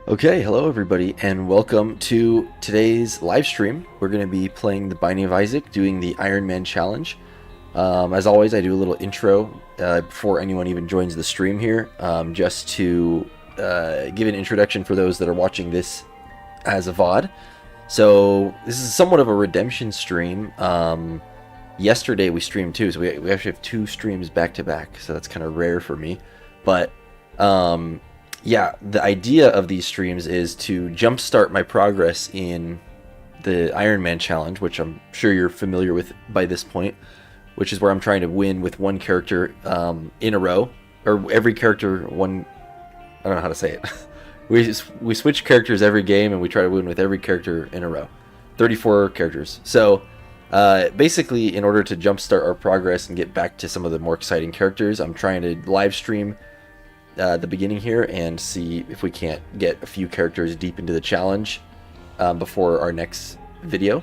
Okay, hello everybody, and welcome to today's live stream. We're going to be playing the Binding of Isaac, doing the Iron Man challenge. As always, I do a little intro before anyone even joins the stream here, just to give an introduction for those that are watching this as a VOD. So this is somewhat of a redemption stream. Yesterday we streamed too, so we actually have two streams back to back, so that's kind of rare for me. But yeah, the idea of these streams is to jumpstart my progress in the Iron Man challenge, which I'm sure you're familiar with by this point, which is where I'm trying to win with one character in a row, or every character one. I don't know how to say it. we switch characters every game, and we try to win with every character in a row. 34 characters. So basically, in order to jumpstart our progress and get back to some of the more exciting characters, I'm trying to live stream the beginning here and see if we can't get a few characters deep into the challenge before our next video.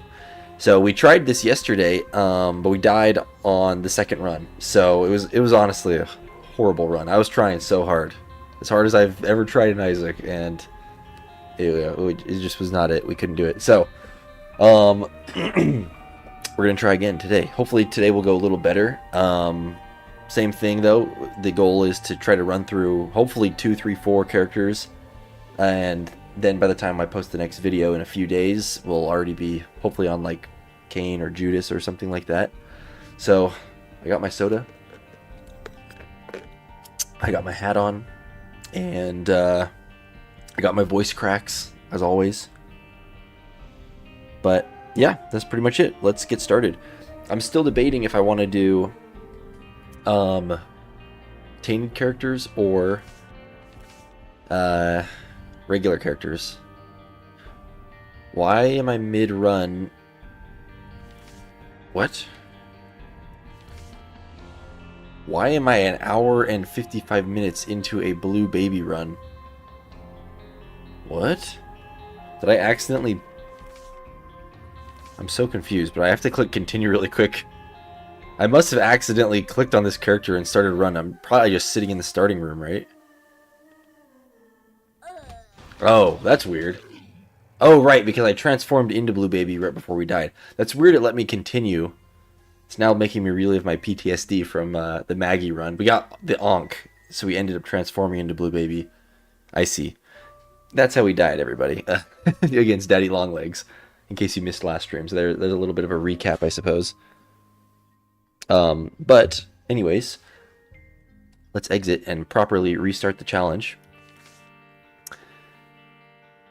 So we tried this yesterday, but we died on the second run. So it was honestly a horrible run. I was trying so hard as I've ever tried in Isaac, and it just was not it. We couldn't do it. So we're gonna try again today. Hopefully today will go a little better. Same thing though, the goal is to try to run through hopefully 2, 3, 4 characters, and then by the time I post the next video in a few days, we'll already be hopefully on like Cain or Judas or something like that. So I got my soda, I got my hat on, and I got my voice cracks as always. But yeah, that's pretty much it. Let's get started. I'm still debating if I want to do tainted characters or regular characters. Why am I mid-run? What? Why am I an hour and 55 minutes into a blue baby run? What? Did I accidentally... I'm so confused, but I have to click continue really quick. I must have accidentally clicked on this character and started run. I'm probably just sitting in the starting room, right? Oh, that's weird. Oh, right, because I transformed into Blue Baby right before we died. That's weird it let me continue. It's now making me relive my PTSD from the Maggie run. We got the Ankh, so we ended up transforming into Blue Baby. I see. That's how we died, everybody. Against Daddy Longlegs. In case you missed last stream. So there's a little bit of a recap, I suppose. But anyways, let's exit and properly restart the challenge.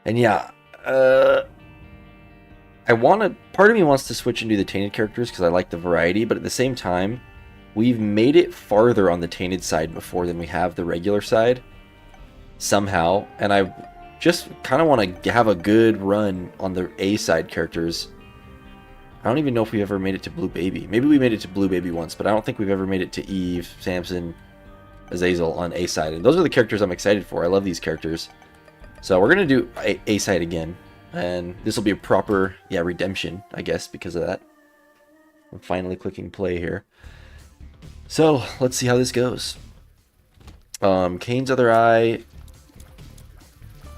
And yeah, part of me wants to switch and do the tainted characters because I like the variety, but at the same time, we've made it farther on the tainted side before than we have the regular side somehow, and I just kind of want to have a good run on the A side characters. I don't even know if we ever made it to Blue Baby. Maybe we made it to Blue Baby once, but I don't think we've ever made it to Eve, Samson, Azazel on A side. And those are the characters I'm excited for. I love these characters. So we're going to do A side again. And this will be a proper, redemption, I guess, because of that. I'm finally clicking play here. So let's see how this goes. Cain's Other Eye.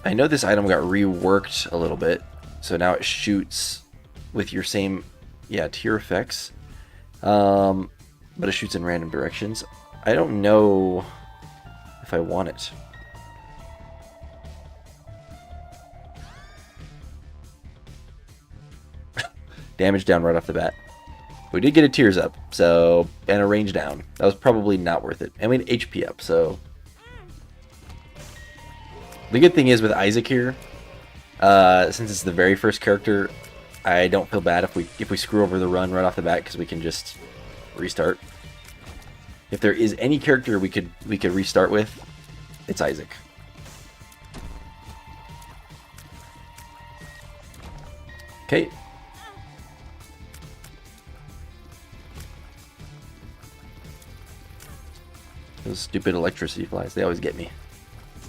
I know this item got reworked a little bit. So now it shoots with your same... tier effects, but it shoots in random directions. I don't know if I want it. Damage down right off the bat. We did get a tears up, so, and a range down. That was probably not worth it. And we had HP up, so. The good thing is with Isaac here, since it's the very first character, I don't feel bad if we screw over the run right off the bat because we can just restart. If there is any character we could restart with, it's Isaac. Okay. Those stupid electricity flies, they always get me.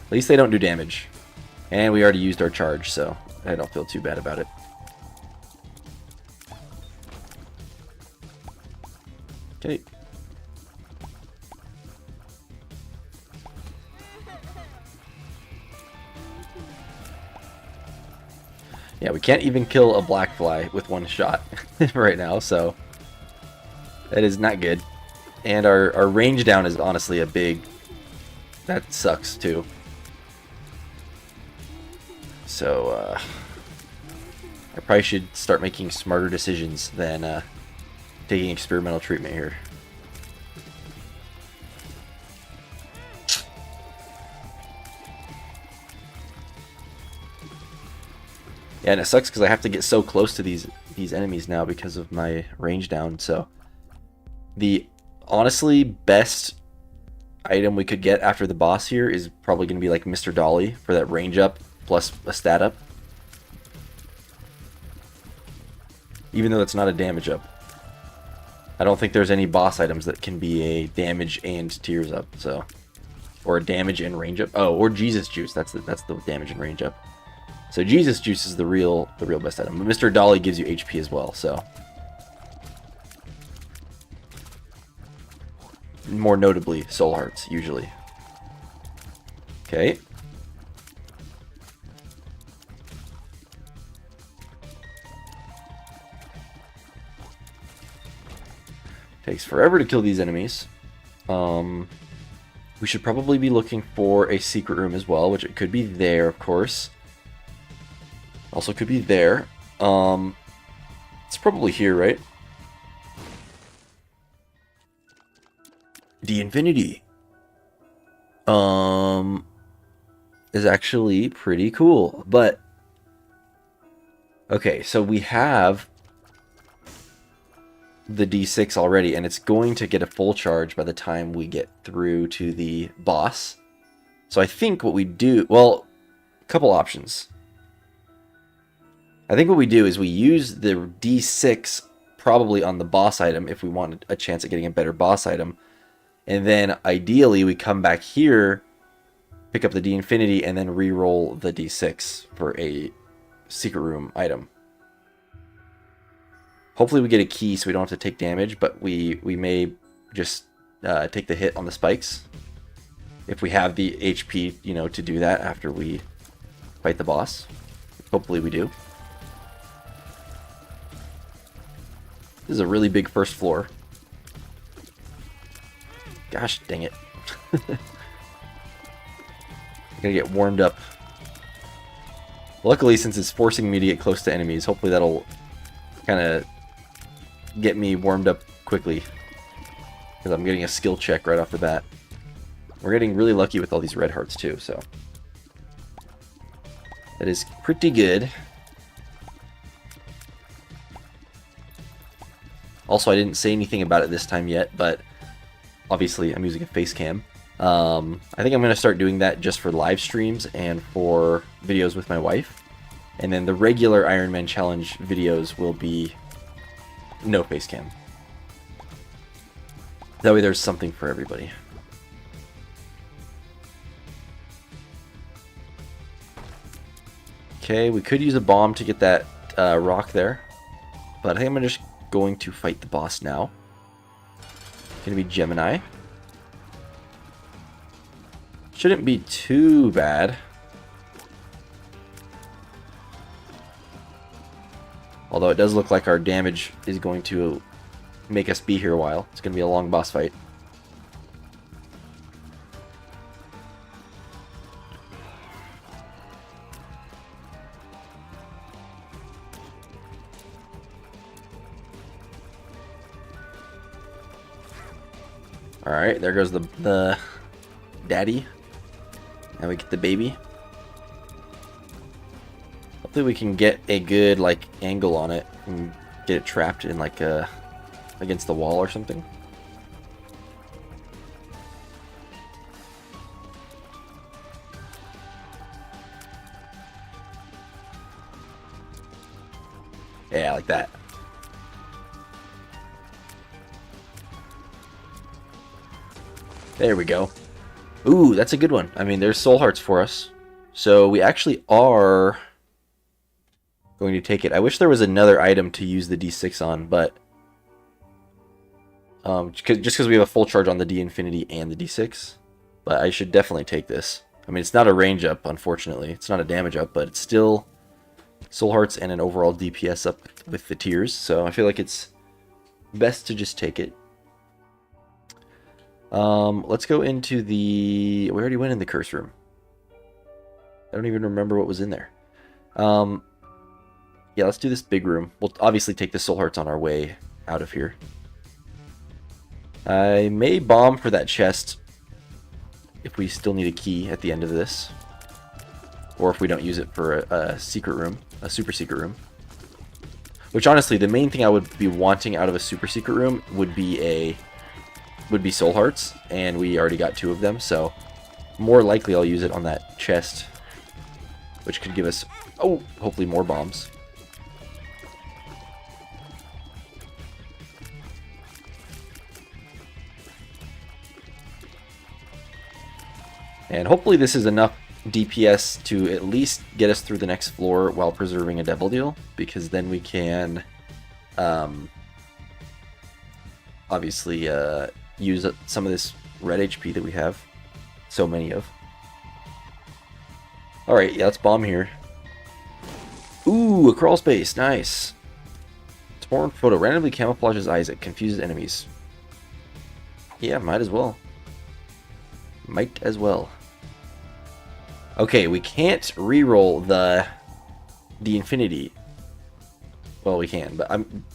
At least they don't do damage. And we already used our charge, so I don't feel too bad about it. Okay. Yeah, we can't even kill a black fly with one shot right now, so that is not good. And our range down is honestly a big... That sucks, too. So, I probably should start making smarter decisions than taking experimental treatment here. Yeah, and it sucks because I have to get so close to these enemies now because of my range down, so... The honestly best item we could get after the boss here is probably going to be like Mr. Dolly for that range up plus a stat up. Even though it's not a damage up. I don't think there's any boss items that can be a damage and tears up, so... Or a damage and range up. Oh, or Jesus Juice. That's the damage and range up. So Jesus Juice is the real best item. But Mr. Dolly gives you HP as well, so... More notably, soul hearts, usually. Okay. Takes forever to kill these enemies. We should probably be looking for a secret room as well, which it could be there, of course. Also could be there. It's probably here, right? The Infinity is actually pretty cool, but okay, so we have the D6 already, and it's going to get a full charge by the time we get through to the boss. So I think what we do, well, a couple options. I think what we do is we use the D6 probably on the boss item if we want a chance at getting a better boss item. And then, ideally, we come back here, pick up the D Infinity, and then re-roll the D6 for a secret room item. Hopefully we get a key so we don't have to take damage, but we may just take the hit on the spikes. If we have the HP, you know, to do that after we fight the boss. Hopefully we do. This is a really big first floor. Gosh dang it. I gotta get warmed up. Luckily, since it's forcing me to get close to enemies, hopefully that'll kind of get me warmed up quickly. Because I'm getting a skill check right off the bat. We're getting really lucky with all these red hearts too, so... That is pretty good. Also, I didn't say anything about it this time yet, but... Obviously, I'm using a face cam. I think I'm going to start doing that just for live streams and for videos with my wife. And then the regular Iron Man Challenge videos will be no face cam. That way there's something for everybody. Okay, we could use a bomb to get that rock there. But I think I'm just going to fight the boss now. Gonna be Gemini. Shouldn't be too bad. Although it does look like our damage is going to make us be here a while. It's gonna be a long boss fight. Alright, there goes the daddy. Now we get the baby. Hopefully we can get a good like angle on it and get it trapped in like against the wall or something. Yeah, like that. There we go. Ooh, that's a good one. I mean, there's soul hearts for us. So we actually are going to take it. I wish there was another item to use the D6 on, but just because we have a full charge on the D Infinity and the D6. But I should definitely take this. I mean, it's not a range up, unfortunately. It's not a damage up, but it's still soul hearts and an overall DPS up with the tiers, so I feel like it's best to just take it. Let's go into the... We already went in the curse room. I don't even remember what was in there. Yeah, let's do this big room. We'll obviously take the soul hearts on our way out of here. I may bomb for that chest if we still need a key at the end of this. Or if we don't use it for a secret room, a super secret room. Which honestly, the main thing I would be wanting out of a super secret room would be soul hearts, and we already got 2 of them, so more likely I'll use it on that chest, which could give us, oh, hopefully more bombs. And hopefully this is enough DPS to at least get us through the next floor while preserving a devil deal, because then we can obviously use some of this red HP that we have so many of. Alright, yeah, let's bomb here. Ooh, a crawl space, nice. Torn photo randomly camouflages Isaac, confuses enemies. Yeah, might as well. Might as well. Okay, we can't reroll the infinity. Well, we can, but I'm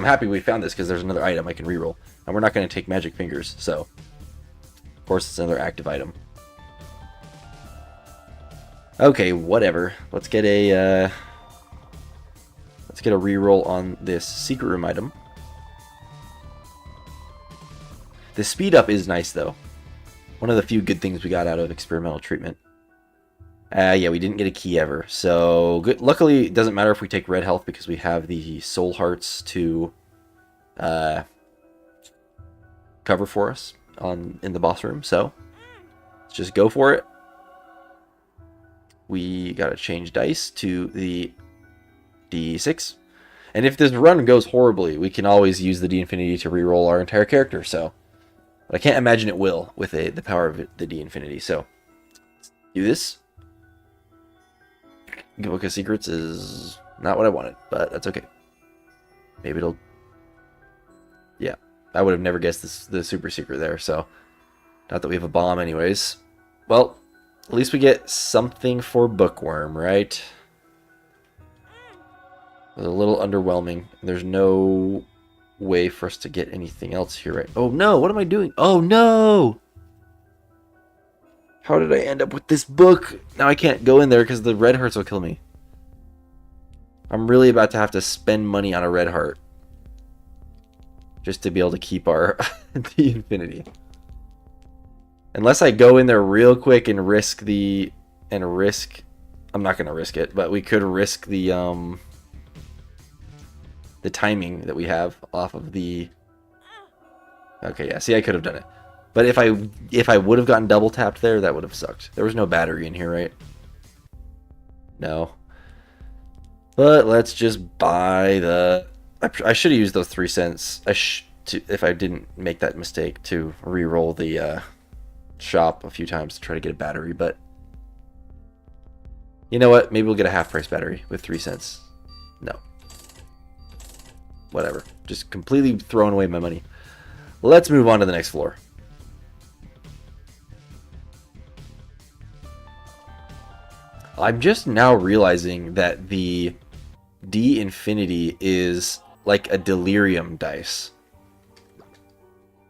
happy we found this because there's another item I can reroll, and we're not going to take magic fingers, so of course it's another active item. Okay, whatever. Let's get a reroll on this secret room item. The speed up is nice though. One of the few good things we got out of experimental treatment. Yeah, we didn't get a key ever, so good. Luckily, it doesn't matter if we take red health because we have the soul hearts to cover for us in the boss room. So let's just go for it. We gotta change dice to the D6, and if this run goes horribly, we can always use the D Infinity to reroll our entire character. So, but I can't imagine it will with the power of the D Infinity. So let's do this. Book of Secrets is not what I wanted, but that's okay. Maybe it'll... Yeah, I would have never guessed the super secret there, so... Not that we have a bomb anyways. Well, at least we get something for Bookworm, right? It was a little underwhelming. There's no way for us to get anything else here, right? Oh no, what am I doing? Oh no! How did I end up with this book? Now I can't go in there because the red hearts will kill me. I'm really about to have to spend money on a red heart. Just to be able to keep our the infinity. Unless I go in there real quick and risk I'm not going to risk it, but we could risk the timing that we have off of the... Okay, yeah, see, I could have done it. But if I would have gotten double tapped there, that would have sucked. There was no battery in here, right? No. But let's just buy the... I should have used those 3 cents. If I didn't make that mistake to re-roll the shop a few times to try to get a battery. But you know what? Maybe we'll get a half-price battery with 3 cents. No. Whatever. Just completely throwing away my money. Let's move on to the next floor. I'm just now realizing that the D Infinity is like a delirium dice,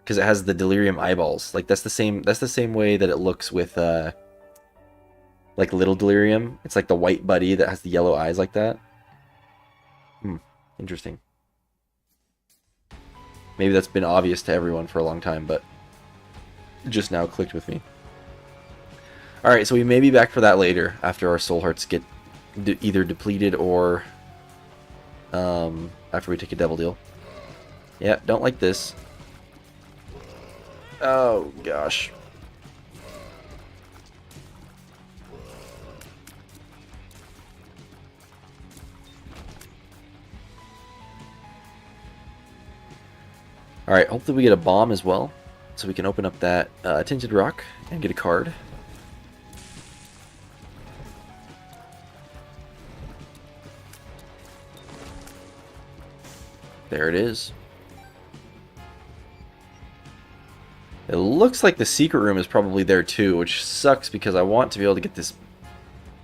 because it has the delirium eyeballs. Like that's the same way that it looks with like little delirium. It's like the white buddy that has the yellow eyes like that. Interesting. Maybe that's been obvious to everyone for a long time, but it just now clicked with me. Alright, so we may be back for that later, after our soul hearts get either depleted or after we take a devil deal. Yeah, don't like this. Oh, gosh. Alright, hopefully we get a bomb as well, so we can open up that tinted rock and get a card. There it is. It looks like the secret room is probably there too, which sucks because I want to be able to get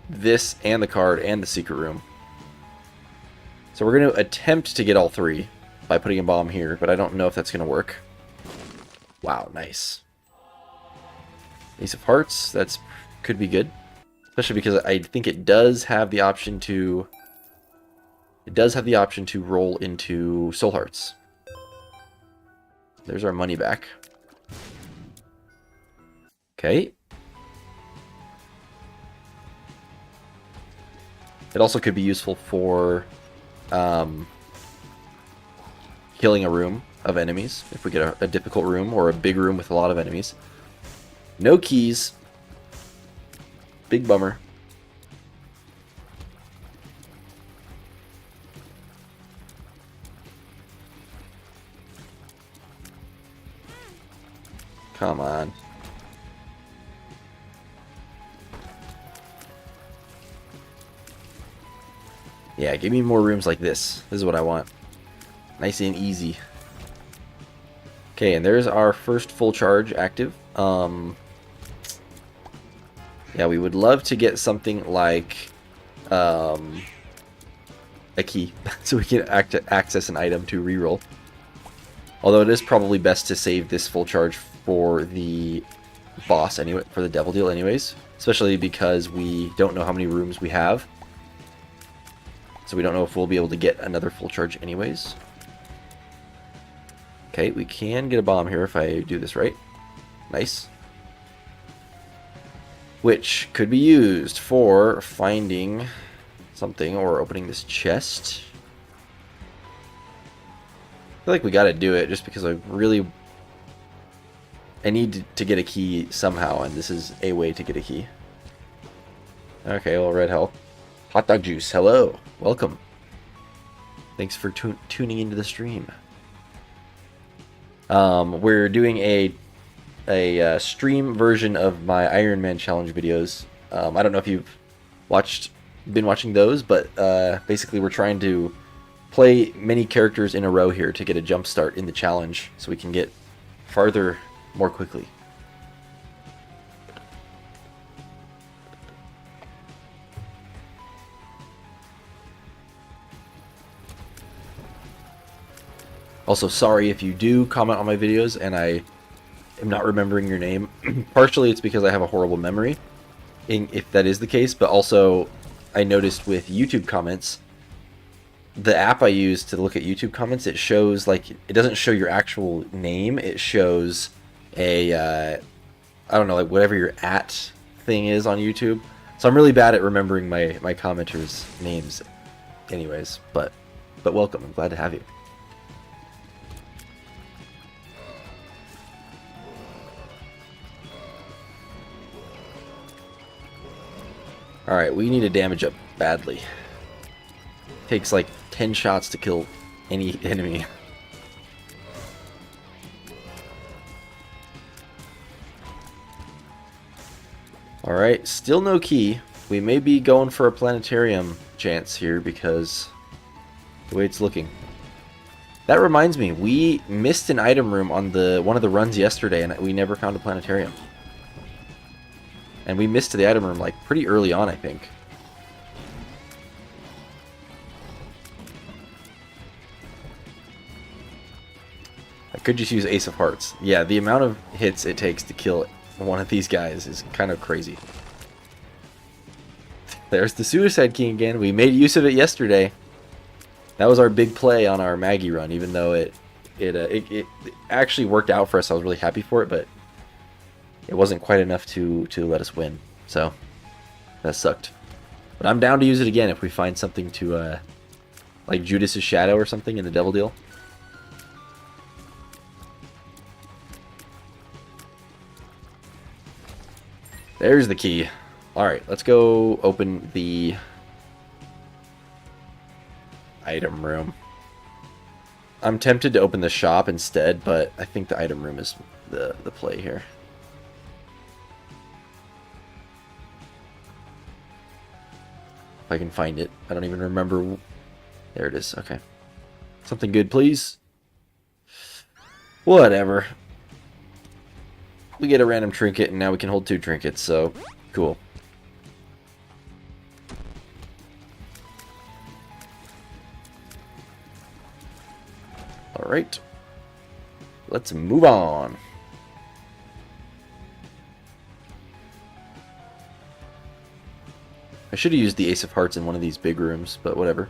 this and the card and the secret room. So we're going to attempt to get all three by putting a bomb here, but I don't know if that's going to work. Wow, nice. Ace of Hearts, that's could be good. Especially because I think it does have the option to... It does have the option to roll into Soul Hearts. There's our money back. Okay. It also could be useful for killing a room of enemies. If we get a difficult room or a big room with a lot of enemies. No keys. Big bummer. Come on. Yeah, give me more rooms like this. This is what I want. Nice and easy. Okay, and there's our first full charge active. Yeah, we would love to get something like a key so we can access an item to reroll. Although it is probably best to save this full charge for the boss anyway, for the devil deal anyways. Especially because we don't know how many rooms we have. So we don't know if we'll be able to get another full charge anyways. Okay, we can get a bomb here if I do this right. Nice. Which could be used for finding something or opening this chest. I feel like we gotta do it just because I need to get a key somehow, and this is a way to get a key. Okay, well, red health. Hot dog juice, hello. Welcome. Thanks for tuning into the stream. We're doing a stream version of my Iron Man challenge videos. I don't know if you've been watching those, but basically we're trying to play many characters in a row here to get a jump start in the challenge so we can get farther more quickly. Also, sorry if you do comment on my videos and I am not remembering your name. Partially it's because I have a horrible memory, if that is the case, but also I noticed with YouTube comments, the app I use to look at YouTube comments, it shows, like, it doesn't show your actual name, it shows a, I don't know, like whatever your @ thing is on YouTube. So I'm really bad at remembering my commenters' names anyways, but welcome, I'm glad to have you. Alright, we need to damage up badly. Takes like 10 shots to kill any enemy. Alright, still no key. We may be going for a planetarium chance here because the way it's looking. That reminds me, we missed an item room on one of the runs yesterday and we never found a planetarium. And we missed the item room like pretty early on, I think. I could just use Ace of Hearts. Yeah, the amount of hits it takes to kill one of these guys is kind of crazy. There's the Suicide King again. We made use of it yesterday. That was our big play on our Maggie run, even though it actually worked out for us. I was really happy for it, but it wasn't quite enough to let us win. So that sucked. But I'm down to use it again if we find something to like Judas's Shadow or something in the Devil Deal. There's the key. Alright, let's go open the item room. I'm tempted to open the shop instead, but I think the item room is the play here. If I can find it. I don't even remember. There it is. Okay. Something good, please. Whatever. We get a random trinket, and now we can hold 2 trinkets, so cool. Alright. Let's move on. I should have used the Ace of Hearts in one of these big rooms, but whatever.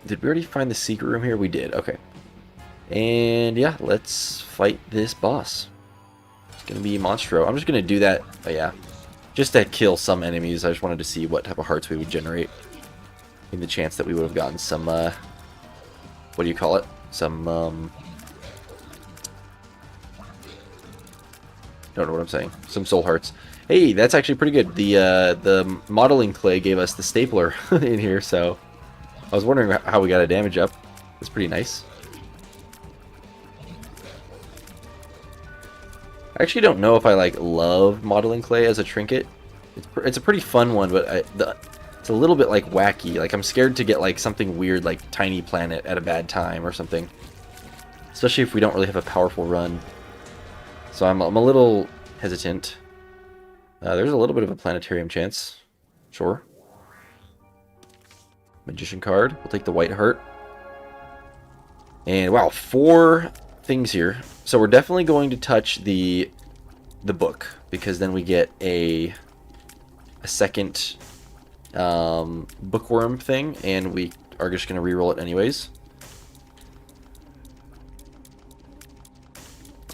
Did we already find the secret room here? We did, okay. And yeah, let's fight this boss. It's gonna be Monstro. I'm just gonna do that, yeah. Just to kill some enemies. I just wanted to see what type of hearts we would generate. In the chance that we would have gotten some, what do you call it? Some, don't know what I'm saying. Some soul hearts. Hey, that's actually pretty good. The modeling clay gave us the stapler in here, so I was wondering how we got a damage up. That's pretty nice. I actually don't know if I like love modeling clay as a trinket. It's a pretty fun one, but it's a little bit like wacky. Like I'm scared to get like something weird like Tiny Planet at a bad time or something. Especially if we don't really have a powerful run. So I'm a little hesitant. There's a little bit of a planetarium chance. Sure. Magician card. We'll take the white heart. And wow, 4 things here. So we're definitely going to touch the book, because then we get a second bookworm thing, and we are just going to reroll it anyways.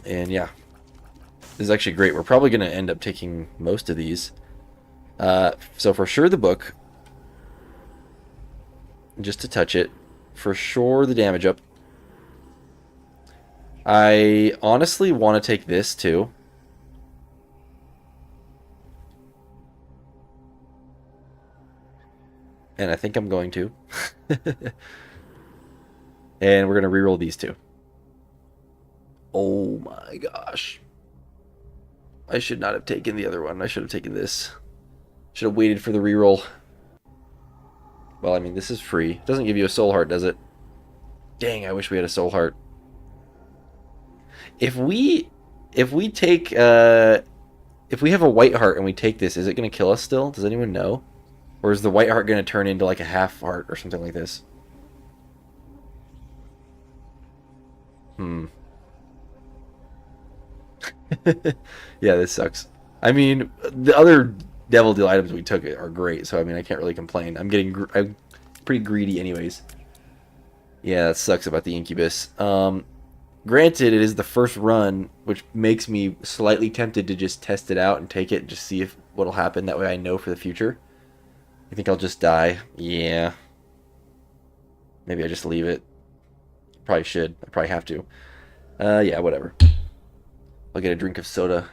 And yeah, this is actually great. We're probably going to end up taking most of these. So for sure the book, just to touch it. For sure the damage up. I honestly want to take this too. And I think I'm going to. And we're going to reroll these 2. Oh my gosh. I should not have taken the other one. I should have taken this. Should have waited for the reroll. Well, I mean, this is free. It doesn't give you a soul heart, does it? Dang, I wish we had a soul heart. If we take if we have a white heart and we take this, is it going to kill us still? Does anyone know? Or is the white heart going to turn into like a half heart or something like this? Yeah, this sucks. I mean, the other Devil Deal items we took are great, so I mean, I can't really complain. I'm pretty greedy anyways. Yeah, that sucks about the Incubus. Granted, it is the first run, which makes me slightly tempted to just test it out and take it and just see if what'll happen. That way I know for the future. I think I'll just die. Yeah. Maybe I just leave it. Probably should. I probably have to. Yeah, whatever. I'll get a drink of soda.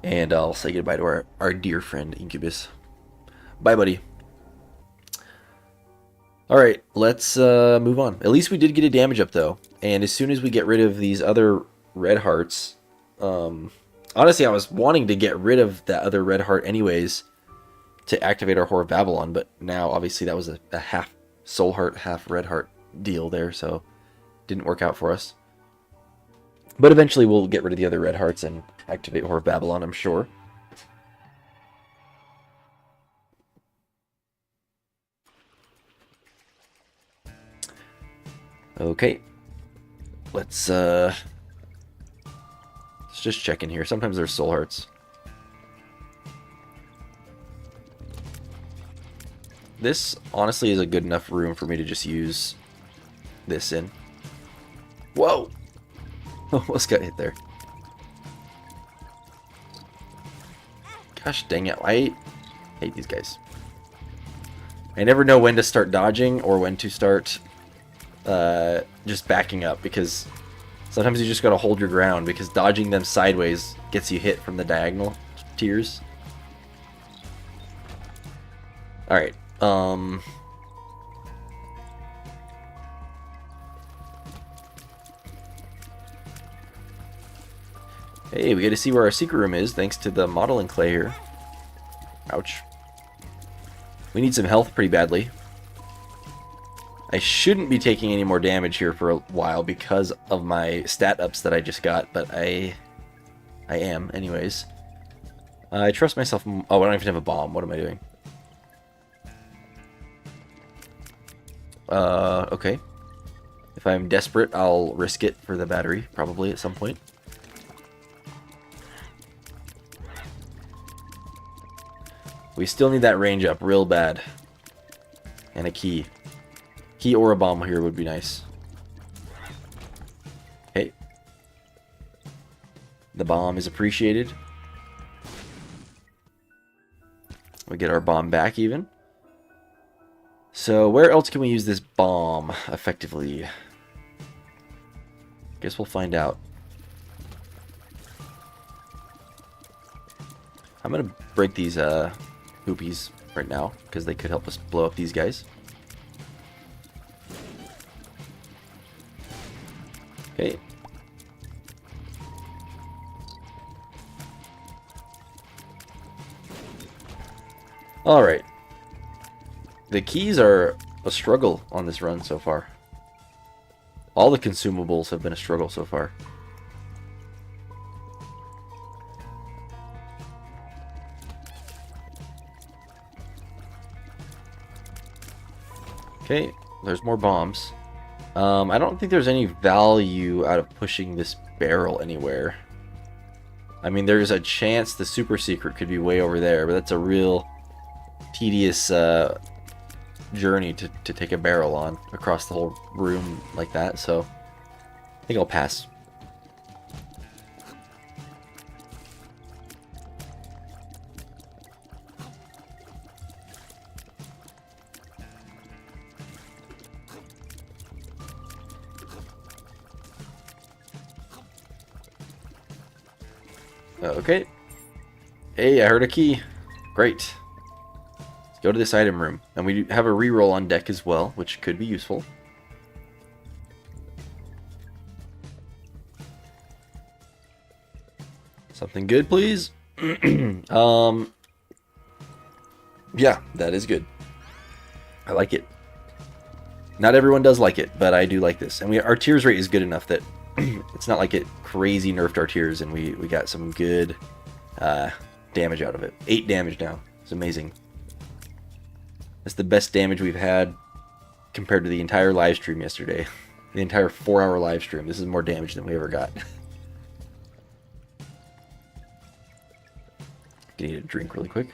And I'll say goodbye to our dear friend, Incubus. Bye, buddy. Alright, let's move on. At least we did get a damage up, though. And as soon as we get rid of these other red hearts... honestly, I was wanting to get rid of that other red heart anyways to activate our Whore of Babylon, but now, obviously, that was a half soul heart, half red heart deal there, so didn't work out for us. But eventually we'll get rid of the other red hearts and activate Whore of Babylon, I'm sure. Okay. Let's just check in here. Sometimes there's soul hearts. This, honestly, is a good enough room for me to just use this in. Whoa! Almost got hit there. Gosh dang it. I hate these guys. I never know when to start dodging or when to start just backing up, because sometimes you just gotta hold your ground, because dodging them sideways gets you hit from the diagonal tiers. Alright, Hey, we get to see where our secret room is thanks to the modeling clay here. Ouch. We need some health pretty badly. I shouldn't be taking any more damage here for a while because of my stat ups that I just got, but I am anyways. I trust myself. Oh, I don't even have a bomb. What am I doing? Okay. If I'm desperate, I'll risk it for the battery, probably at some point. We still need that range up real bad. And a key. Key or a bomb here would be nice. Okay. The bomb is appreciated. We get our bomb back even. So where else can we use this bomb effectively? Guess we'll find out. I'm gonna break these hoopies right now because they could help us blow up these guys. Okay. Alright. The keys are a struggle on this run so far. All the consumables have been a struggle so far. Okay, there's more bombs. I don't think there's any value out of pushing this barrel anywhere. I mean, there's a chance the super secret could be way over there, but that's a real tedious journey to take a barrel on across the whole room like that, so I think I'll pass. Okay. Hey, I heard a key. Great. Let's go to this item room. And we have a reroll on deck as well, which could be useful. Something good, please. Yeah, that is good. I like it. Not everyone does like it, but I do like this. And our tears rate is good enough that it's not like it crazy nerfed our tears, and we got some good damage out of it. 8 damage now. It's amazing. That's the best damage we've had compared to the entire live stream yesterday. The entire 4-hour live stream. This is more damage than we ever got. I need a drink really quick.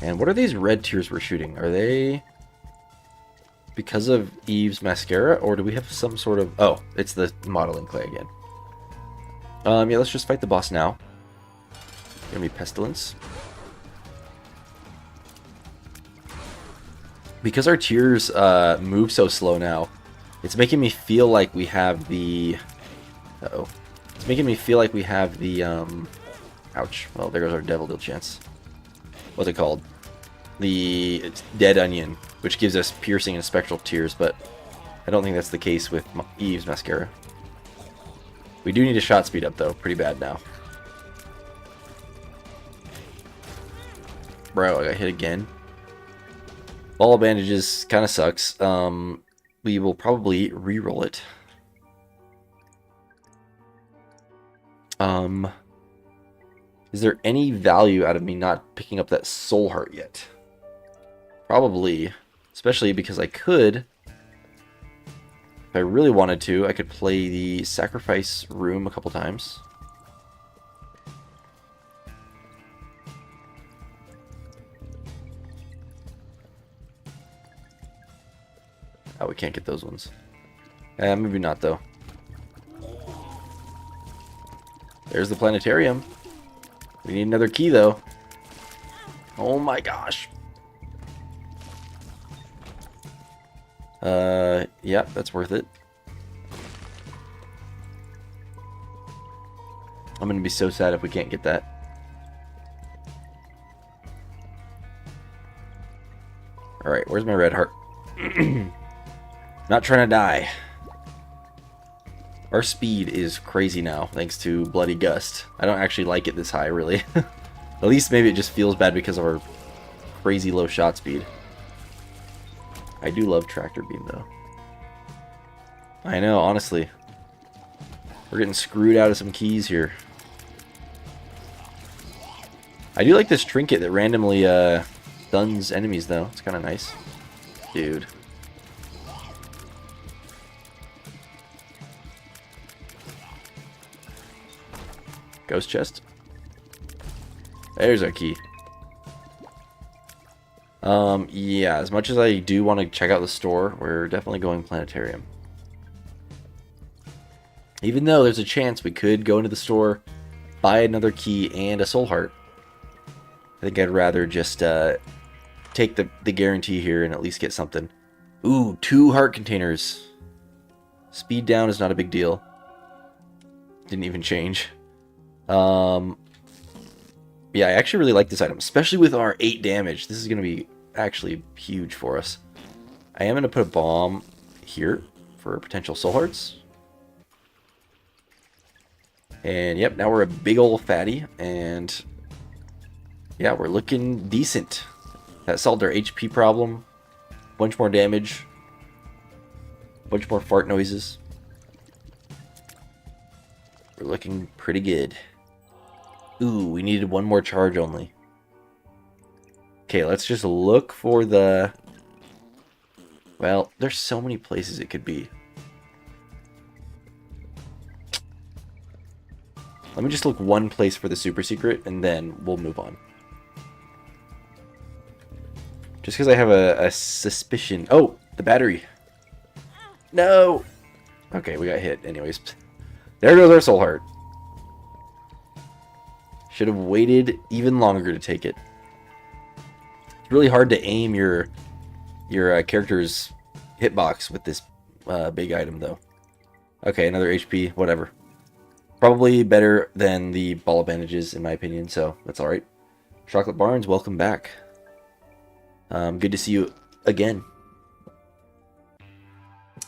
And what are these red tears we're shooting? Are they because of Eve's mascara, or do we have some sort of... Oh, it's the modeling clay again. Yeah, let's just fight the boss now. Gonna be Pestilence. Because our tears move so slow now, it's making me feel like we have the... Uh-oh. It's making me feel like we have the... Ouch. Well, there goes our Devil Deal chance. What's it called? The Dead Onion, which gives us piercing and spectral tears, but I don't think that's the case with Eve's mascara. We do need a shot speed up, though. Pretty bad now. Bro, I got hit again. Ball bandages kind of sucks. We will probably re-roll it. Is there any value out of me not picking up that soul heart yet? Probably. Especially because I could, if I really wanted to, I could play the sacrifice room a couple times. Oh, we can't get those ones. Maybe not, though. There's the planetarium. We need another key, though. Oh my gosh. Yeah, that's worth it. I'm gonna be so sad if we can't get that. Where's my red heart? Not trying to die. Our speed is crazy now, thanks to Bloody Gust. I don't actually like it this high, really. At least maybe it just feels bad because of our crazy low shot speed. I do love Tractor Beam, though. I know, honestly. We're getting screwed out of some keys here. I do like this trinket that randomly stuns enemies, though. It's kind of nice. Dude. Ghost chest. There's our key. Yeah, as much as I do want to check out the store, we're definitely going planetarium. Even though there's a chance we could go into the store, buy another key and a soul heart. I think I'd rather just take the guarantee here and at least get something. Ooh, 2 heart containers. Speed down is not a big deal. Didn't even change. Yeah, I actually really like this item, especially with our 8 damage. This is going to be actually huge for us. I am going to put a bomb here for potential soul hearts. And yep, now we're a big old fatty, and yeah, we're looking decent. That solved our HP problem. Bunch more damage. Bunch more fart noises. We're looking pretty good. Ooh, we needed 1 more charge only. Okay, let's just look for the... Well, there's so many places it could be. Let me just look one place for the super secret, and then we'll move on. Just because I have a suspicion... Oh, the battery. No! Okay, we got hit anyways. There goes our soul heart. Should have waited even longer to take it. It's really hard to aim your character's hitbox with this big item, though. Okay, another HP, whatever. Probably better than the ball of bandages, in my opinion, so that's alright. Chocolate Barnes, welcome back. Good to see you again.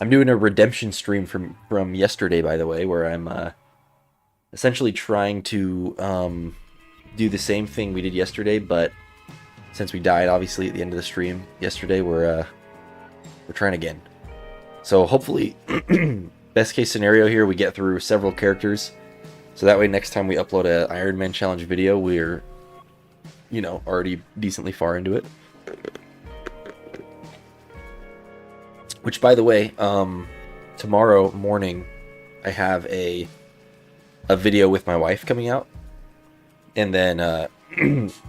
I'm doing a redemption stream from yesterday, by the way, where I'm essentially trying to do the same thing we did yesterday, but since we died, obviously, at the end of the stream yesterday, we're trying again. So hopefully, best case scenario here, we get through several characters. So that way, next time we upload a Iron Man challenge video, we're, you know, already decently far into it. Which, by the way, tomorrow morning, I have a video with my wife coming out. And then,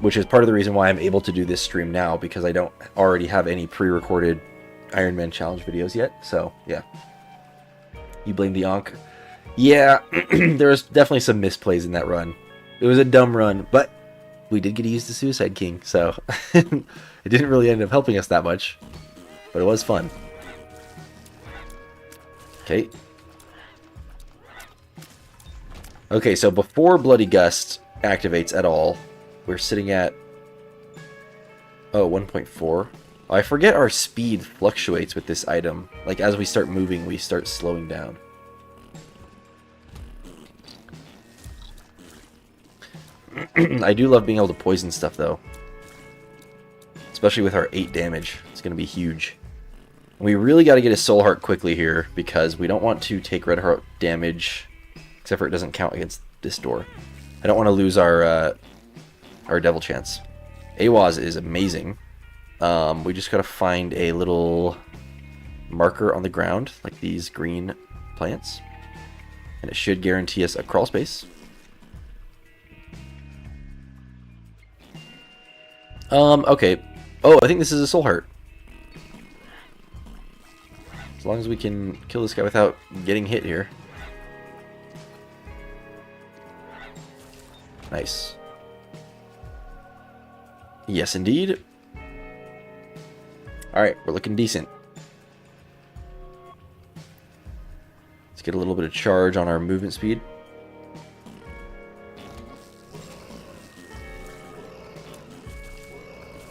which is part of the reason why I'm able to do this stream now, because I don't already have any pre-recorded Iron Man challenge videos yet. So, yeah. You blame the Ankh. Yeah, there was definitely some misplays in that run. It was a dumb run, but we did get to use the Suicide King, so it didn't really end up helping us that much. But it was fun. Okay. Okay, so before Bloody Gust activates at all, we're sitting at... Oh, 1.4. Oh, I forget our speed fluctuates with this item. Like, as we start moving, we start slowing down. I do love being able to poison stuff, though. Especially with our 8 damage. It's going to be huge. We really got to get a soul heart quickly here, because we don't want to take red heart damage, except for it doesn't count against this door. I don't want to lose our devil chance. Awaz is amazing. We just got to find a little marker on the ground, like these green plants, and it should guarantee us a crawl space. Okay. Oh, I think this is a soul heart. As long as we can kill this guy without getting hit here. Nice. Yes, indeed. Alright, we're looking decent. Let's get a little bit of charge on our movement speed.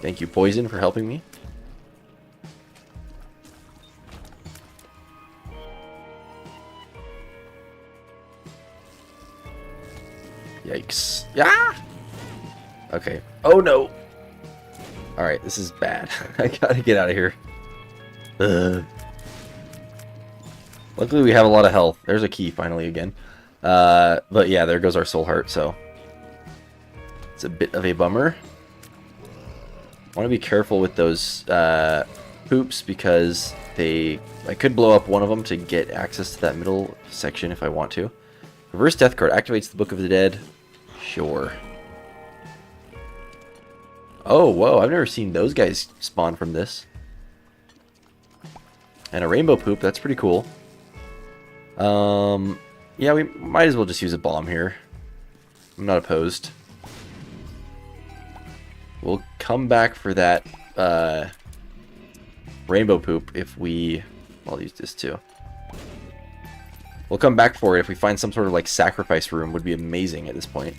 Thank you, Poison, for helping me. Yikes. Yeah! Okay. Oh no! Alright, this is bad. I gotta get out of here. Luckily we have a lot of health. There's a key finally again. But yeah, there goes our soul heart, so it's a bit of a bummer. I want to be careful with those poops because I could blow up one of them to get access to that middle section if I want to. Reverse death card activates the Book of the Dead. Sure. Oh, whoa, I've never seen those guys spawn from this. And a rainbow poop, that's pretty cool. Yeah, we might as well just use a bomb here. I'm not opposed. We'll come back for that rainbow poop if we... I'll use this too. We'll come back for it if we find some sort of like sacrifice room. Would be amazing at this point.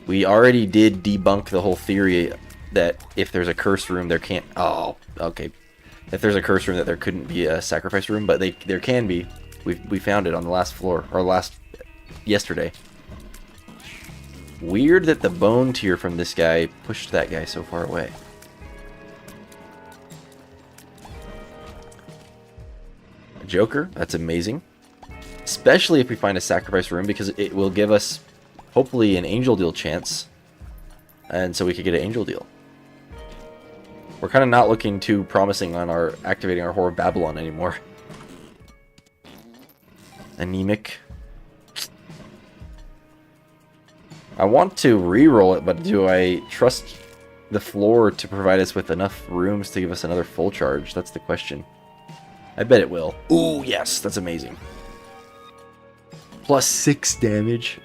We already did debunk the whole theory that if there's a curse room there can't... Oh, okay. If there's a curse room that there couldn't be a sacrifice room, but there can be. We found it on the last floor, or yesterday. Weird that the bone tier from this guy pushed that guy so far away. A Joker, that's amazing. Especially if we find a sacrifice room, because it will give us, hopefully, an angel deal chance. And so we could get an angel deal. We're kind of not looking too promising on our activating our Whore of Babylon anymore. Anemic. I want to re-roll it, but do I trust the floor to provide us with enough rooms to give us another full charge? That's the question. I bet it will. Ooh, yes, that's amazing. Plus 6 damage.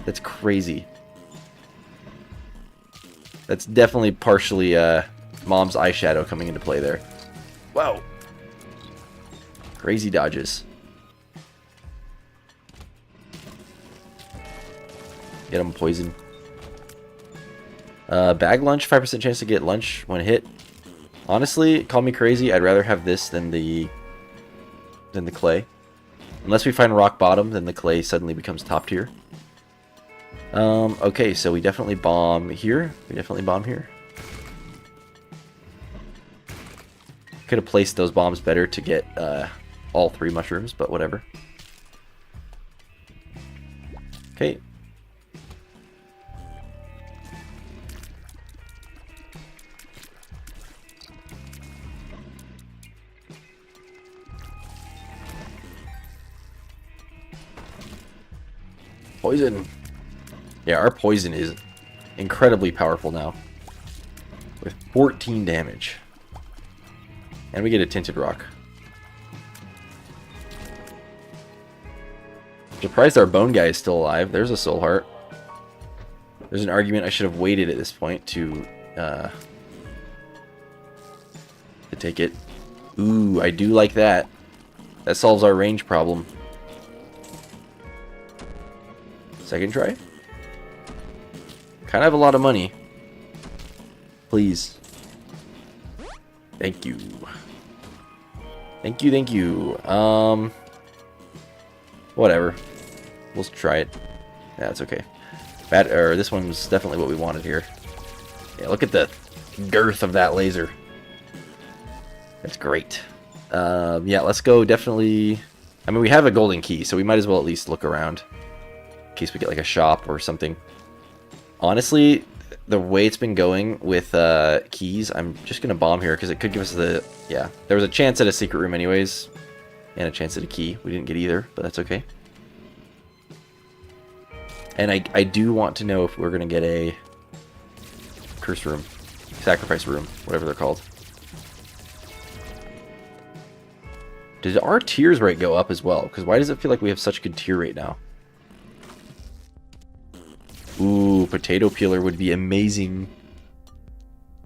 That's crazy. That's definitely partially Mom's eyeshadow coming into play there. Wow. Crazy dodges. Get him poison. Bag lunch, 5% chance to get lunch when hit. Honestly, call me crazy. I'd rather have this than the clay. Unless we find rock bottom, then the clay suddenly becomes top tier. Okay, so we definitely bomb here. We definitely bomb here. Could have placed those bombs better to get all 3 mushrooms, but whatever. Okay. Poison. Yeah, our poison is incredibly powerful now. With 14 damage. And we get a tinted rock. Surprised our bone guy is still alive. There's a soul heart. There's an argument I should have waited at this point to take it. Ooh, I do like that. That solves our range problem. Second try? Kind of have a lot of money. Please. Thank you. Thank you, thank you. Whatever. We'll try it. Yeah, it's okay. This one's definitely what we wanted here. Yeah, look at the girth of that laser. That's great. Yeah, let's go definitely... I mean, we have a golden key, so we might as well at least look around. In case we get like a shop or something. Honestly, the way it's been going with keys, I'm just going to bomb here because it could give us the... Yeah, there was a chance at a secret room anyways. And a chance at a key. We didn't get either, but that's okay. And I do want to know if we're going to get a curse room. Sacrifice room, whatever they're called. Did our tears rate go up as well? Because why does it feel like we have such good tear rate now? Ooh, potato peeler would be amazing.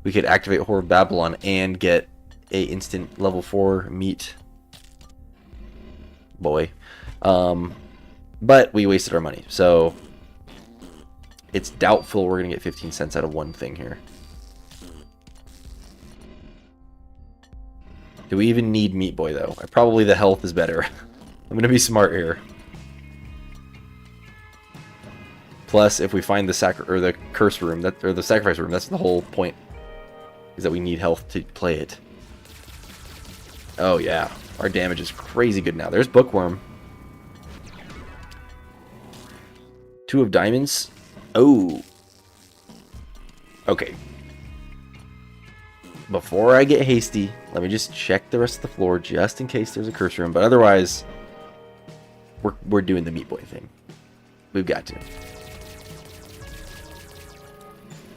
We could activate Whore of Babylon and get a instant level 4 meat. Boy. But we wasted our money, so it's doubtful we're going to get 15 cents out of one thing here. Do we even need Meat Boy, though? Probably the health is better. I'm going to be smart here. Plus, if we find the curse room, or the sacrifice room, that's the whole point. Is that we need health to play it. Oh yeah, our damage is crazy good now. There's Bookworm. 2 of diamonds. Oh. Okay. Before I get hasty, let me just check the rest of the floor just in case there's a curse room. But otherwise, we're doing the Meat Boy thing. We've got to.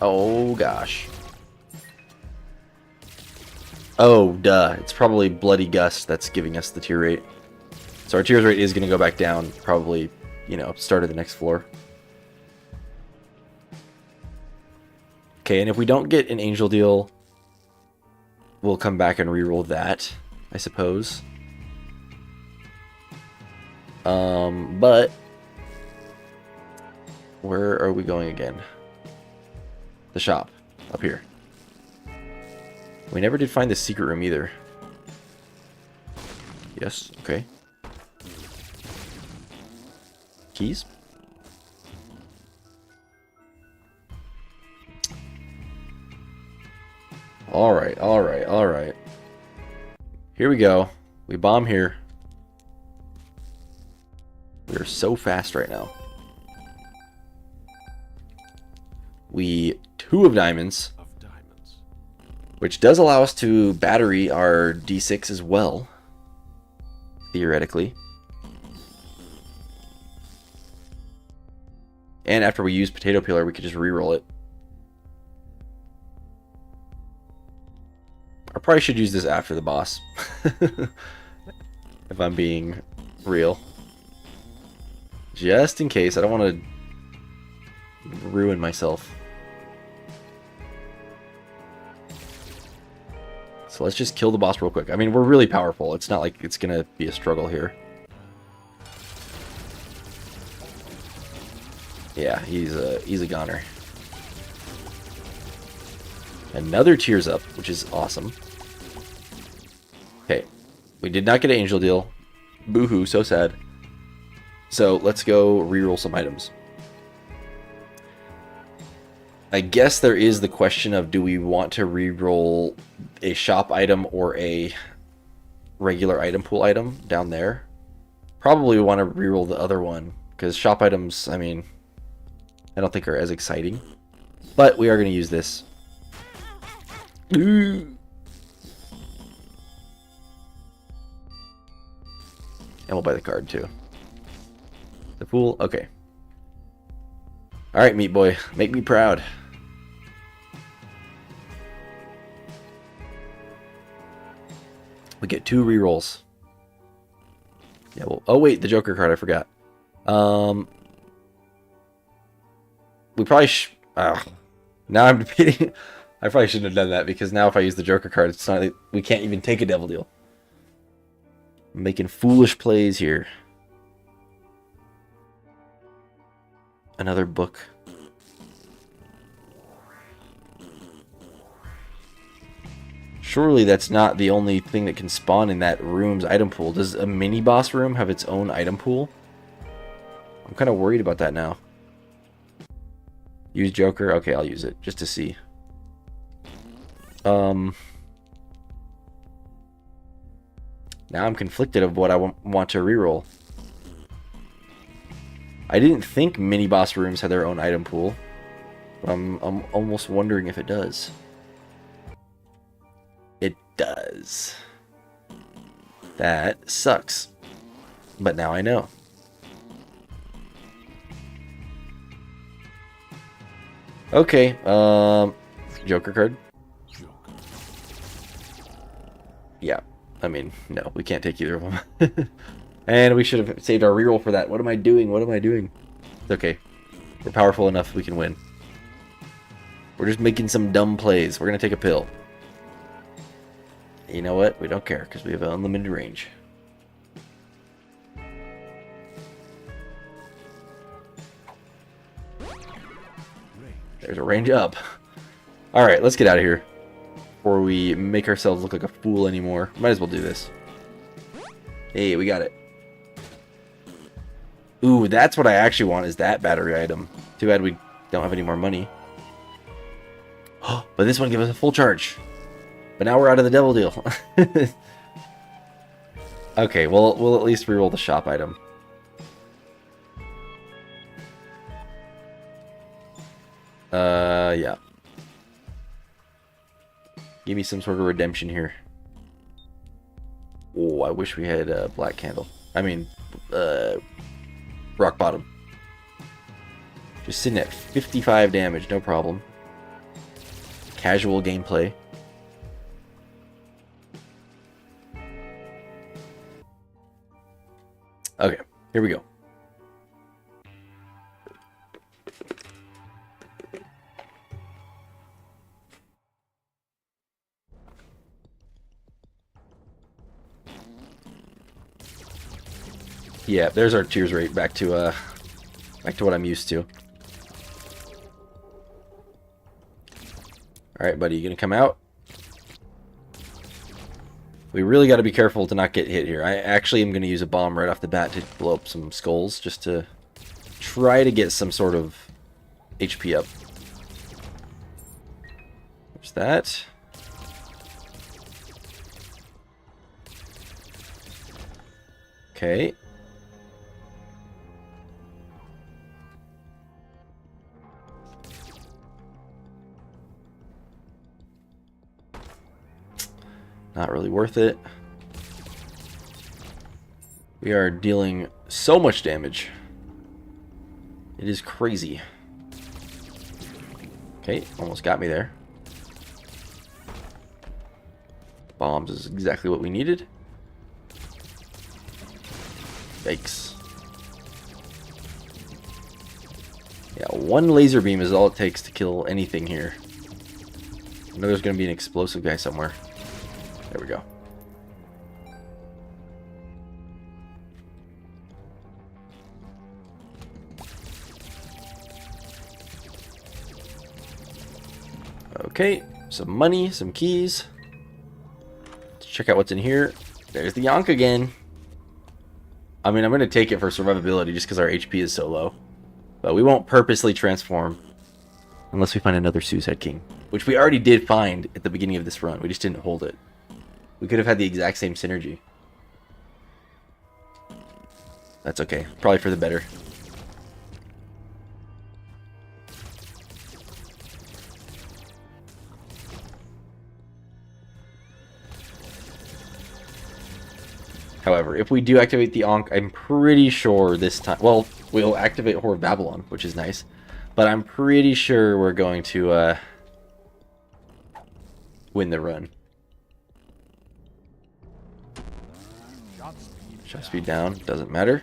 Oh gosh. Oh duh. It's probably Bloody Gust that's giving us the tear rate. So our tears rate is going to go back down. Probably, you know, start of the next floor. Okay, and if we don't get an Angel Deal, we'll come back and reroll that, I suppose. But where are we going again? The shop, up here. We never did find the secret room either. Yes, okay. Keys? Alright, alright, alright. Here we go. We bomb here. We are so fast right now. We 2 of diamonds. Which does allow us to battery our D6 as well. Theoretically. And after we use Potato Peeler, we could just reroll it. I probably should use this after the boss. If I'm being real. Just in case. I don't want to ruin myself. So let's just kill the boss real quick. I mean, we're really powerful. It's not like it's going to be a struggle here. Yeah, he's a goner. Another Tears Up, which is awesome. Okay, we did not get an Angel Deal. Boo-hoo, so sad. So let's go reroll some items. I guess there is the question of, do we want to reroll a shop item or a regular item pool item down there? Probably we want to reroll the other one, because shop items, I mean, I don't think are as exciting. But we are going to use this. And we'll buy the card too. The pool? Okay. Alright, Meat Boy. Make me proud. We get 2 rerolls. Yeah, well, oh wait, the Joker card, I forgot. We probably now I'm debating. I probably shouldn't have done that, because now if I use the Joker card, it's not like we can't even take a Devil Deal. I'm making foolish plays here. Another book. Surely that's not the only thing that can spawn in that room's item pool. Does a mini boss room have its own item pool? I'm kind of worried about that now. Use Joker? Okay, I'll use it just to see. Now I'm conflicted of what I want to reroll. I didn't think mini boss rooms had their own item pool, but I'm almost wondering if it does. It does. That sucks. But now I know. Okay, Joker card. Yeah, I mean, no, we can't take either of them. And we should have saved our reroll for that. What am I doing? What am I doing? It's okay. We're powerful enough, we can win. We're just making some dumb plays. We're going to take a pill. You know what? We don't care, because we have an unlimited range. There's a range up. Alright, let's get out of here. Before we make ourselves look like a fool anymore. Might as well do this. Hey, we got it. Ooh, that's what I actually want, is that battery item. Too bad we don't have any more money. But this one gives us a full charge. But now we're out of the devil deal. Okay, well, we'll at least reroll the shop item. Yeah. Give me some sort of redemption here. Oh, I wish we had a black candle. I mean, rock bottom. Just sitting at 55 damage, no problem. Casual gameplay. Okay, here we go. Yeah, there's our tears rate back to what I'm used to. All right, buddy, you gonna come out? We really got to be careful to not get hit here. I actually am going to use a bomb right off the bat to blow up some skulls, just to try to get some sort of HP up. There's that. Okay. Not really worth it. We are dealing so much damage. It is crazy. Okay, almost got me there. Bombs is exactly what we needed. Yikes. Yeah, one laser beam is all it takes to kill anything here. I know there's going to be an explosive guy somewhere. There we go. Okay, some money, some keys. Let's check out what's in here. There's the Yonk again. I mean, I'm going to take it for survivability just because our HP is so low. But we won't purposely transform unless we find another Suicide King, which we already did find at the beginning of this run. We just didn't hold it. We could have had the exact same synergy. That's okay. Probably for the better. However, if we do activate the Ankh, I'm pretty sure this time... Well, we'll activate Whore of Babylon, which is nice. But I'm pretty sure we're going to win the run. Shot speed down. Doesn't matter.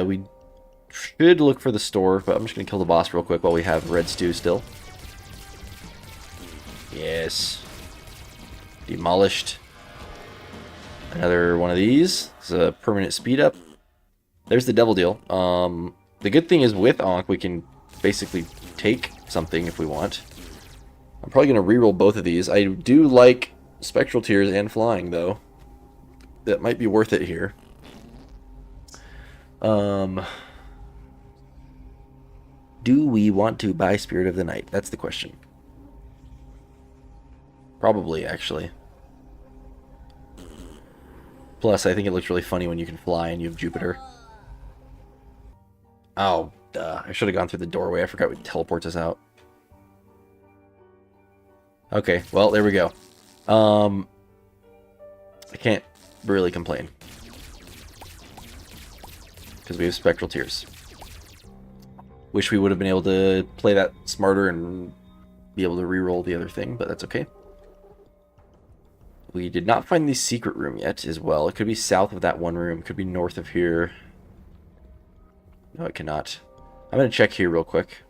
We should look for the store, but I'm just going to kill the boss real quick while we have red stew still. Yes. Demolished. Another one of these. It's a permanent speed up. There's the devil deal. The good thing is with Ankh, we can basically take something if we want. I'm probably going to reroll both of these. I do like Spectral Tears and Flying, though. That might be worth it here. Do we want to buy Spirit of the Night? That's the question. Probably, actually. Plus, I think it looks really funny when you can fly and you have Jupiter. Oh, duh. I should have gone through the doorway. I forgot it teleports us out. Okay, well, there we go. I can't really complain. Because we have Spectral Tears. Wish we would have been able to play that smarter and be able to reroll the other thing, but that's okay. We did not find the secret room yet as well. It could be south of that one room. It could be north of here. No, it cannot. I'm going to check here real quick.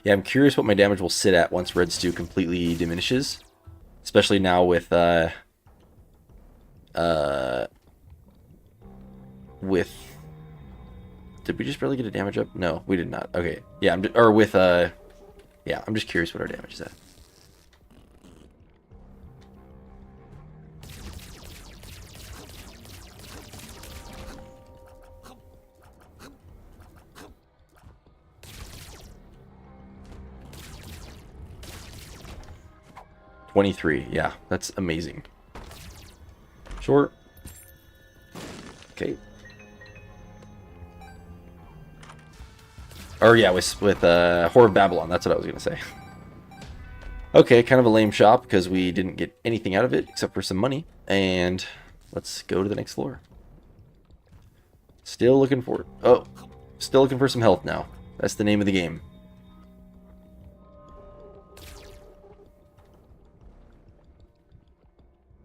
Yeah, I'm curious what my damage will sit at once Red Stew completely diminishes. Especially now with did we just barely get a damage up? No, we did not. Okay. Yeah, I'm just curious what our damage is at. 23. Yeah, that's amazing. Sure. Okay. Or yeah, with Whore of Babylon. That's what I was gonna say. Okay, kind of a lame shop because we didn't get anything out of it except for some money. And let's go to the next floor. Still looking for... Oh, still looking for some health now. That's the name of the game.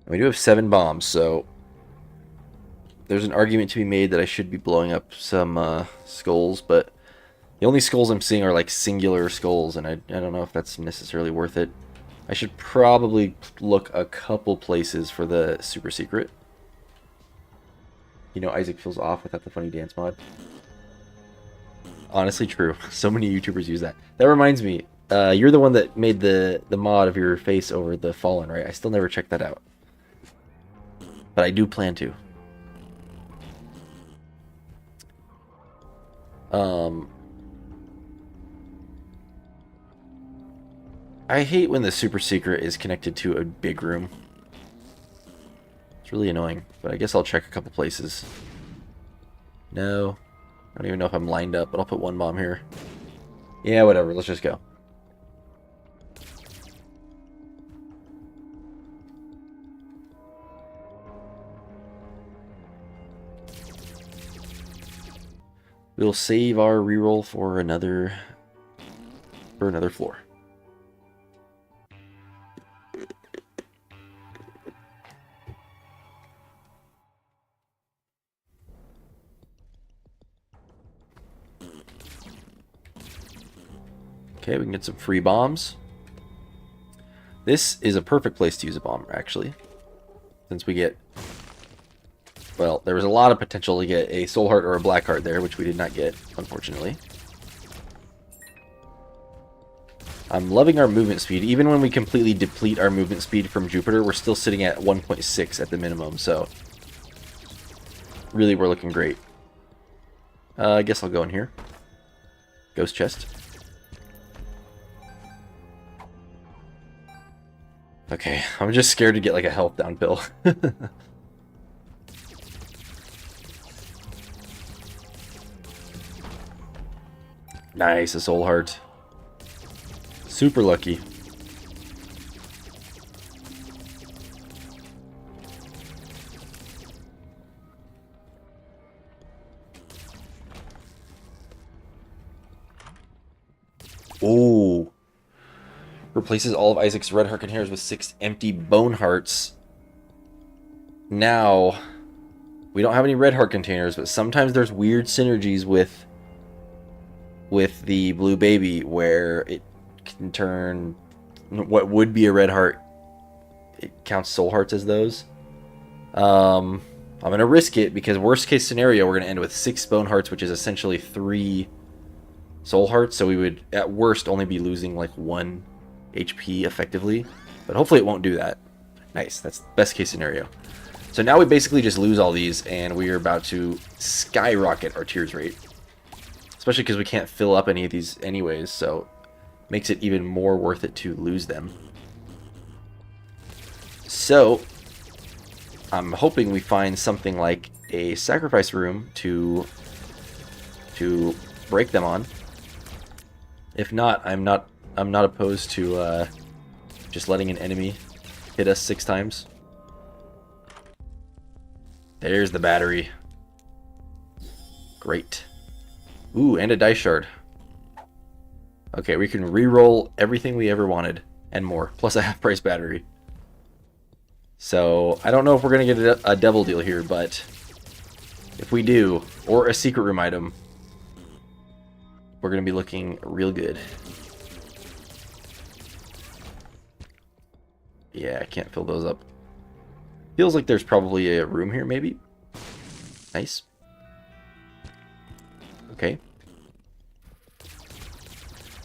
And we do have 7 bombs, so... There's an argument to be made that I should be blowing up some skulls, but... The only skulls I'm seeing are like singular skulls, and I don't know if that's necessarily worth it. I should probably look a couple places for the super secret. You know, Isaac feels off without the funny dance mod. Honestly, true. So many YouTubers use that. That reminds me, you're the one that made the mod of your face over the Fallen, right? I still never checked that out. But I do plan to. I hate when the super secret is connected to a big room. It's really annoying, but I guess I'll check a couple places. No. I don't even know if I'm lined up, but I'll put 1 bomb here. Yeah, whatever. Let's just go. We'll save our reroll for another floor. Okay, we can get some free bombs. This is a perfect place to use a bomb, actually. Since we get... Well, there was a lot of potential to get a soul heart or a black heart there, which we did not get, unfortunately. I'm loving our movement speed. Even when we completely deplete our movement speed from Jupiter, we're still sitting at 1.6 at the minimum, so... Really, we're looking great. I guess I'll go in here. Ghost chest. Okay, I'm just scared to get like a health down pill. Nice, a soul heart. Super lucky. Oh. Replaces all of Isaac's red heart containers with 6 empty bone hearts. Now, we don't have any red heart containers, but sometimes there's weird synergies with the blue baby where it can turn what would be a red heart. It counts soul hearts as those. I'm going to risk it because worst case scenario, we're going to end with 6 bone hearts, which is essentially 3 soul hearts. So we would, at worst, only be losing like 1 HP effectively. But hopefully it won't do that. Nice. That's best case scenario. So now we basically just lose all these, and we are about to skyrocket our tears rate. Especially because we can't fill up any of these anyways, so makes it even more worth it to lose them. So, I'm hoping we find something like a sacrifice room to break them on. If not, I'm not opposed to just letting an enemy hit us 6 times. There's the battery. Great. Ooh, and a dice shard. Okay, we can re-roll everything we ever wanted and more, plus a half-price battery. So, I don't know if we're going to get a devil deal here, but if we do, or a secret room item, we're going to be looking real good. Yeah, I can't fill those up. Feels like there's probably a room here, maybe. Nice. Okay.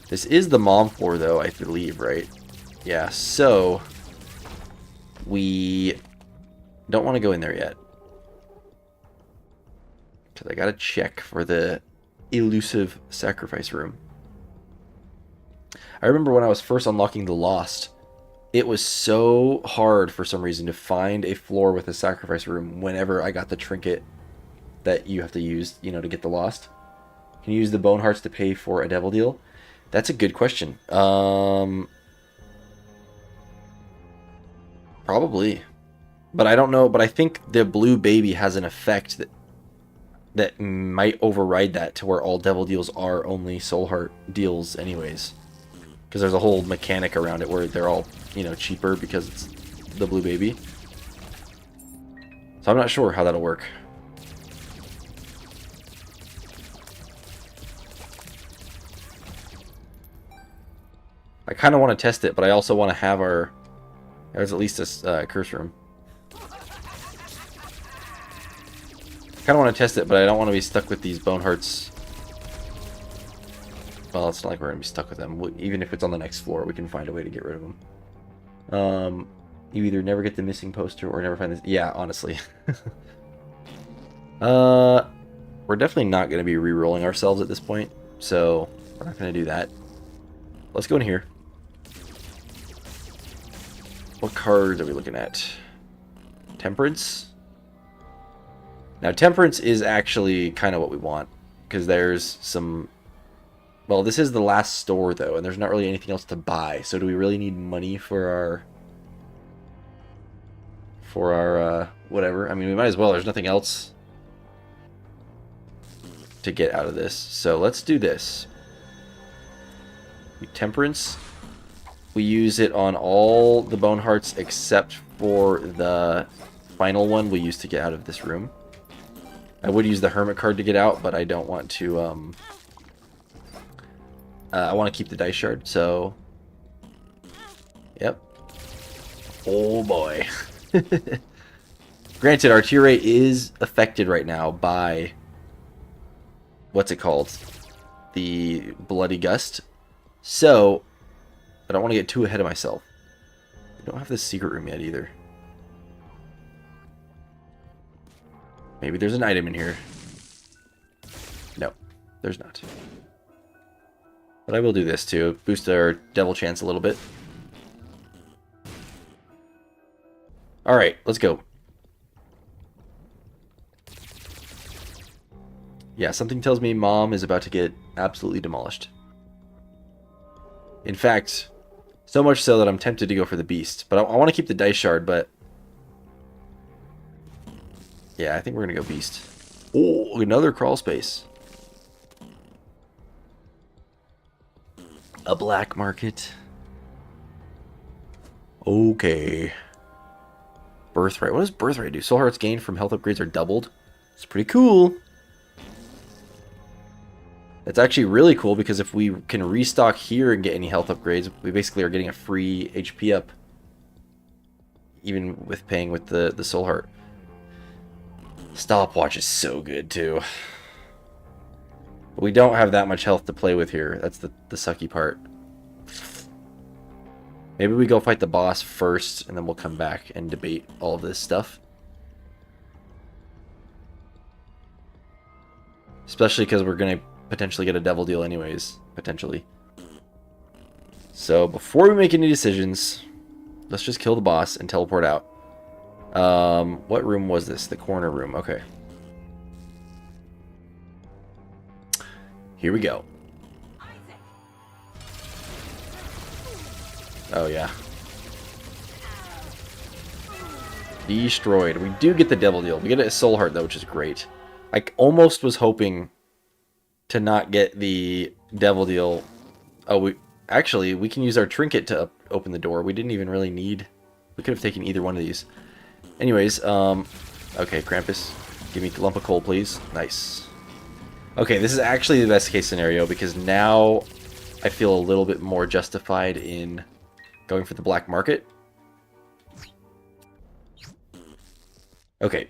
This is the mom floor, though, I believe, right? Yeah, so we don't want to go in there yet. Because I got to check for the elusive sacrifice room. I remember when I was first unlocking the Lost, It was so hard for some reason to find a floor with a sacrifice room whenever I got the trinket that you have to use, you know, to get the lost. Can you use the bone hearts to pay for a devil deal? That's a good question. Probably. But I don't know, but I think the blue baby has an effect that might override that to where all devil deals are only soul heart deals anyways. Because there's a whole mechanic around it where they're all, you know, cheaper because it's the blue baby. So I'm not sure how that'll work. I kind of want to test it, but I also want to have our... There's at least a curse room. I kind of want to test it, but I don't want to be stuck with these bone hearts. Well, it's not like we're going to be stuck with them. Even if it's on the next floor, we can find a way to get rid of them. You either never get the missing poster or never find this. Yeah, honestly. We're definitely not going to be re-rolling ourselves at this point, so we're not going to do that. Let's go in here. What cards are we looking at? Temperance? Now, Temperance is actually kind of what we want, because there's some... Well, this is the last store, though, and there's not really anything else to buy. So do we really need money for our... whatever? I mean, we might as well. There's nothing else to get out of this. So let's do this. Temperance. We use it on all the bone hearts except for the final one we used to get out of this room. I would use the hermit card to get out, but I don't want to, I want to keep the dice shard, so... Yep. Oh boy. Granted, our tier rate is affected right now by... What's it called? The Bloody Gust. So, I don't want to get too ahead of myself. We don't have this secret room yet either. Maybe there's an item in here. No, there's not. But I will do this to boost our devil chance a little bit. Alright, let's go. Yeah, something tells me Mom is about to get absolutely demolished. In fact, so much so that I'm tempted to go for the beast. But I want to keep the dice shard, but... Yeah, I think we're going to go beast. Oh, another crawl space. A black market. Okay. Birthright. What does birthright do? Soul hearts gained from health upgrades are doubled. It's pretty cool. It's actually really cool because if we can restock here and get any health upgrades, we basically are getting a free HP up. Even with paying with the soul heart. Stopwatch is so good too. But we don't have that much health to play with here. That's the sucky part. Maybe we go fight the boss first and then we'll come back and debate all of this stuff. Especially because we're going to potentially get a devil deal anyways. Potentially. So before we make any decisions, let's just kill the boss and teleport out. What room was this? The corner room. Okay. Here we go. Oh, yeah. Destroyed. We do get the devil deal. We get a soul heart, though, which is great. I almost was hoping to not get the devil deal. Oh, we can use our trinket to open the door. We didn't even really need... We could have taken either one of these. Anyways, okay, Krampus, give me a lump of coal, please. Nice. Okay, this is actually the best case scenario because now I feel a little bit more justified in going for the black market. Okay.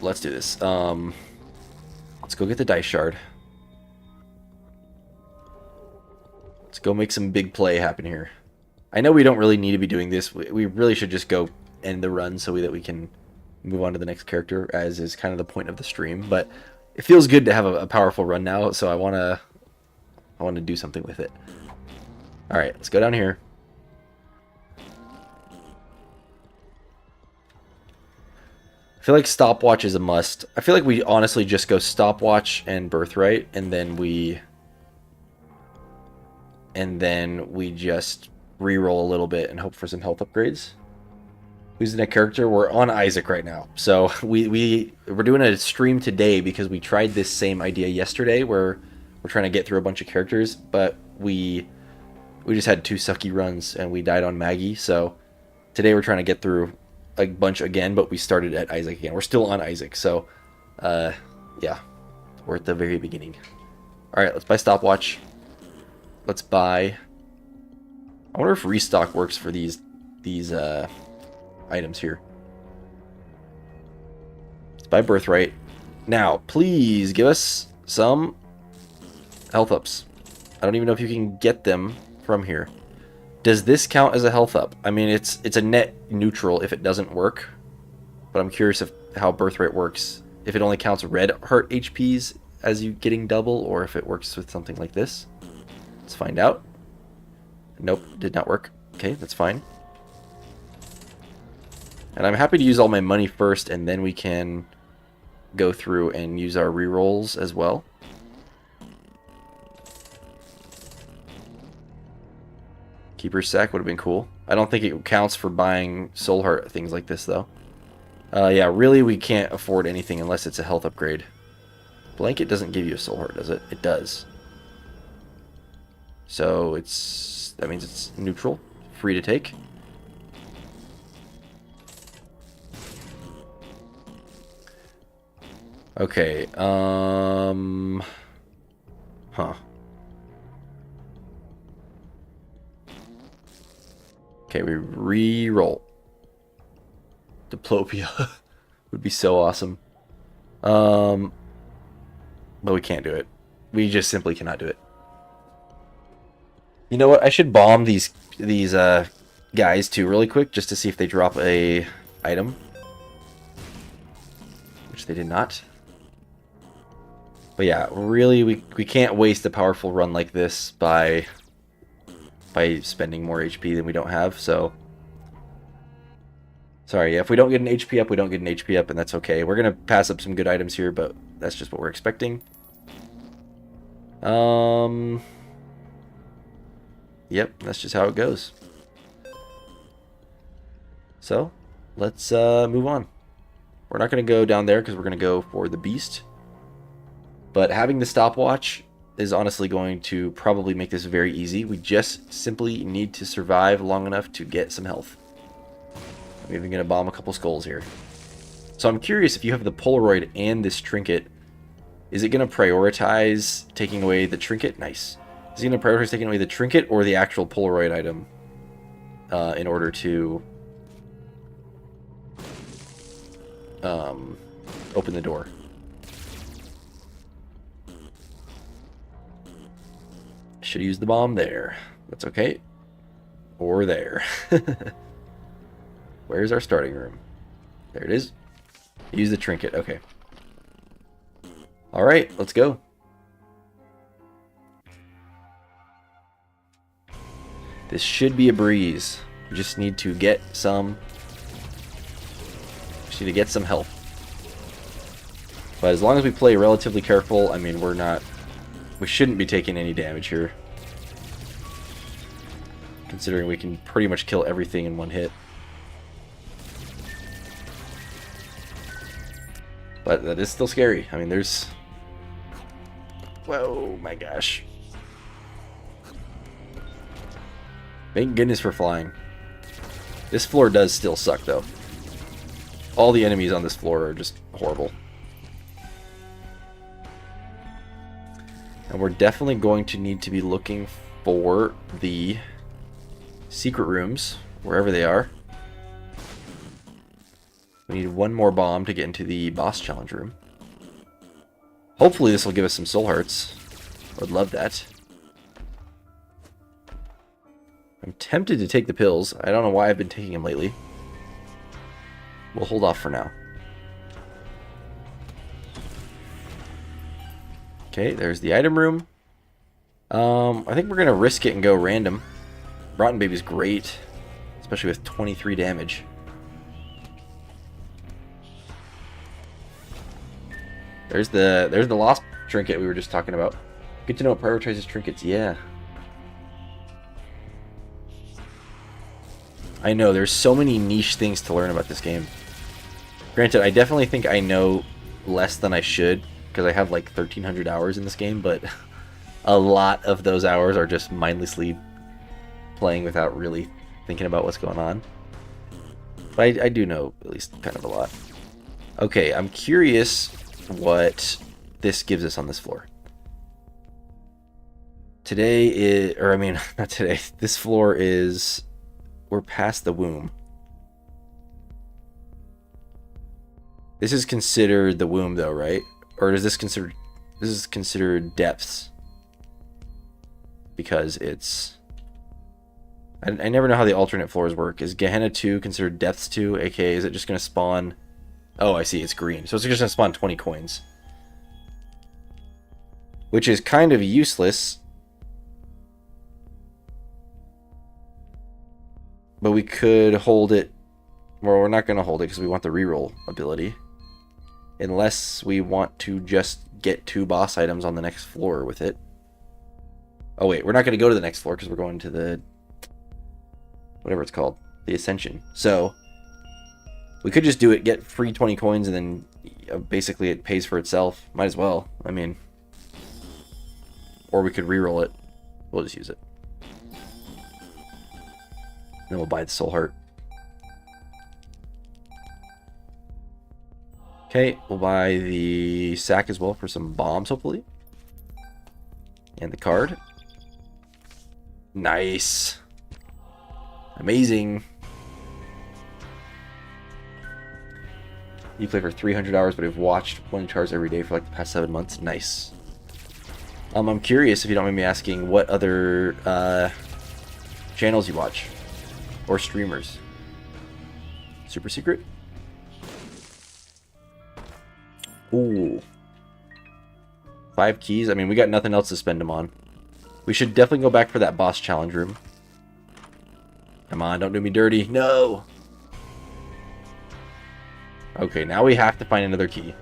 Let's do this. Let's go get the dice shard. Let's go make some big play happen here. I know we don't really need to be doing this. We really should just go end the run so that we can move on to the next character, as is kind of the point of the stream. But it feels good to have a powerful run now, so I want to do something with it. All right, let's go down here. feel like stopwatch is a must. I feel like we honestly just go stopwatch and birthright, and then we just reroll a little bit and hope for some health upgrades. Who's in a character? We're on Isaac right now. So we're doing a stream today because we tried this same idea yesterday where we're trying to get through a bunch of characters, but we just had 2 sucky runs and we died on Maggie. So today we're trying to get through a bunch again, but we started at Isaac again. We're still on Isaac. So yeah, we're at the very beginning. All right, let's buy stopwatch. Let's buy... I wonder if restock works for these items here. Let's buy birthright. Now, please give us some health ups. I don't even know if you can get them from here. Does this count as a health up? I mean, it's a net neutral if it doesn't work, but I'm curious how birthright works. If it only counts red heart HPs as you getting double, or if it works with something like this. Let's find out. Nope, did not work. Okay, that's fine. And I'm happy to use all my money first, and then we can go through and use our rerolls as well. Keeper's Sack would have been cool. I don't think it counts for buying Soul Heart, things like this, though. Yeah, really, we can't afford anything unless it's a health upgrade. Blanket doesn't give you a Soul Heart, does it? It does. So that means it's neutral, free to take. Okay, huh. Okay, we re-roll. Diplopia would be so awesome. But we can't do it. We just simply cannot do it. You know what? I should bomb these guys too really quick just to see if they drop a item. Which they did not. But yeah, really, we can't waste a powerful run like this by spending more HP than we don't have, so... Sorry, yeah, if we don't get an HP up, we don't get an HP up, and that's okay. We're going to pass up some good items here, but that's just what we're expecting. Yep, that's just how it goes. So, let's move on. We're not going to go down there because we're going to go for the beast. But having the stopwatch is honestly going to probably make this very easy. We just simply need to survive long enough to get some health. I'm even going to bomb a couple skulls here. So I'm curious, if you have the Polaroid and this trinket, is it going to prioritize taking away the trinket? Nice. Is it going to prioritize taking away the trinket or the actual Polaroid item in order to open the door? Should use the bomb there. That's okay. Or there. Where's our starting room? There it is. Use the trinket. Okay. Alright, let's go. This should be a breeze. We just need to get some... Just need to get some health. But as long as we play relatively careful, I mean, we shouldn't be taking any damage here. Considering we can pretty much kill everything in one hit. But that is still scary. I mean, there's... Whoa, my gosh. Thank goodness for flying. This floor does still suck, though. All the enemies on this floor are just horrible. And we're definitely going to need to be looking for the secret rooms, wherever they are. We need one more bomb to get into the boss challenge room. Hopefully this will give us some soul hearts. I would love that. I'm tempted to take the pills. I don't know why I've been taking them lately. We'll hold off for now. Okay, there's the item room. I think we're going to risk it and go random. Rotten Baby's great, especially with 23 damage. There's the lost trinket we were just talking about. Good to know it prioritizes trinkets. Yeah. I know, there's so many niche things to learn about this game. Granted, I definitely think I know less than I should, because I have like 1,300 hours in this game, but a lot of those hours are just mindlessly playing without really thinking about what's going on. But I do know at least kind of a lot. Okay, I'm curious what this gives us on this floor. Today is, or I mean, not today. This floor is, we're past the womb. This is considered the womb though, right? Or is this is considered depths? Because it's, I never know how the alternate floors work. Is Gehenna 2 considered depths 2? aka is it just going to spawn, oh I see, it's green. So it's just going to spawn 20 coins. Which is kind of useless. But we could hold it. Well, we're not going to hold it because we want the reroll ability. Unless we want to just get 2 boss items on the next floor with it. Oh wait, we're not going to go to the next floor because we're going to the, whatever it's called, the Ascension. So we could just do it, get free 20 coins, and then basically it pays for itself. Might as well. I mean, or we could reroll it. We'll just use it. Then we'll buy the soul heart. Okay, we'll buy the sack as well for some bombs, hopefully. And the card. Nice. Amazing. You play for 300 hours, but I've watched one Chars every day for like the past 7 months. Nice. I'm curious, if you don't mind me asking, what other channels you watch? Or streamers? Super secret? Ooh. 5 keys? I mean, we got nothing else to spend them on. We should definitely go back for that boss challenge room. Come on, don't do me dirty. No! Okay, now we have to find another key.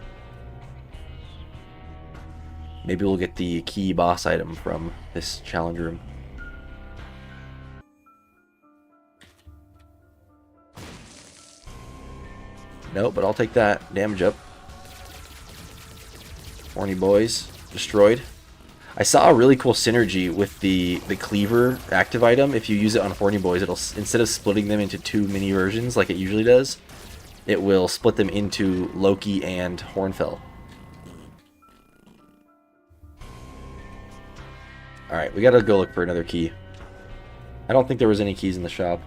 Maybe we'll get the key boss item from this challenge room. No, but I'll take that. Damage up. Horny boys. Destroyed. I saw a really cool synergy with the cleaver active item. If you use it on Horny boys, it'll, instead of splitting them into 2 mini versions like it usually does, it will split them into Loki and Hornfell. Alright, we gotta go look for another key. I don't think there was any keys in the shop.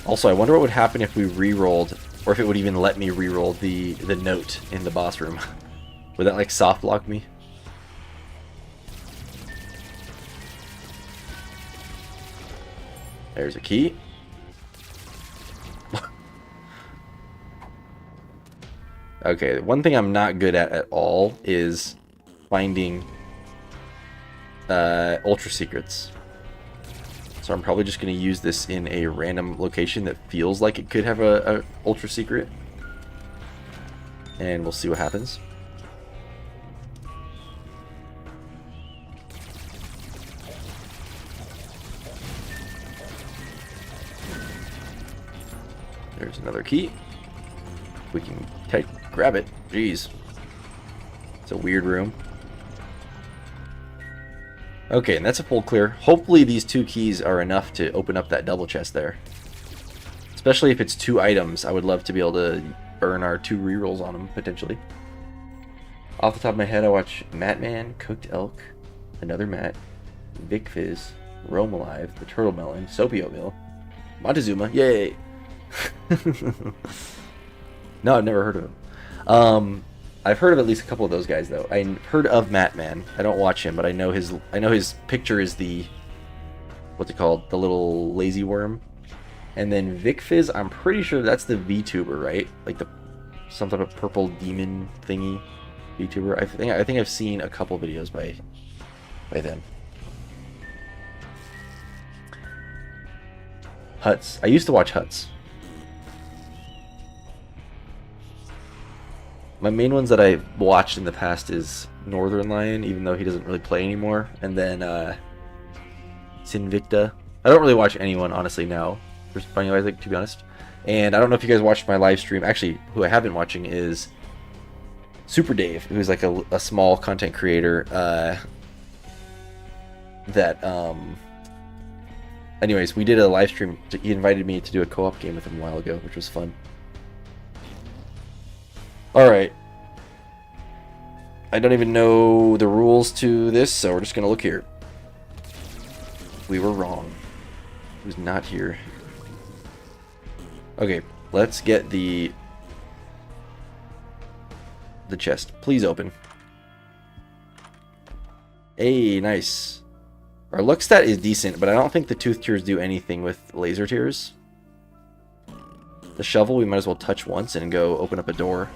Also, I wonder what would happen if we re-rolled, or if it would even let me re-roll the note in the boss room. Would that like soft lock me? There's a key. Okay, one thing I'm not good at all is finding ultra secrets. So I'm probably just going to use this in a random location that feels like it could have a ultra secret. And we'll see what happens. There's another key. We can grab it. Jeez. It's a weird room. Okay, and that's a full clear. Hopefully these 2 keys are enough to open up that double chest there. Especially if it's 2 items, I would love to be able to burn our 2 rerolls on them, potentially. Off the top of my head, I watch Matman, Cooked Elk, Another Matt, Vic Fizz, Rome Alive, The Turtle Melon, Soapy Oatmeal, Montezuma, yay! No, I've never heard of him. I've heard of at least a couple of those guys though. I've heard of Matman. I don't watch him, but I know his picture is the, what's it called? The little lazy worm. And then Vic Fizz, I'm pretty sure that's the VTuber, right? Like the some type of purple demon thingy VTuber. I think I've seen a couple videos by them. Huts. I used to watch Huts. My main ones that I've watched in the past is Northern Lion, even though he doesn't really play anymore, and then Sinvicta. I don't really watch anyone honestly now for Binding of Isaac, to be honest. And I don't know if you guys watched my live stream. Actually, who I have been watching is Super Dave, who's like a small content creator that anyways, we did a live stream. He invited me to do a co-op game with him a while ago, which was fun. Alright. I don't even know the rules to this, so we're just gonna look here. We were wrong. Who's not here? Okay, let's get the chest. Please open. Hey, nice. Our luck stat is decent, but I don't think the tooth tears do anything with laser tears. The shovel we might as well touch once and go open up a door.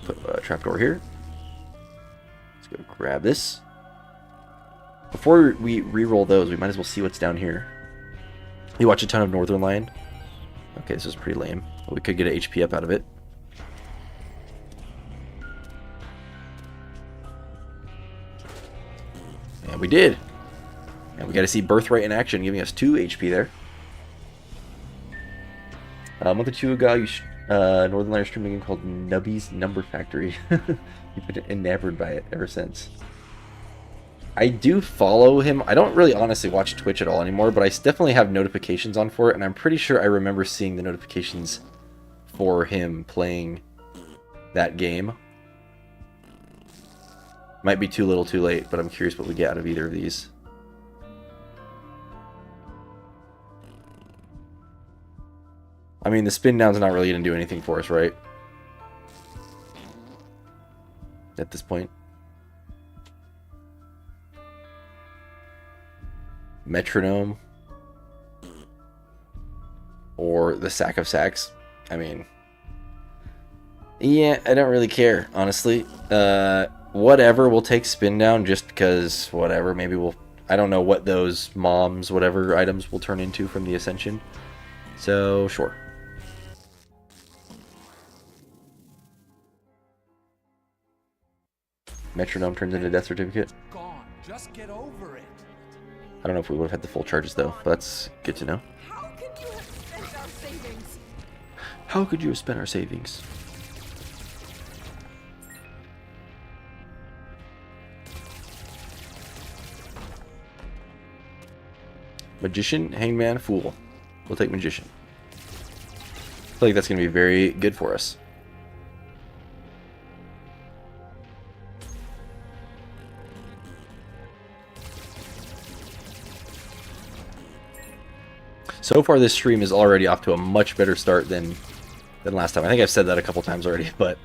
Put a trapdoor here. Let's go grab this. Before we re-roll those, we might as well see what's down here. You watch a ton of Northern Lion. Okay, this is pretty lame. But we could get an HP up out of it. And we did. And we got to see Birthright in action, giving us 2 HP there. A month or two ago, Northern Lion streamed a game called Nubby's Number Factory. You've been enamored by it ever since. I do follow him. I don't really honestly watch Twitch at all anymore, but I definitely have notifications on for it, and I'm pretty sure I remember seeing the notifications for him playing that game. Might be too little too late, but I'm curious what we get out of either of these. I mean, the spin down's not really going to do anything for us, right? At this point. Metronome. Or the Sack of Sacks. I mean... yeah, I don't really care, honestly. Whatever, we'll take spin down just because, whatever, maybe we'll... I don't know what those moms, whatever items will turn into from the Ascension. So, sure. Metronome turns into Death Certificate. Gone. Just get over it. I don't know if we would have had the full charges though, but that's good to know. How could you have spent our savings? How could you have spent our savings? Magician, Hangman, Fool. We'll take Magician. I feel like that's going to be very good for us. So far, this stream is already off to a much better start than last time. I think I've said that a couple times already, but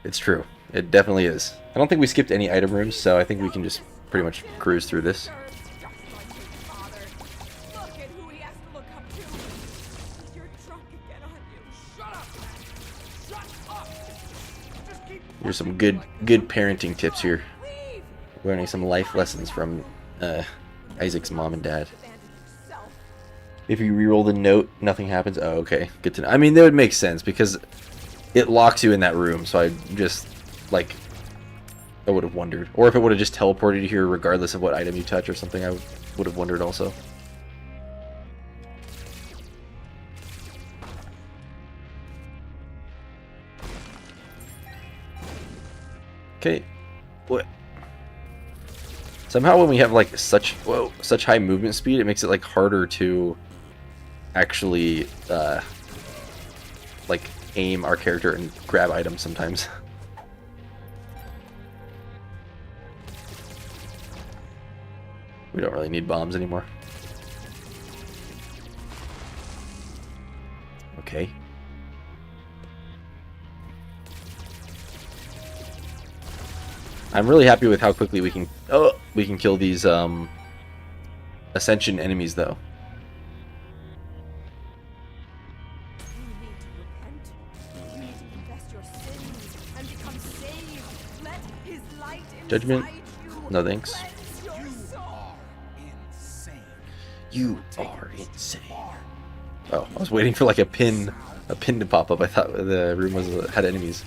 it's true. It definitely is. I don't think we skipped any item rooms, so I think we can just pretty much cruise through this. Here's some good parenting tips here. Learning some life lessons from Isaac's mom and dad. If you reroll the note, nothing happens. Oh, okay. Good to know. I mean, that would make sense because it locks you in that room. So I just, like, I would have wondered. Or if it would have just teleported you here regardless of what item you touch or something, I would have wondered also. Okay. What? Somehow when we have like such high movement speed, it makes it like harder to actually like aim our character and grab items sometimes. We don't really need bombs anymore. Okay. I'm really happy with how quickly we can kill these Ascension enemies though. You need to repent. You need to confess your sins and become saved. Let his light Judgment? inside you No thanks. cleanse your soul. Insane. You are insane. Oh, I was waiting for like a pin to pop up. I thought the room had enemies.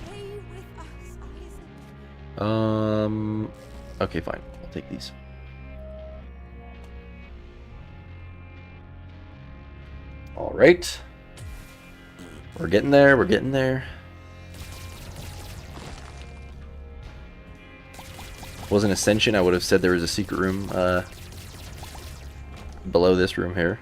Stay with us, Isaac. Okay, fine. I'll take these. All right. We're getting there. We're getting there. Wasn't Ascension, I would have said there was a secret room below this room here.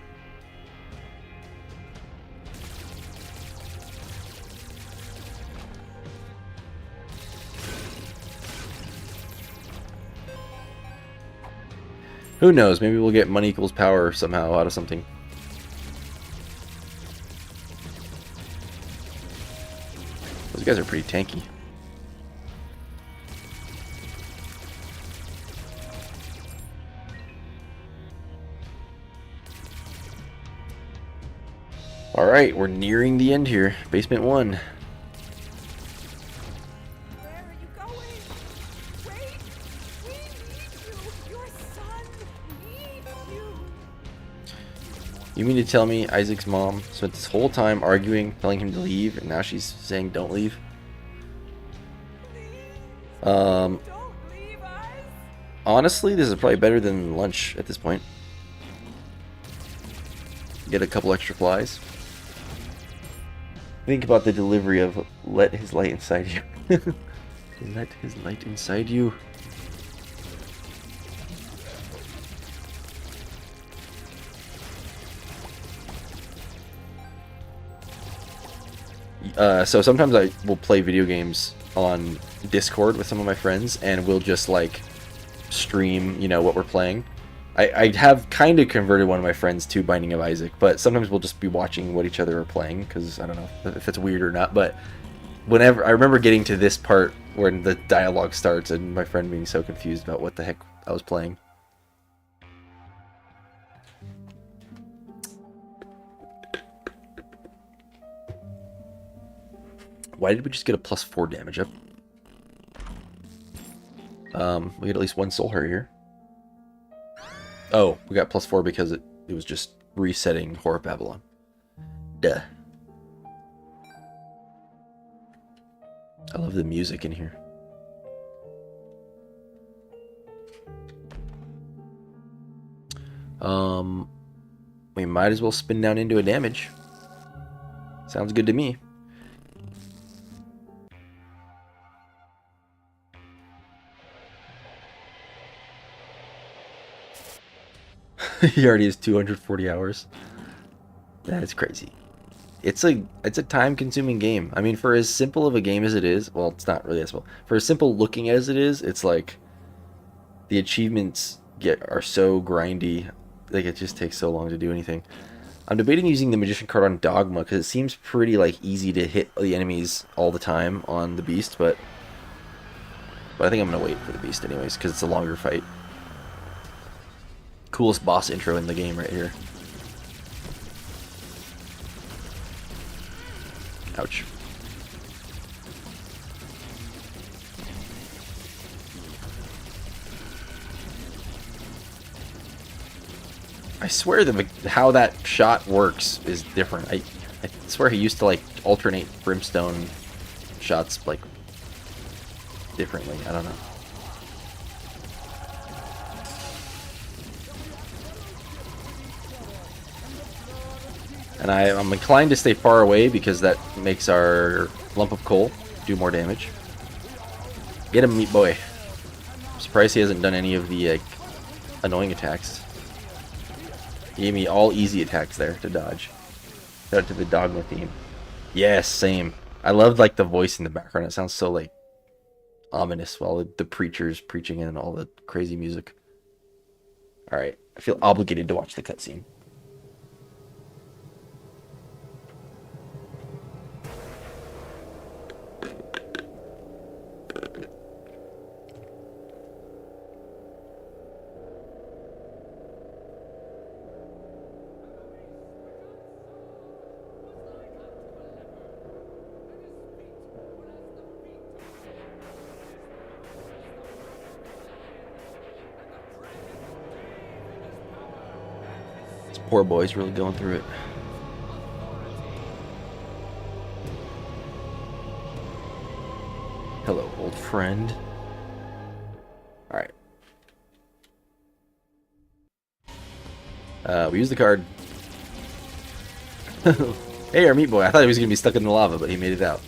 Who knows? Maybe we'll get money equals power somehow out of something. Those guys are pretty tanky. Alright, we're nearing the end here. Basement 1. Where are you going? Wait! We need you! Your son needs you! You mean to tell me Isaac's mom spent this whole time arguing, telling him to leave, and now she's saying don't leave? Please, don't leave us! Honestly, this is probably better than lunch at this point. Get a couple extra flies. Think about the delivery of let his light inside you. Let his light inside you. So sometimes I will play video games on Discord with some of my friends, and we'll just like stream, you know, what we're playing. I have kind of converted one of my friends to Binding of Isaac, but sometimes we'll just be watching what each other are playing, because I don't know if it's weird or not, but whenever I remember getting to this part when the dialogue starts and my friend being so confused about what the heck I was playing. Why did we just get a +4 damage up? We get at least one soul heart here. Oh, we got +4 because it was just resetting Whore of Babylon. Duh. I love the music in here. We might as well spin down into a damage. Sounds good to me. He already has 240 hours. That is crazy. It's a time-consuming game. I mean, for as simple of a game as it is, well, it's not really as simple. For as simple looking as it is, it's like the achievements are so grindy. Like, it just takes so long to do anything. I'm debating using the Magician card on Dogma because it seems pretty like easy to hit the enemies all the time on the Beast, but I think I'm gonna wait for the Beast anyways because it's a longer fight. Coolest boss intro in the game right here. Ouch. I swear that how that shot works is different. I swear he used to like alternate brimstone shots like differently. I don't know. And I'm inclined to stay far away because that makes our lump of coal do more damage. Get him, meat boy. I'm surprised he hasn't done any of the annoying attacks. He gave me all easy attacks there to dodge. Shout out to the Dogma theme. Yes, same. I loved like the voice in the background. It sounds so like ominous while the preacher's preaching and all the crazy music. Alright, I feel obligated to watch the cutscene. This poor boy's really going through it. Hello, old friend. Alright. We use the card. Hey, our meat boy. I thought he was going to be stuck in the lava, but he made it out.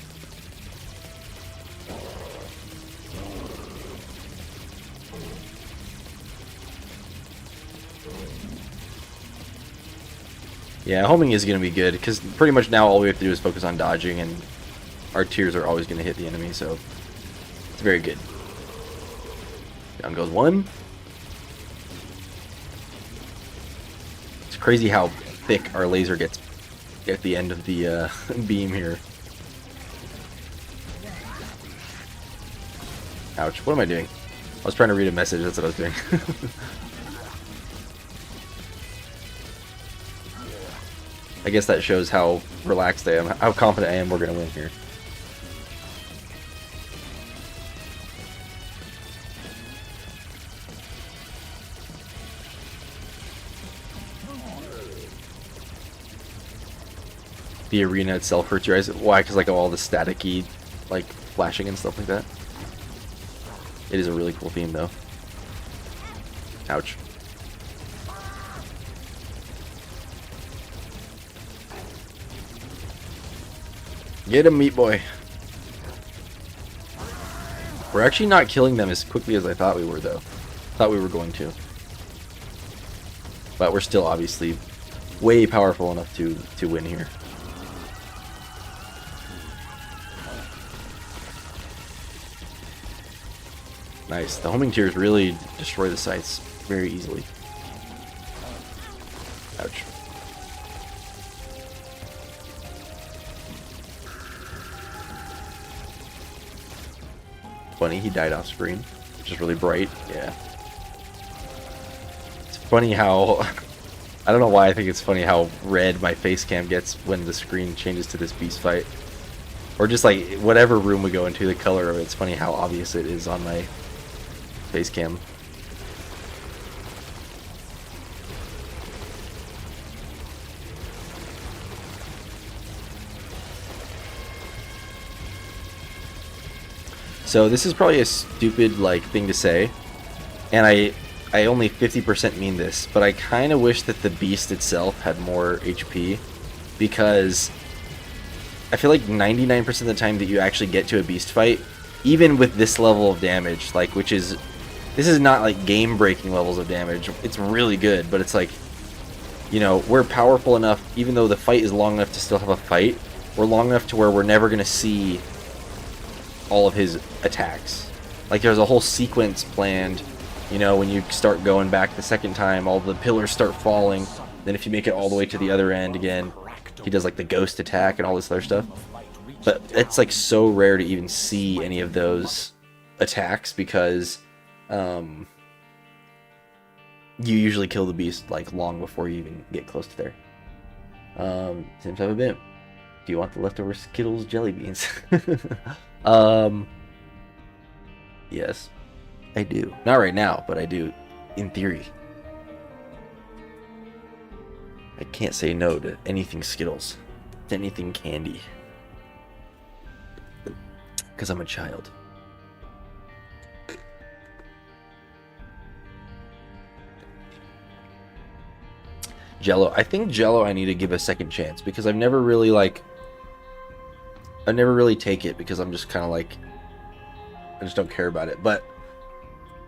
Yeah, homing is going to be good, because pretty much now all we have to do is focus on dodging, and our tiers are always going to hit the enemy, so it's very good. Down goes one. It's crazy how thick our laser gets at the end of the beam here. Ouch, what am I doing? I was trying to read a message, that's what I was doing. I guess that shows how relaxed I am, how confident I am we're going to win here. The arena itself hurts your eyes. Why? Because like all the staticky, like flashing and stuff like that. It is a really cool theme though. Ouch. Get him, meat boy. We're actually not killing them as quickly as I thought we were, though. Thought we were going to. But we're still obviously way powerful enough to win here. Nice. The homing tiers really destroy the sites very easily. Ouch. Funny, he died off screen, which is really bright. Yeah. It's funny how I don't know why I think it's funny how red my face cam gets when the screen changes to this beast fight, or just like whatever room we go into, the color of it. It's funny how obvious it is on my face cam. So this is probably a stupid like thing to say, and I only 50% mean this, but I kind of wish that the beast itself had more HP, because I feel like 99% of the time that you actually get to a beast fight, even with this level of damage, like this is not like game-breaking levels of damage. It's really good, but it's like, you know, we're powerful enough, even though the fight is long enough to still have a fight, we're long enough to where we're never going to see all of his attacks. Like there's a whole sequence planned, you know, when you start going back the second time, all the pillars start falling. Then if you make it all the way to the other end again, he does like the ghost attack and all this other stuff. But it's like so rare to even see any of those attacks, because you usually kill the beast like long before you even get close to there. Same type of bit. Do you want the leftover Skittles jelly beans? Yes, I do. Not right now, but I do in theory. I can't say no to anything Skittles, to anything candy, because I'm a child. Jello. I think Jello I need to give a second chance, because I've never really take it, because I'm just kind of like, I just don't care about it. But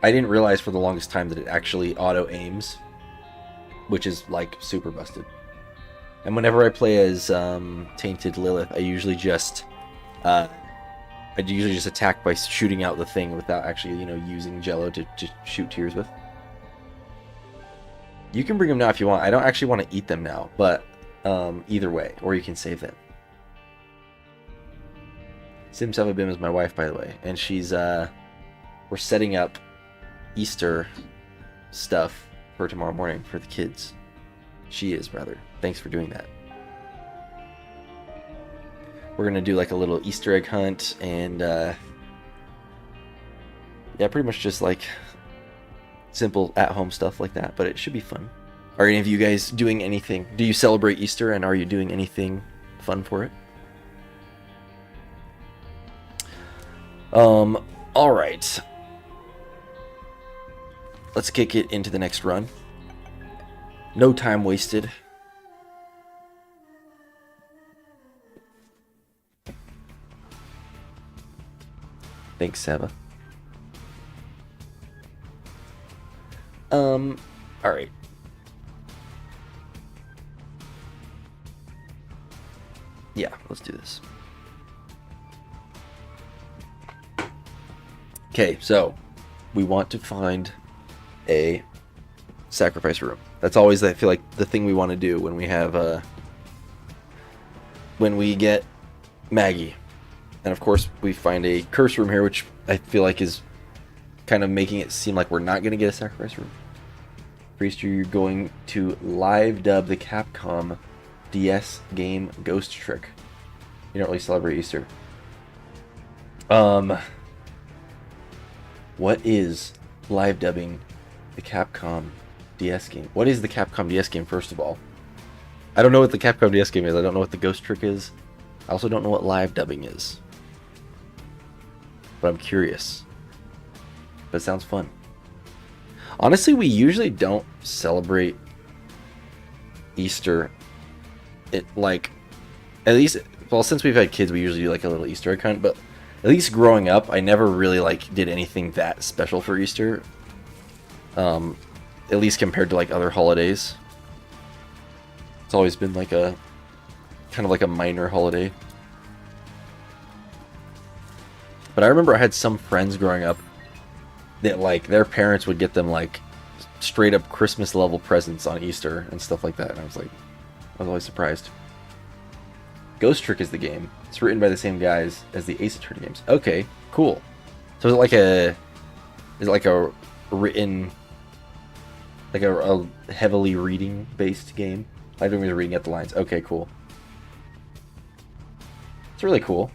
I didn't realize for the longest time that it actually auto aims, which is like super busted. And whenever I play as Tainted Lilith, I usually just attack by shooting out the thing without actually, you know, using Jello to shoot tears with. You can bring them now if you want. I don't actually want to eat them now, but either way, or you can save them. Simsalabim is my wife, by the way, and she's we're setting up Easter stuff for tomorrow morning for the kids. She is, rather. Thanks for doing that. We're gonna do like a little Easter egg hunt, and yeah, pretty much just like simple at-home stuff like that, but it should be fun. Are any of you guys doing anything? Do you celebrate Easter, and are you doing anything fun for it? All right. Let's kick it into the next run. No time wasted. Thanks, Saba. All right. Yeah, let's do this. Okay, so we want to find a sacrifice room. That's always, I feel like, the thing we want to do when we have when we get Maggie. And of course we find a curse room here, which I feel like is kind of making it seem like we're not going to get a sacrifice room. Priest, you're going to live dub the Capcom DS game Ghost Trick. You don't really celebrate Easter. What is live dubbing the Capcom DS game? What is the Capcom DS game, first of all? I don't know what the Capcom DS game is. I don't know what the Ghost Trick is. I also don't know what live dubbing is. But I'm curious. But it sounds fun. Honestly, we usually don't celebrate Easter. It, like, at least, well, since we've had kids, we usually do like a little Easter egg hunt, but at least growing up, I never really like did anything that special for Easter. At least compared to like other holidays. It's always been like a kind of like a minor holiday. But I remember I had some friends growing up that like their parents would get them like straight up Christmas level presents on Easter and stuff like that, and I was always surprised. Ghost Trick is the game. It's written by the same guys as the Ace Attorney games. Okay, cool. So is it like a written, like a heavily reading based game? I don't mean reading at the lines. Okay, cool. It's really cool.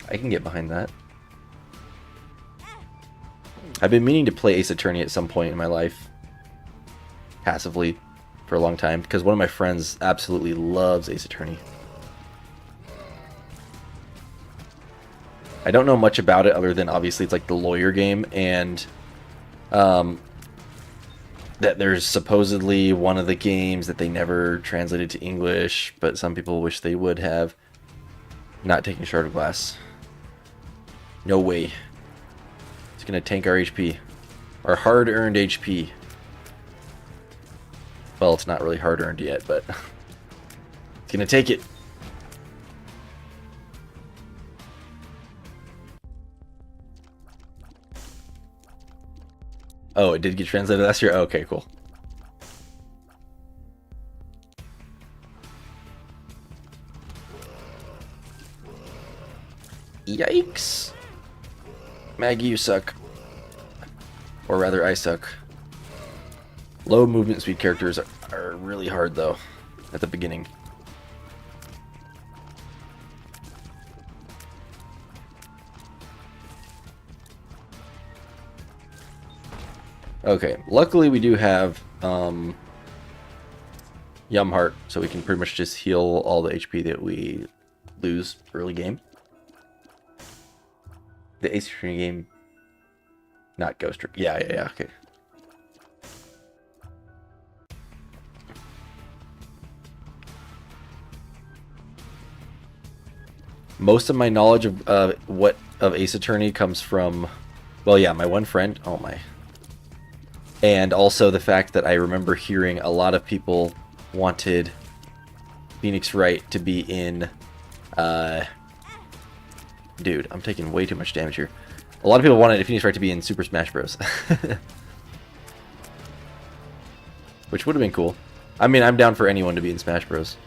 I can get behind that. I've been meaning to play Ace Attorney at some point in my life, passively, for a long time, because one of my friends absolutely loves Ace Attorney. I don't know much about it other than obviously it's like the lawyer game, and that there's supposedly one of the games that they never translated to English, but some people wish they would have. Not taking Shard of Glass. No way. It's gonna tank our HP. Our hard-earned HP. Well, it's not really hard-earned yet, but it's gonna take it. Oh, it did get translated last year? Oh, okay, cool. Yikes. Maggie, you suck. Or rather, I suck. Low movement speed characters are really hard, though, at the beginning. Okay, luckily we do have Yum Heart, so we can pretty much just heal all the HP that we lose early game. The Ace Attorney game, not Ghost Trick. Yeah, okay. Most of my knowledge of Ace Attorney comes from, well, yeah, my one friend. Oh my. And also the fact that I remember hearing a lot of people wanted Phoenix Wright to be in, dude, I'm taking way too much damage here. A lot of people wanted Phoenix Wright to be in Super Smash Bros. Which would have been cool. I mean, I'm down for anyone to be in Smash Bros.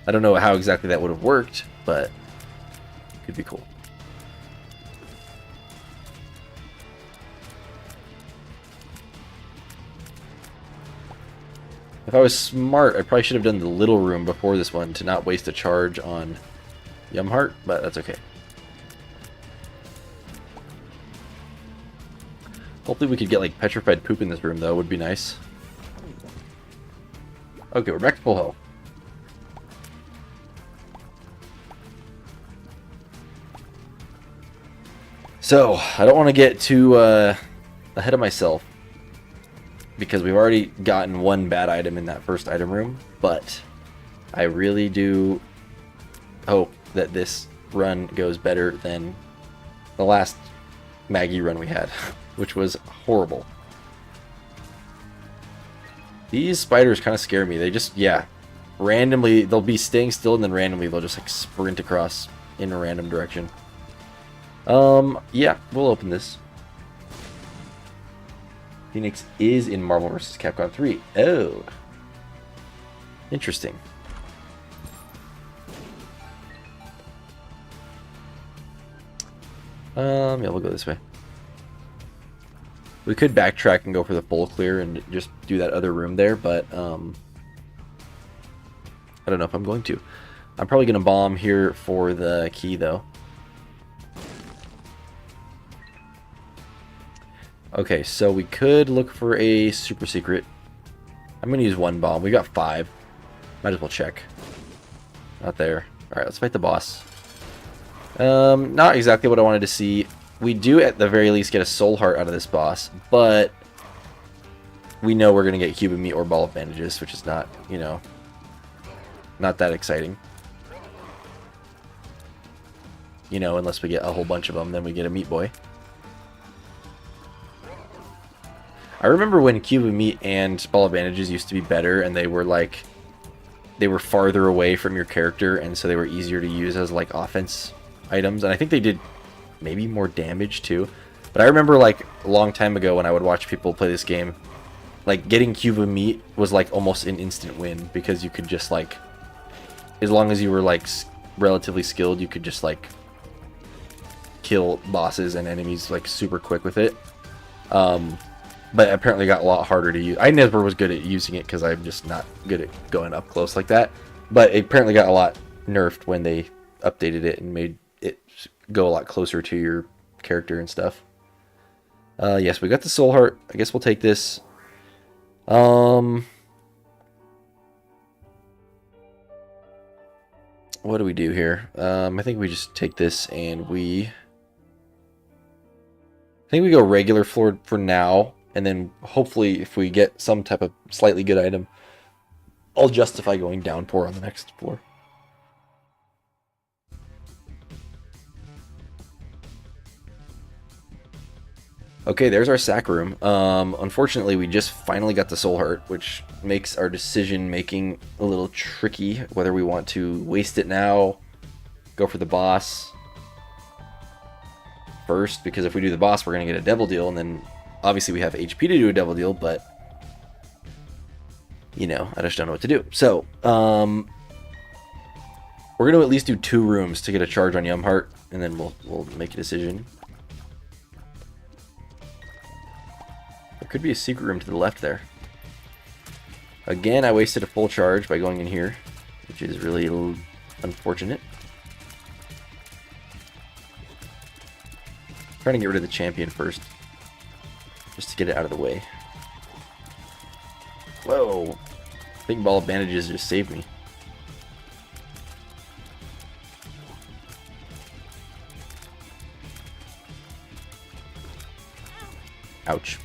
I don't know how exactly that would have worked, but it could be cool. If I was smart, I probably should have done the little room before this one to not waste a charge on Yum Heart, but that's okay. Hopefully we could get like petrified poop in this room though, would be nice. Okay, we're back to full health. So, I don't want to get too ahead of myself, because we've already gotten one bad item in that first item room, but I really do hope that this run goes better than the last Maggie run we had, which was horrible. These spiders kind of scare me. They just, yeah, randomly, they'll be staying still and then randomly they'll just like sprint across in a random direction. Yeah, we'll open this. Phoenix is in Marvel vs. Capcom 3. Oh. Interesting. Yeah, we'll go this way. We could backtrack and go for the full clear and just do that other room there, but, I don't know if I'm going to. I'm probably going to bomb here for the key, though. Okay, so we could look for a super secret. I'm going to use one bomb. We got 5. Might as well check. Not there. Alright, let's fight the boss. Not exactly what I wanted to see. We do, at the very least, get a soul heart out of this boss, but we know we're going to get cube of meat or ball of bandages, which is not, you know, not that exciting. You know, unless we get a whole bunch of them, then we get a meat boy. I remember when cube of meat and ball of bandages used to be better, and they were like, they were farther away from your character, and so they were easier to use as like offense items, and I think they did maybe more damage too. But I remember like a long time ago when I would watch people play this game, like getting cube of meat was like almost an instant win, because you could just like, as long as you were like relatively skilled, you could just like kill bosses and enemies like super quick with it. But apparently got a lot harder to use. I never was good at using it because I'm just not good at going up close like that. But it apparently got a lot nerfed when they updated it and made it go a lot closer to your character and stuff. Yes, we got the soul heart. I guess we'll take this. What do we do here? I think we just take this and I think we go regular floor for now. And then hopefully if we get some type of slightly good item, I'll justify going downpour on the next floor. Okay, there's our sack room. Unfortunately, we just finally got the soul heart, which makes our decision making a little tricky, whether we want to waste it now, go for the boss first, because if we do the boss, we're going to get a double deal, and then obviously we have HP to do a double deal, but you know, I just don't know what to do. So, we're going to at least do 2 rooms to get a charge on Yum Heart, and then we'll make a decision. There could be a secret room to the left there. Again, I wasted a full charge by going in here, which is really unfortunate. Trying to get rid of the champion first, just to get it out of the way. Whoa! Big ball of bandages just saved me. Ouch.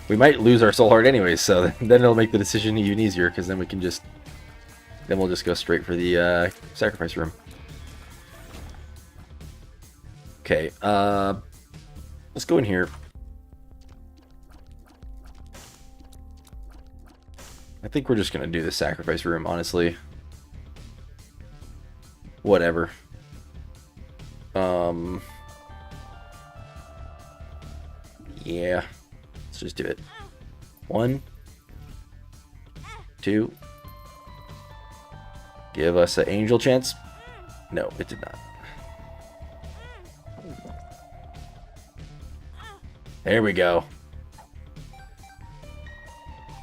We might lose our soul heart anyways, so then it'll make the decision even easier, because then we can just... then we'll just go straight for the sacrifice room. Okay, let's go in here. I think we're just going to do the sacrifice room, honestly. Whatever. Yeah. Let's just do it. 1, 2. Give us an angel chance. No, it did not. There we go.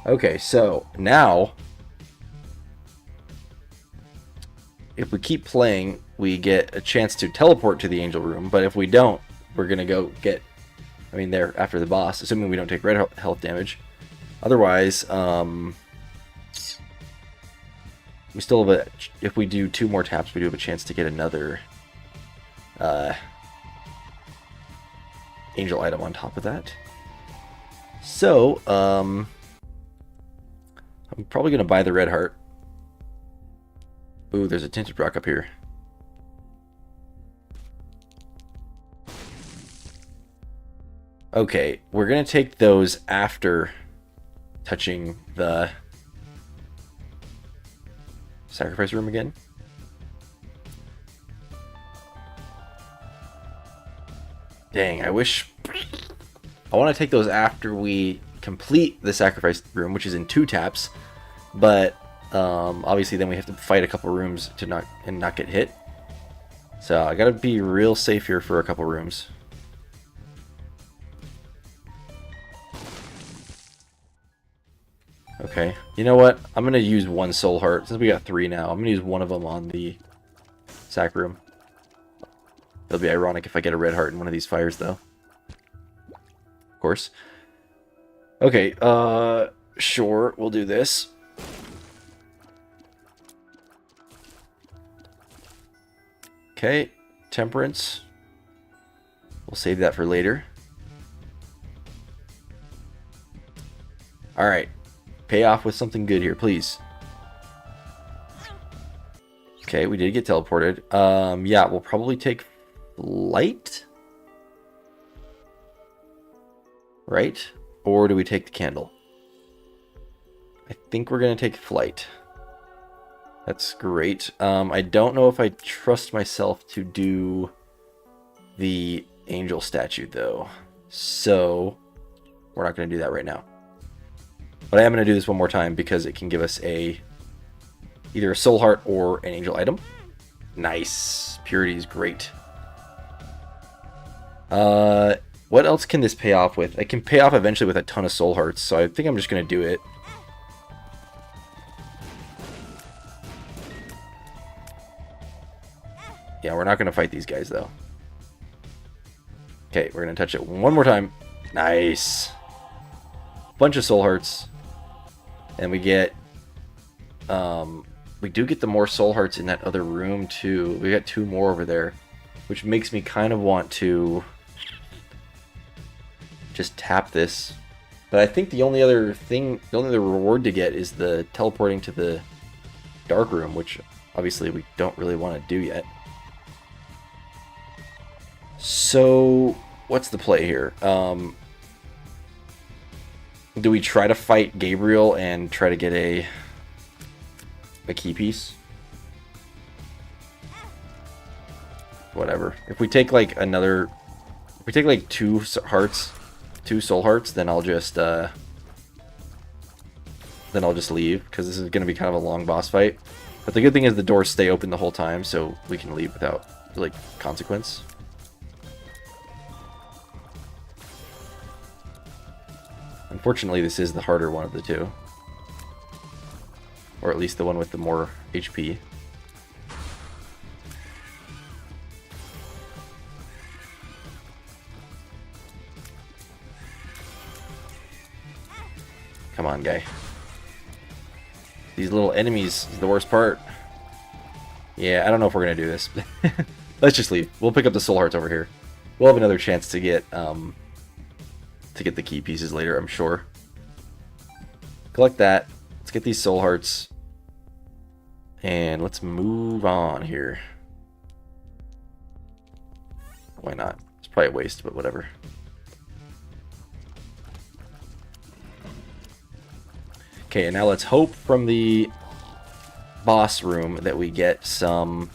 Okay, so now if we keep playing, we get a chance to teleport to the angel room, but if we don't, we're gonna go get I mean, there after the boss, assuming we don't take red health damage. Otherwise, we still have a. If we do 2 more taps, we do have a chance to get another angel item on top of that. So, I'm probably gonna buy the red heart. Ooh, there's a tinted rock up here. Okay, we're gonna take those after touching the sacrifice room again. Dang, I wish... I want to take those after we complete the sacrifice room, which is in 2 taps, but obviously then we have to fight a couple rooms to not get hit. So I gotta be real safe here for a couple rooms. Okay, you know what? I'm gonna use 1 soul heart since we got 3 now. I'm gonna use 1 of them on the sac room. It'll be ironic if I get a red heart in one of these fires, though. Of course. Okay, sure, we'll do this. Okay, temperance. We'll save that for later. Alright, pay off with something good here, please. Okay, we did get teleported. Yeah, we'll probably take light, right? Or do we take the candle? I think we're gonna take flight. That's great. I don't know if I trust myself to do the angel statue though, so we're not gonna do that right now. But I am gonna do this one more time because it can give us either a soul heart or an angel item. Nice. Purity is great. What else can this pay off with? It can pay off eventually with a ton of soul hearts, so I think I'm just gonna do it. Yeah, we're not gonna fight these guys though. Okay, we're gonna touch it one more time. Nice. Bunch of soul hearts, and we get we do get the more soul hearts in that other room too. We got 2 more over there, which makes me kind of want to just tap this. But I think the only other reward to get is the teleporting to the dark room, which obviously we don't really want to do yet. So what's the play here? Do we try to fight Gabriel and try to get a key piece? Whatever. If we take like if we take like 2 hearts, 2 soul hearts, then I'll just leave, because this is going to be kind of a long boss fight. But the good thing is the doors stay open the whole time, so we can leave without like consequence. Unfortunately, this is the harder one of the 2. Or at least the one with the more HP. Come on, guy. These little enemies is the worst part. Yeah, I don't know if we're gonna do this. Let's just leave. We'll pick up the soul hearts over here. We'll have another chance to get the key pieces later, I'm sure. Collect that. Let's get these soul hearts. And let's move on here. Why not? It's probably a waste, but whatever. Okay, and now let's hope from the boss room that we get some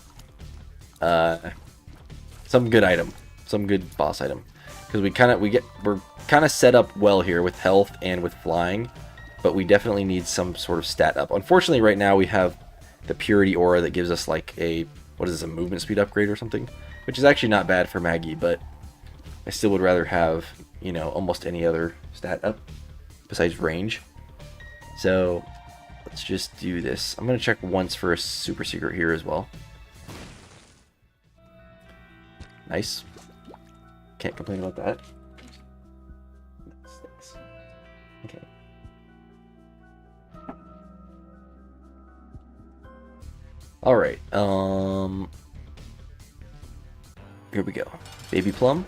good item, some good boss item, because we're kind of set up well here with health and with flying, but we definitely need some sort of stat up. Unfortunately, right now we have the purity aura that gives us like a movement speed upgrade or something, which is actually not bad for Maggie, but I still would rather have, you know, almost any other stat up besides range. So let's just do this. I'm going to check once for a super secret here as well. Nice. Can't complain about that. Alright, here we go. Baby Plum.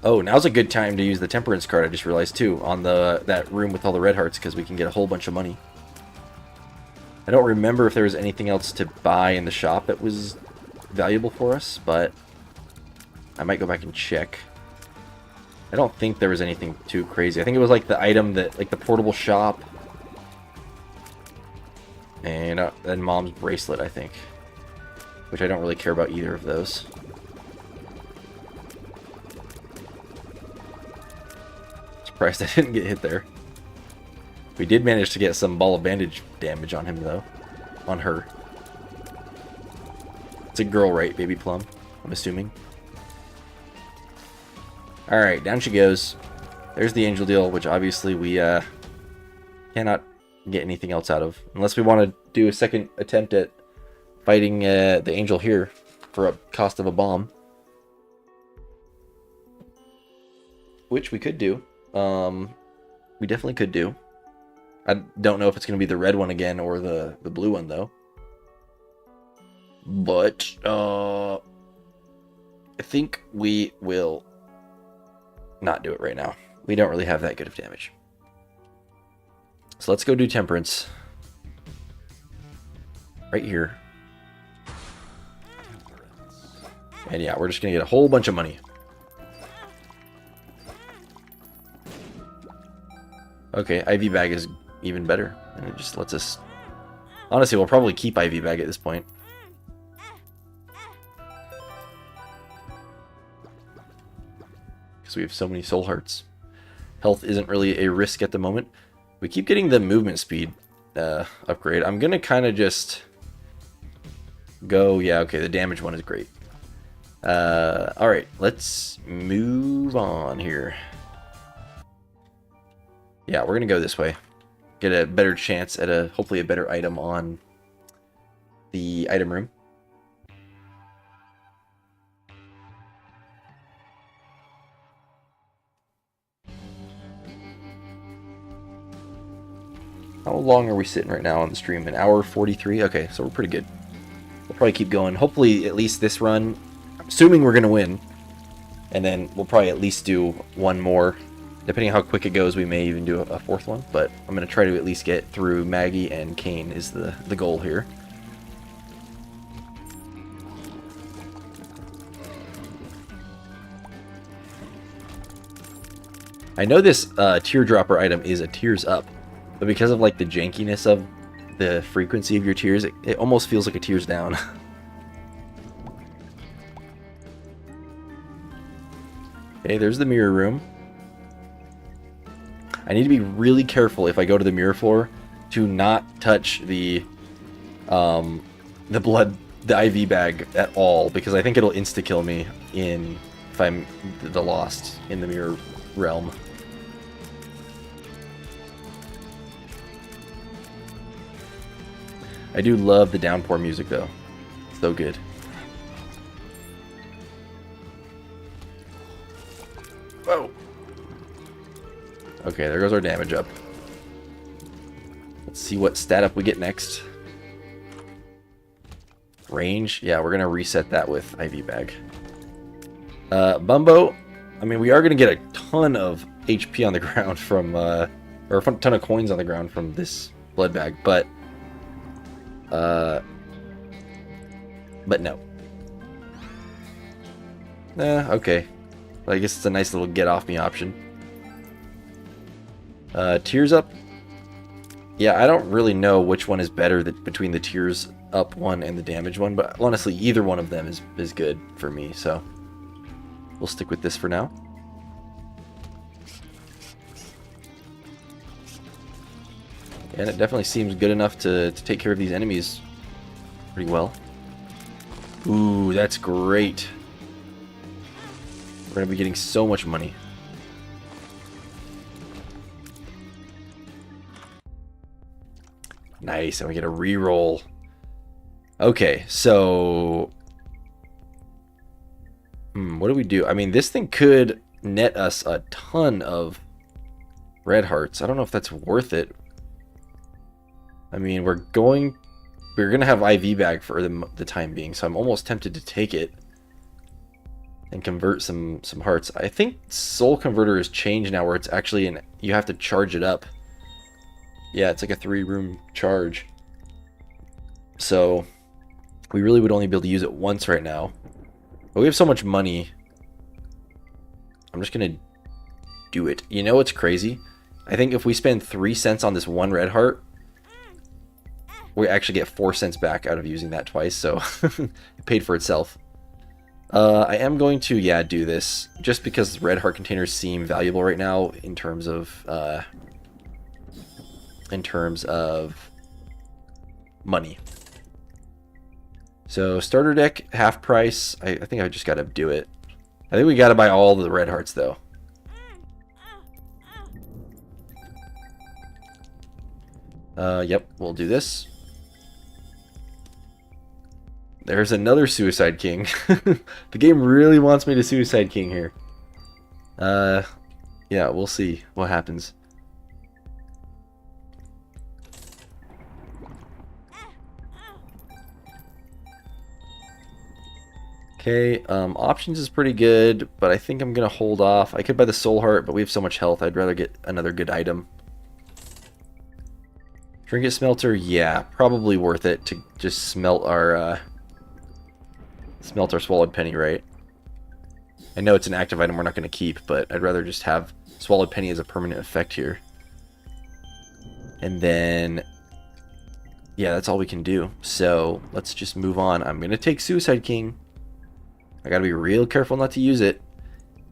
Oh, now's a good time to use the Temperance card, I just realized too, on that room with all the red hearts, because we can get a whole bunch of money. I don't remember if there was anything else to buy in the shop that was valuable for us, but I might go back and check. I don't think there was anything too crazy. I think it was like the item that, like the portable shop, and then Mom's bracelet, I think, which I don't really care about either of those. Surprised I didn't get hit there. We did manage to get some ball of bandage damage on him, though. On her. It's a girl, right, Baby Plum? I'm assuming. Alright, down she goes. There's the angel deal, which obviously we cannot get anything else out of. Unless we want to do a second attempt at fighting the angel here for a cost of a bomb. Which we could do. We definitely could do. I don't know if it's going to be the red one again or the blue one, though. But, I think we will not do it right now. We don't really have that good of damage. So let's go do Temperance. Right here. And yeah, we're just going to get a whole bunch of money. Okay, IV Bag is even better. And it just lets us... Honestly, we'll probably keep IV Bag at this point. Because we have so many soul hearts. Health isn't really a risk at the moment. We keep getting the movement speed upgrade. I'm going to kind of just go... Yeah, okay, the damage one is great. Alright, let's move on here. Yeah, we're going to go this way. Get a better chance at hopefully a better item on the item room. How long are we sitting right now on the stream? An hour 43? Okay, so we're pretty good. We'll probably keep going. Hopefully, at least this run, I'm assuming we're going to win. And then we'll probably at least do one more. Depending on how quick it goes, we may even do a fourth one. But I'm going to try to at least get through Maggie and Kane is the goal here. I know this teardropper item is a tears up. But because of like the jankiness of the frequency of your tears, it almost feels like a tears down. Okay, there's the mirror room. I need to be really careful if I go to the mirror floor to not touch the blood, the IV bag at all, because I think it'll insta-kill me if I'm the lost in the mirror realm. I do love the downpour music though. So good. Whoa. Okay, there goes our damage up. Let's see what stat up we get next. Range. Yeah, we're going to reset that with IV bag. Bumbo. I mean, we are going to get a ton of HP on the ground from... or a ton of coins on the ground from this blood bag, but no. Okay. I guess it's a nice little get off me option. Tears up. Yeah, I don't really know which one is better between the tears up one and the damage one, but honestly, either one of them is good for me, so we'll stick with this for now. And it definitely seems good enough to take care of these enemies pretty well. Ooh, that's great. We're going to be getting so much money. Nice, and we get a reroll. Okay, so... what do we do? I mean, this thing could net us a ton of red hearts. I don't know if that's worth it. I mean, we're gonna have IV bag for the time being, so I'm almost tempted to take it and convert some hearts. I think Soul Converter has changed now, where it's actually you have to charge it up. Yeah, it's like a 3-room charge. So we really would only be able to use it once right now. But we have so much money. I'm just gonna do it. You know what's crazy? I think if we spend 3 cents on this one red heart, we actually get 4 cents back out of using that twice, so it paid for itself. I am going to, yeah, do this, just because red heart containers seem valuable right now in terms of money. So starter deck, half price. I think I just gotta do it. I think we gotta buy all the red hearts though. Yep, we'll do this. There's another Suicide King. The game really wants me to Suicide King here. Yeah, we'll see what happens. Okay, options is pretty good, but I think I'm gonna hold off. I could buy the Soul Heart, but we have so much health, I'd rather get another good item. Trinket Smelter, yeah, probably worth it to just smelt our Swallowed Penny, right? I know it's an active item we're not going to keep, but I'd rather just have Swallowed Penny as a permanent effect here. And then, yeah, that's all we can do. So let's just move on. I'm going to take Suicide King. I got to be real careful not to use it.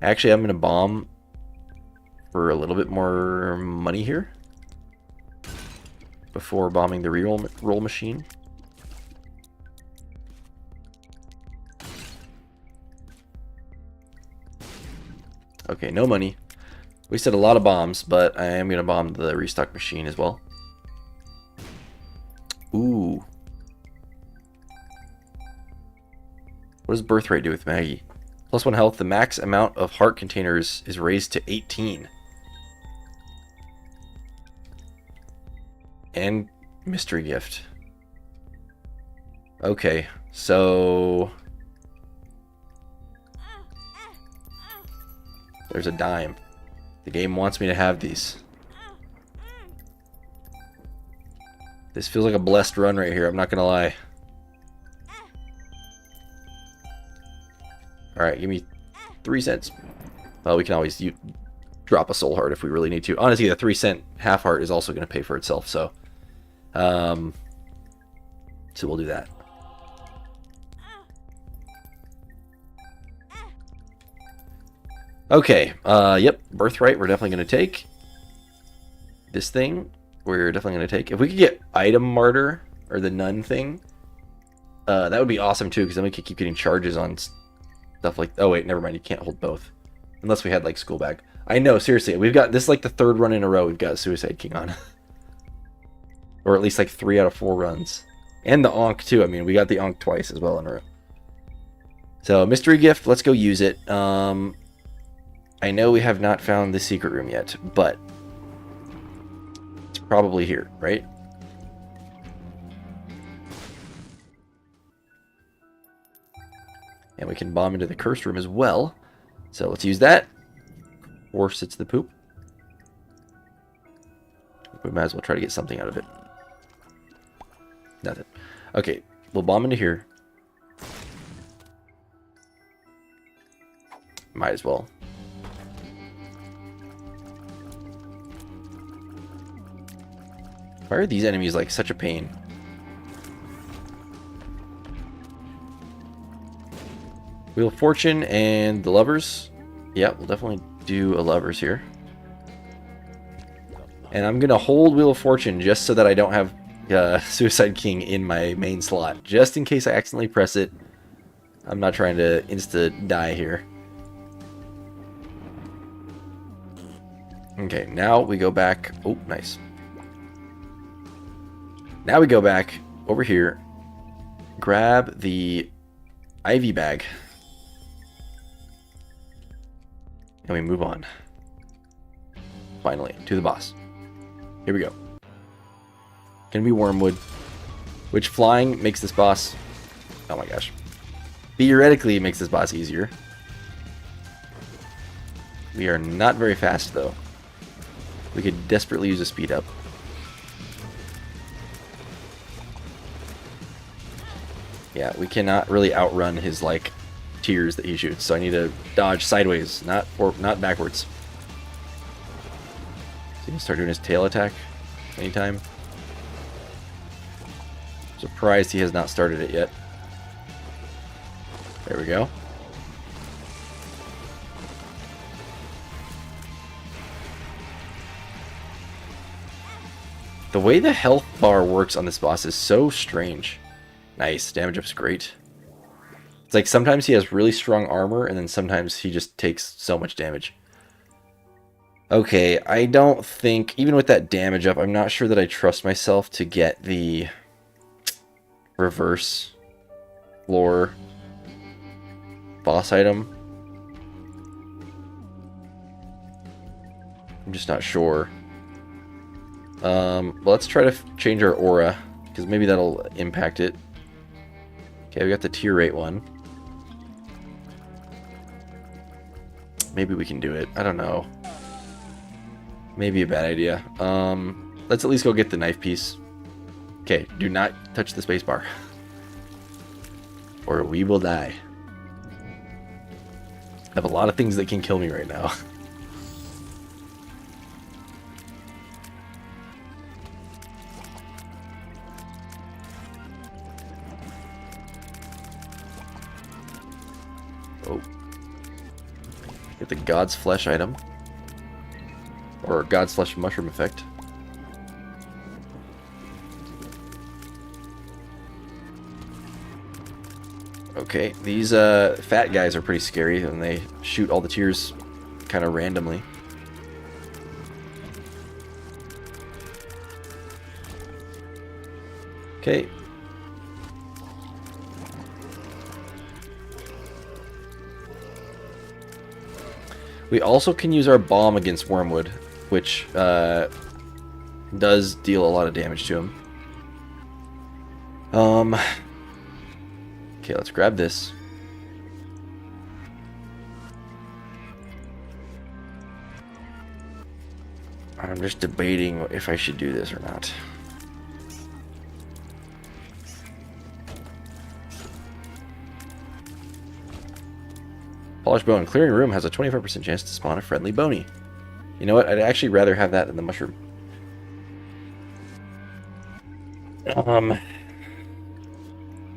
Actually, I'm going to bomb for a little bit more money here before bombing the reroll machine. Okay, no money. Wasted a lot of bombs, but I am going to bomb the restock machine as well. Ooh. What does Birthright do with Maggie? +1 health. The max amount of heart containers is raised to 18. And Mystery Gift. Okay, so there's a dime. The game wants me to have these. This feels like a blessed run right here, I'm not gonna lie. Alright, give me 3 cents. Well, we can always drop a soul heart if we really need to. Honestly, the 3-cent half heart is also going to pay for itself, so we'll do that. Okay, yep, Birthright we're definitely going to take. This thing we're definitely going to take. If we could get Item Martyr, or the Nun thing, that would be awesome too, because then we could keep getting charges on stuff like... Oh wait, never mind, you can't hold both. Unless we had like School Bag. I know, seriously, we've got this, like the 3rd run in a row we've got Suicide King on. Or at least like 3 out of 4 runs. And the Ankh too, I mean, we got the Ankh twice as well in a row. So, Mystery Gift, let's go use it. I know we have not found the secret room yet, but it's probably here, right? And we can bomb into the cursed room as well. So let's use that. Of course, it's the poop. We might as well try to get something out of it. Nothing. Okay, we'll bomb into here. Might as well. Why are these enemies like such a pain? Wheel of Fortune and the Lovers. Yeah, we'll definitely do a Lovers here. And I'm going to hold Wheel of Fortune just so that I don't have Suicide King in my main slot. Just in case I accidentally press it. I'm not trying to insta-die here. Okay, now we go back. Oh, nice. Now we go back over here. Grab the Ivy bag. And we move on. Finally, to the boss. Here we go. Can be Wormwood. Which flying makes this boss... Oh my gosh. Theoretically, it makes this boss easier. We are not very fast, though. We could desperately use a speed up. Yeah, we cannot really outrun his, like, tiers that he shoots. So I need to dodge sideways, not backwards. So he can start doing his tail attack anytime. Surprised he has not started it yet. There we go. The way the health bar works on this boss is so strange. Nice, damage up's great. It's like sometimes he has really strong armor, and then sometimes he just takes so much damage. Okay, I don't think, even with that damage up, I'm not sure that I trust myself to get the reverse floor boss item. I'm just not sure. Let's try to change our aura, because maybe that'll impact it. Okay, we got the tier 8 one. Maybe we can do it. I don't know. Maybe a bad idea. Let's at least go get the knife piece. Okay, do not touch the spacebar. Or we will die. I have a lot of things that can kill me right now. Oh. Get the God's Flesh item. Or God's Flesh mushroom effect. Okay, these fat guys are pretty scary, and they shoot all the tiers kind of randomly. Okay. We also can use our bomb against Wormwood, which does deal a lot of damage to him. Okay, let's grab this. I'm just debating if I should do this or not. Polished bone. Clearing room has a 25% chance to spawn a friendly bony. You know what? I'd actually rather have that than the mushroom.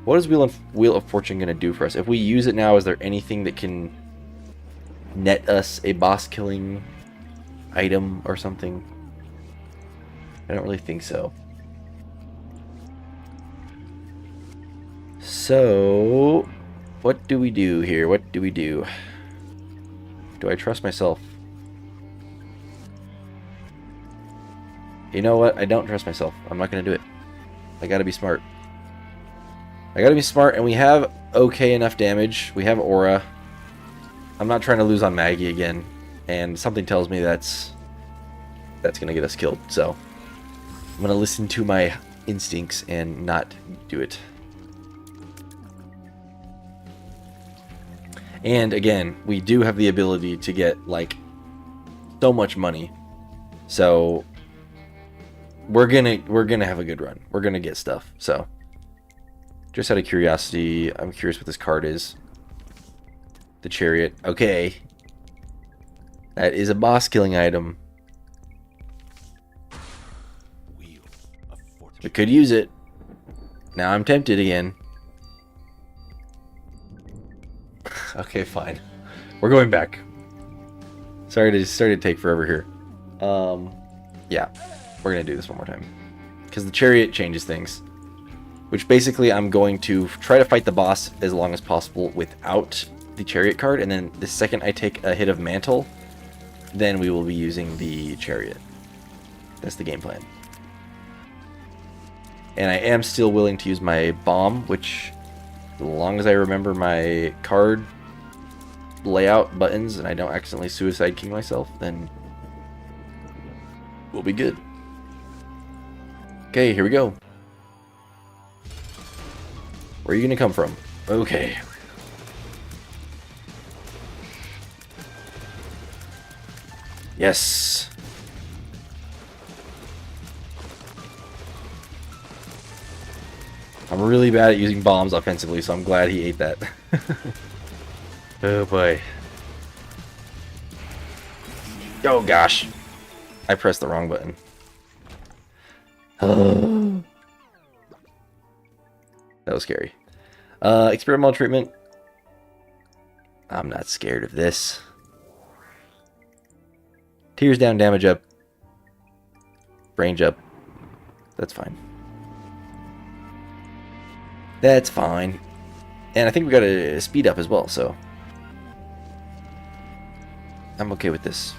What is Wheel of Fortune going to do for us? If we use it now, is there anything that can net us a boss-killing item or something? I don't really think so. So, what do we do here? What do we do? Do I trust myself? You know what? I don't trust myself. I'm not going to do it. I gotta be smart. I gotta be smart, and we have okay enough damage. We have aura. I'm not trying to lose on Maggie again, and something tells me that's gonna get us killed. So I'm gonna listen to my instincts and not do it. And again, we do have the ability to get like so much money, so we're gonna have a good run. We're gonna get stuff. So just out of curiosity, I'm curious what this card is. The Chariot. Okay. That is a boss killing item. Wheel of Fortune. We could use it. Now I'm tempted again. Okay, fine. We're going back. Sorry to take forever here. Yeah. We're gonna do this one more time. Because the Chariot changes things. Which basically I'm going to try to fight the boss as long as possible without the Chariot card, and then the second I take a hit of Mantle, then we will be using the Chariot. That's the game plan. And I am still willing to use my bomb, which, as long as I remember my card layout buttons and I don't accidentally Suicide King myself, then we'll be good. Okay, here we go. Where are you gonna come from? Okay. Yes. I'm really bad at using bombs offensively, so I'm glad he ate that. Oh boy. Oh gosh. I pressed the wrong button. That was scary. Experimental treatment. I'm not scared of this. Tears down, damage up. Range up. That's fine. That's fine. And I think we got a speed up as well, so I'm okay with this.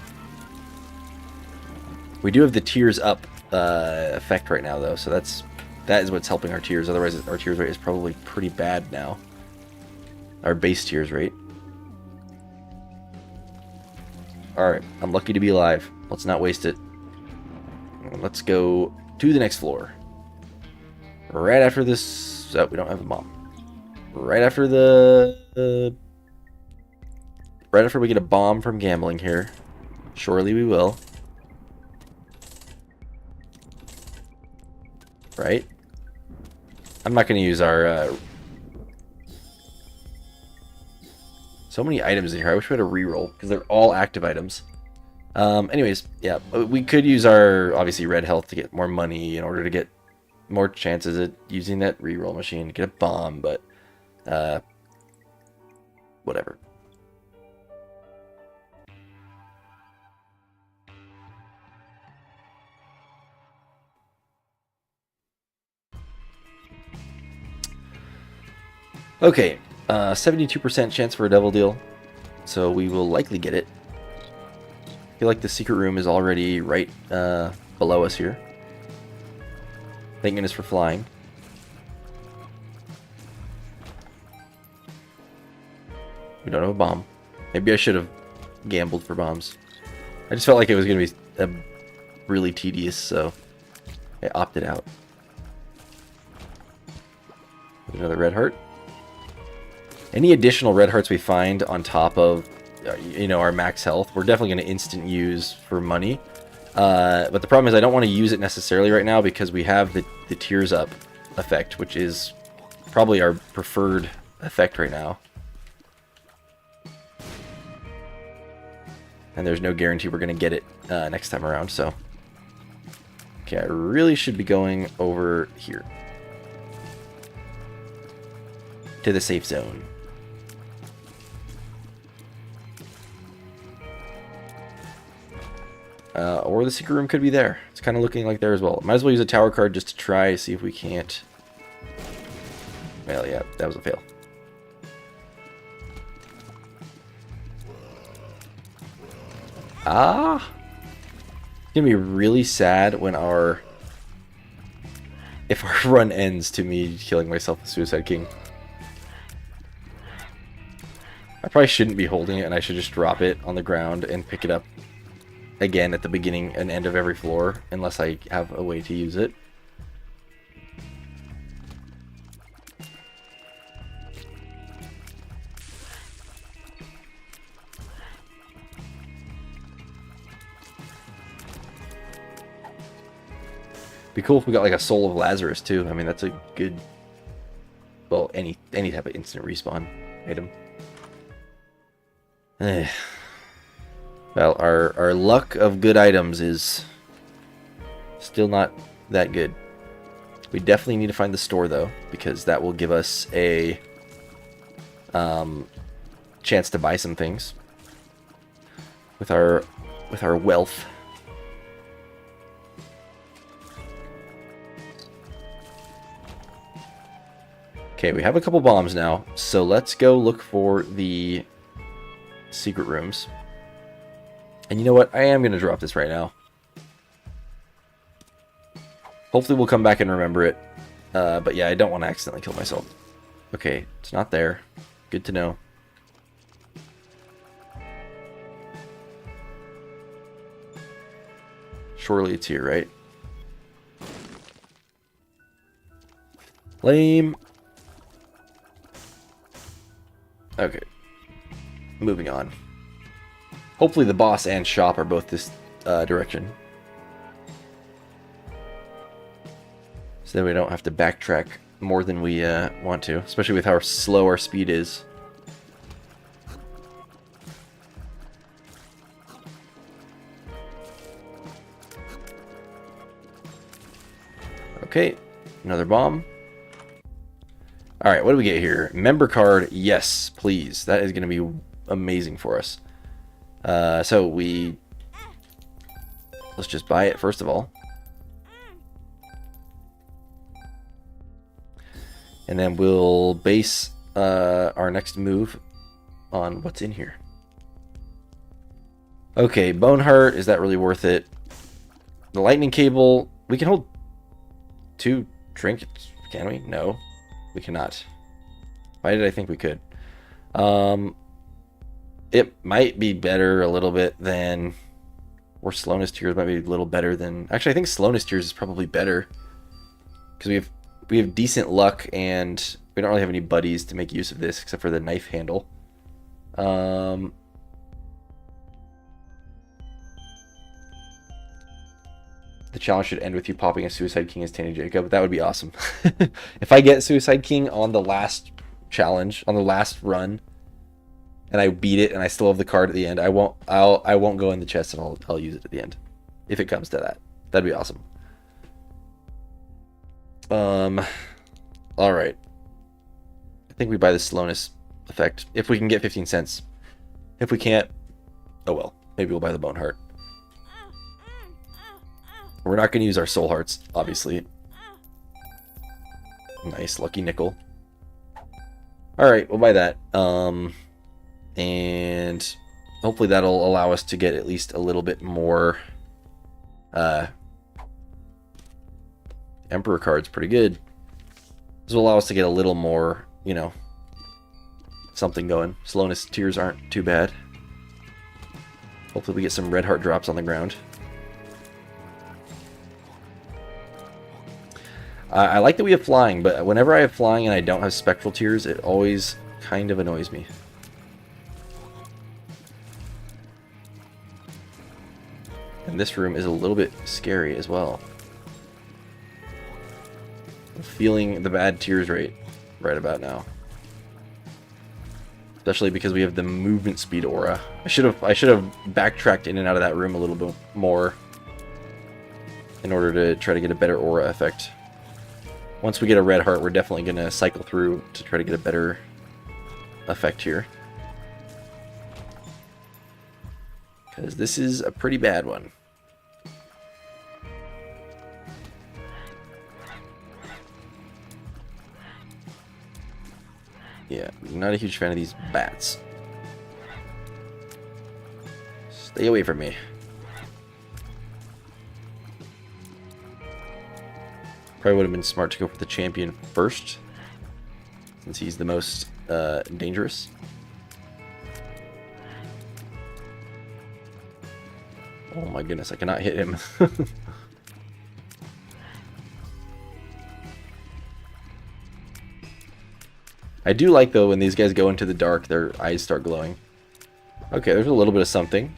We do have the tears up effect right now, though, so that is what's helping our tears. Otherwise, our tears rate is probably pretty bad now. Our base tears rate. Alright, I'm lucky to be alive. Let's not waste it. Let's go to the next floor. Right after this... Oh, we don't have a bomb. Right after the... right after we get a bomb from gambling here. Surely we will. Right? I'm not going to use our... So many items in here. I wish we had a reroll, because they're all active items. Anyways, yeah, we could use our, obviously, red health to get more money in order to get more chances at using that reroll machine to get a bomb, but, whatever. Okay, 72% chance for a double deal, so we will likely get it. I feel like the secret room is already right below us here. Thank goodness for flying. We don't have a bomb. Maybe I should have gambled for bombs. I just felt like it was going to be really tedious, so I opted out. Another red heart. Any additional red hearts we find on top of, you know, our max health, we're definitely going to instant use for money. But the problem is I don't want to use it necessarily right now because we have the tears up effect, which is probably our preferred effect right now. And there's no guarantee we're going to get it next time around, so... Okay, I really should be going over here. To the safe zone. Or the secret room could be there. It's kind of looking like there as well. Might as well use a tower card just to try, see if we can't... Well, yeah, that was a fail. Ah! It's gonna be really sad when if our run ends to me killing myself with Suicide King. I probably shouldn't be holding it, and I should just drop it on the ground and pick it up again at the beginning and end of every floor, unless I have a way to use it. Be cool if we got like a Soul of Lazarus too. I mean, that's a good, well, any type of instant respawn item. Well, our luck of good items is still not that good. We definitely need to find the store though, because that will give us a chance to buy some things with our wealth. Okay, we have a couple bombs now, so let's go look for the secret rooms. And you know what? I am going to drop this right now. Hopefully we'll come back and remember it. But yeah, I don't want to accidentally kill myself. Okay, it's not there. Good to know. Surely it's here, right? Lame. Okay. Moving on. Hopefully the boss and shop are both this direction. So that we don't have to backtrack more than we want to. Especially with how slow our speed is. Okay. Another bomb. Alright, what do we get here? Member card, yes, please. That is going to be amazing for us. So let's just buy it first of all. And then we'll base our next move on what's in here. Okay, Bone Heart, is that really worth it? The lightning cable, we can hold 2 trinkets, can we? No. We cannot. Why did I think we could? It might be better a little bit than... Or slowness tiers might be a little better than... Actually, I think slowness tiers is probably better. Because we have decent luck, and we don't really have any buddies to make use of this, except for the knife handle. The challenge should end with you popping a Suicide King as Tanny Jacob. That would be awesome. If I get Suicide King on the last challenge, on the last run, and I beat it, and I still have the card at the end, I won't go in the chest, and I'll use it at the end, if it comes to that. That'd be awesome. All right. I think we buy the slowness effect if we can get 15 cents. If we can't, oh well. Maybe we'll buy the Bone Heart. We're not going to use our soul hearts, obviously. Nice, lucky nickel. Alright, we'll buy that. And hopefully that'll allow us to get at least a little bit more... Emperor card's pretty good. This will allow us to get a little more, you know, something going. Slowness tiers aren't too bad. Hopefully we get some red heart drops on the ground. I like that we have flying, but whenever I have flying and I don't have spectral tiers, it always kind of annoys me. And this room is a little bit scary as well. I'm feeling the bad tiers rate right about now. Especially because we have the movement speed aura. I should have backtracked in and out of that room a little bit more in order to try to get a better aura effect. Once we get a red heart, we're definitely going to cycle through to try to get a better effect here. Because this is a pretty bad one. Yeah, not a huge fan of these bats. Stay away from me. Probably would have been smart to go for the champion first, since he's the most dangerous. Oh my goodness, I cannot hit him. I do like, though, when these guys go into the dark, their eyes start glowing. Okay, there's a little bit of something.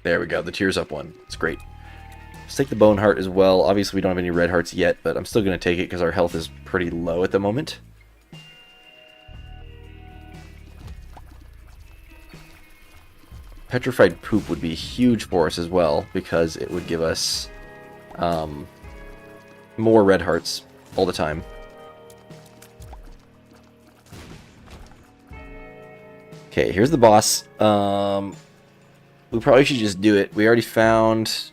There we go, the tears up one. It's great. Let's take the Bone Heart as well. Obviously, we don't have any red hearts yet, but I'm still going to take it because our health is pretty low at the moment. Petrified Poop would be huge for us as well, because it would give us more red hearts all the time. Okay, here's the boss. We probably should just do it. We already found...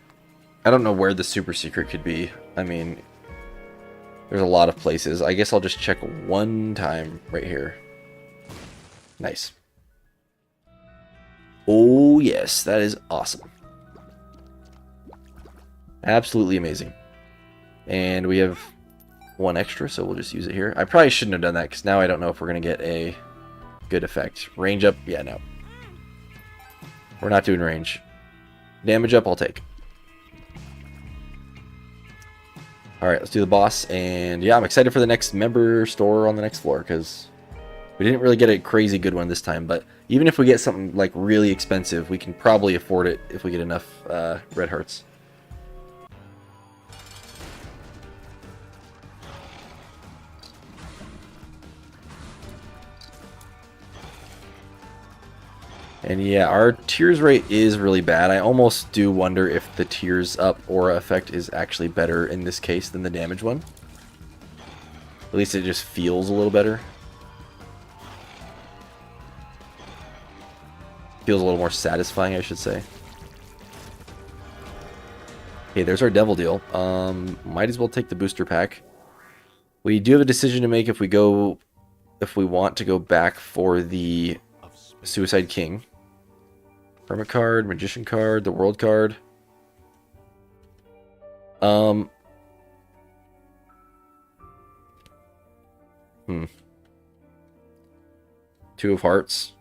I don't know where the super secret could be. I mean, there's a lot of places. I guess I'll just check one time right here. Nice. Oh, yes. That is awesome. Absolutely amazing. And we have one extra, so we'll just use it here. I probably shouldn't have done that, because now I don't know if we're going to get a good effect. Range up? Yeah, no. We're not doing range. Damage up, I'll take. All right, let's do the boss. And yeah, I'm excited for the next member store on the next floor because we didn't really get a crazy good one this time. But even if we get something like really expensive, we can probably afford it if we get enough red hearts. And yeah, our tears rate is really bad. I almost do wonder if the tears up aura effect is actually better in this case than the damage one. At least it just feels a little better. Feels a little more satisfying, I should say. Okay, there's our devil deal. Might as well take the booster pack. We do have a decision to make if we want to go back for the Suicide King. Hermit card, Magician card, the World card. Two of Hearts.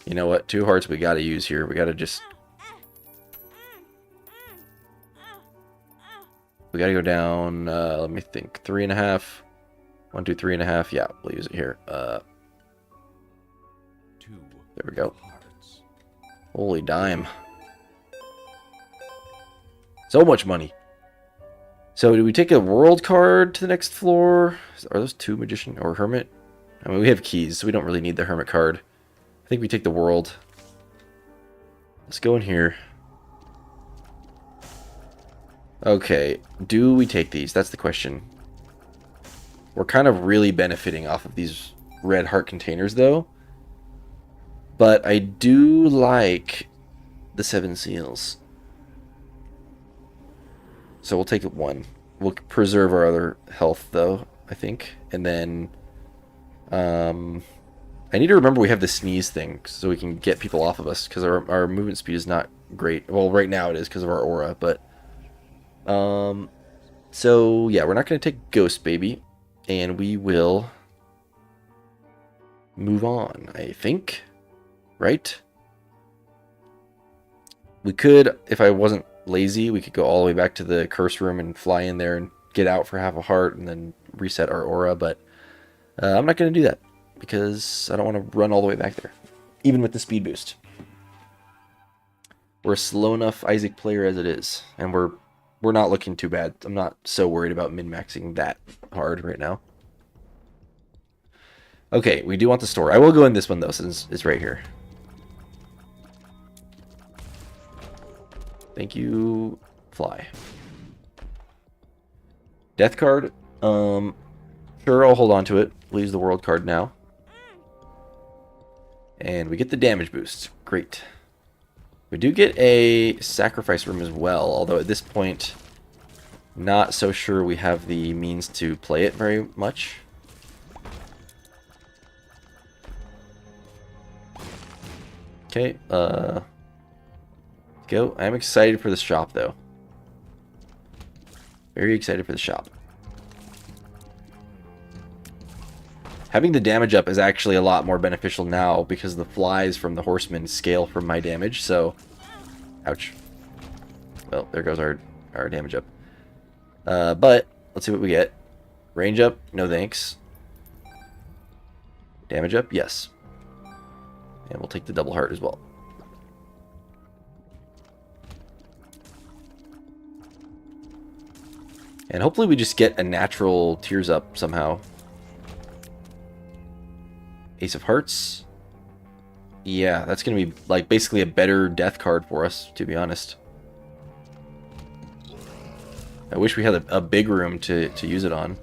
You know what? Two Hearts we gotta use here. We gotta just... We gotta go down, let me think. 3.5. 1, 2, 3.5. Yeah, we'll use it here. There we go. Holy dime. So much money. So do we take a World card to the next floor? Are those two Magician or Hermit? I mean, we have keys, so we don't really need the Hermit card. I think we take the World. Let's go in here. Okay, do we take these? That's the question. We're kind of really benefiting off of these red heart containers, though. But I do like the 7 seals. So we'll take one. We'll preserve our other health, though, I think. And then... I need to remember we have the sneeze thing so we can get people off of us. Because our movement speed is not great. Well, right now it is because of our aura, but... So, yeah, we're not going to take Ghost Baby. And we will... move on, I think. Right? We could, if I wasn't lazy, we could go all the way back to the curse room and fly in there and get out for half a heart and then reset our aura, but I'm not going to do that because I don't want to run all the way back there, even with the speed boost. We're a slow enough Isaac player as it is, and we're not looking too bad. I'm not so worried about min-maxing that hard right now. Okay, we do want the store. I will go in this one, though, since it's right here. Thank you, fly. Death card. Sure, I'll hold on to it. We'll use the World card now. And we get the damage boost. Great. We do get a sacrifice room as well, although at this point, not so sure we have the means to play it very much. Okay, go. I'm excited for the shop, though. Very excited for the shop. Having the damage up is actually a lot more beneficial now because the flies from the horsemen scale from my damage, so... Ouch. Well, there goes our damage up. But, let's see what we get. Range up? No thanks. Damage up? Yes. And we'll take the double heart as well. And hopefully we just get a natural tears up somehow. Ace of Hearts. Yeah, that's going to be like basically a better death card for us, to be honest. I wish we had a big room to use it on.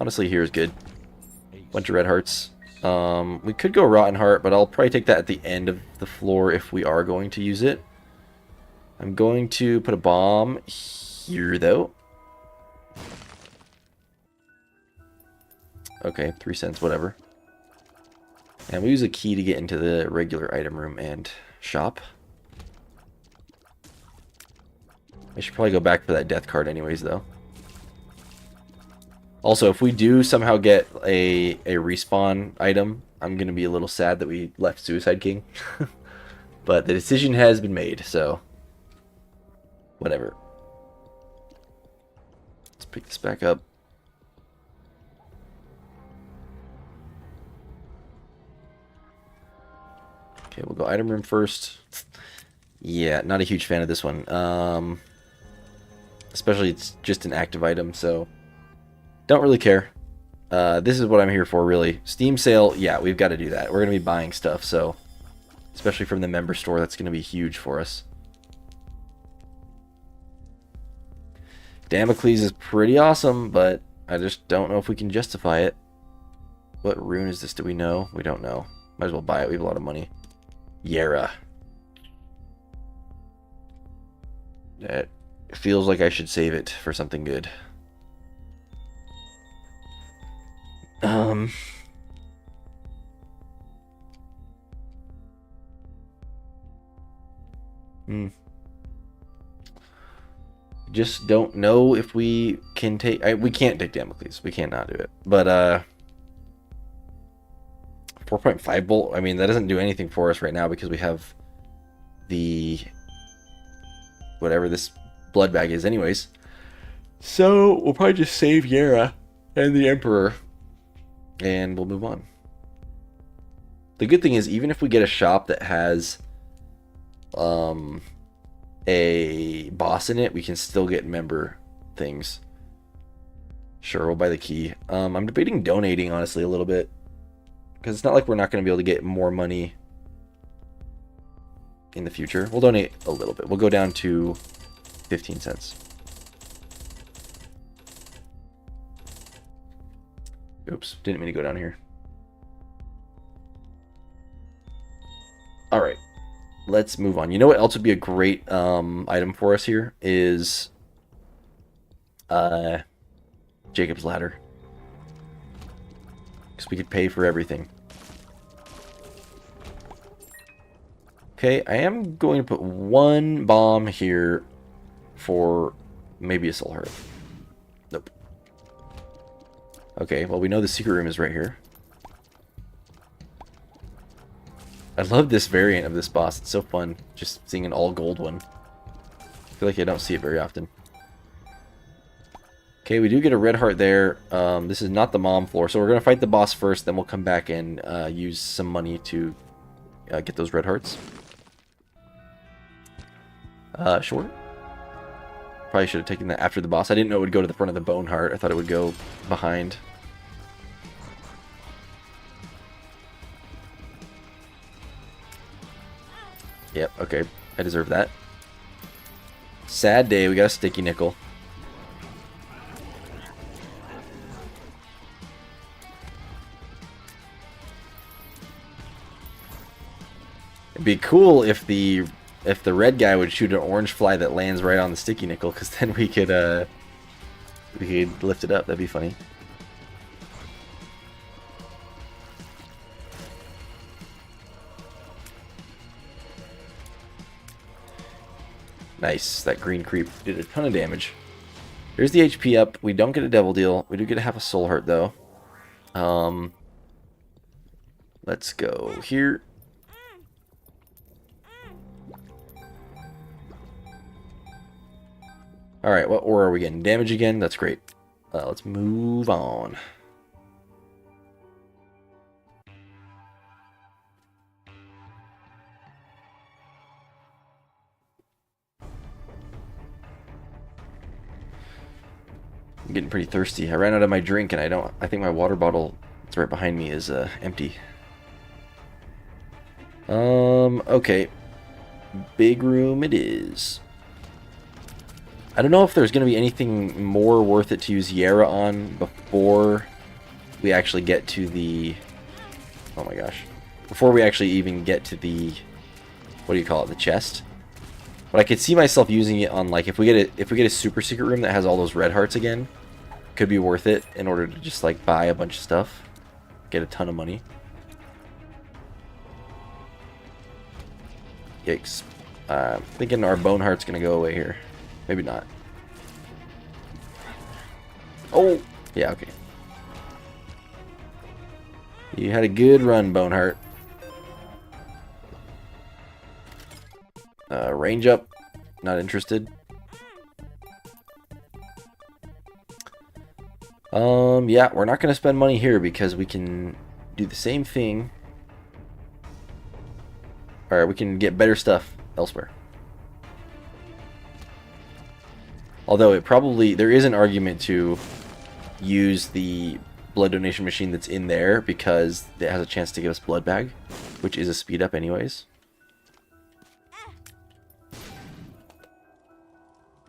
Honestly, here is good. Bunch of red hearts. We could go Rotten Heart, but I'll probably take that at the end of the floor if we are going to use it. I'm going to put a bomb here, though. Okay, 3 cents, whatever. And we use a key to get into the regular item room and shop. I should probably go back for that death card anyways, though. Also, if we do somehow get a respawn item, I'm going to be a little sad that we left Suicide King. But the decision has been made, so whatever. Let's pick this back up. Okay, we'll go item room first. Yeah, not a huge fan of this one. Especially it's just an active item, so don't really care. This is what I'm here for, really. Steam sale, yeah, we've got to do that. We're going to be buying stuff, so especially from the member store, that's going to be huge for us. Damocles is pretty awesome, but I just don't know if we can justify it. What rune is this? Do we know? We don't know. Might as well buy it. We have a lot of money. Yera. That feels like I should save it for something good. Just don't know if we can take... we can't take Damocles. We cannot do it. But, 4.5 bolt, I mean, that doesn't do anything for us right now because we have the... whatever this blood bag is anyways. So, we'll probably just save Yera and the Emperor. And we'll move on. The good thing is, even if we get a shop that has... a boss in it, we can still get member things. Sure, we'll buy the key. I'm debating donating, honestly, a little bit. Because it's not like we're not going to be able to get more money in the future. We'll donate a little bit. We'll go down to 15 cents. Oops, didn't mean to go down here. Alright. Let's move on. You know what else would be a great item for us here is Jacob's Ladder. Because we could pay for everything. Okay, I am going to put one bomb here for maybe a soul heart. Nope. Okay, well we know the secret room is right here. I love this variant of this boss. It's so fun, just seeing an all gold one. I feel like I don't see it very often. Okay, we do get a red heart there. This is not the mom floor, so we're going to fight the boss first, then we'll come back and use some money to get those red hearts. Sure. Probably should have taken that after the boss. I didn't know it would go to the front of the bone heart. I thought it would go behind. Yep, okay. I deserve that. Sad day, we got a sticky nickel. It'd be cool if the red guy would shoot an orange fly that lands right on the sticky nickel, because then we could lift it up. That'd be funny. Nice. That green creep did a ton of damage. Here's the HP up. We don't get a devil deal. We do get to have a soul heart, though. Let's go here. Alright, what ore are we getting? Damage again? That's great. Let's move on. I'm getting pretty thirsty. I ran out of my drink and I think my water bottle that's right behind me is empty. Okay. Big room it is. I don't know if there's going to be anything more worth it to use Yera on before we actually get to the... Oh my gosh. Before we actually even get to the... What do you call it? The chest. But I could see myself using it on, like, if we get a super secret room that has all those red hearts again, could be worth it in order to just, like, buy a bunch of stuff. Get a ton of money. Yikes. Thinking our bone heart's going to go away here. Maybe not. Oh! Yeah, okay. You had a good run, Boneheart. Range up. Not interested. Yeah, we're not going to spend money here because we can do the same thing. Alright, we can get better stuff elsewhere. Although there is an argument to use the blood donation machine that's in there because it has a chance to give us blood bag, which is a speed up anyways.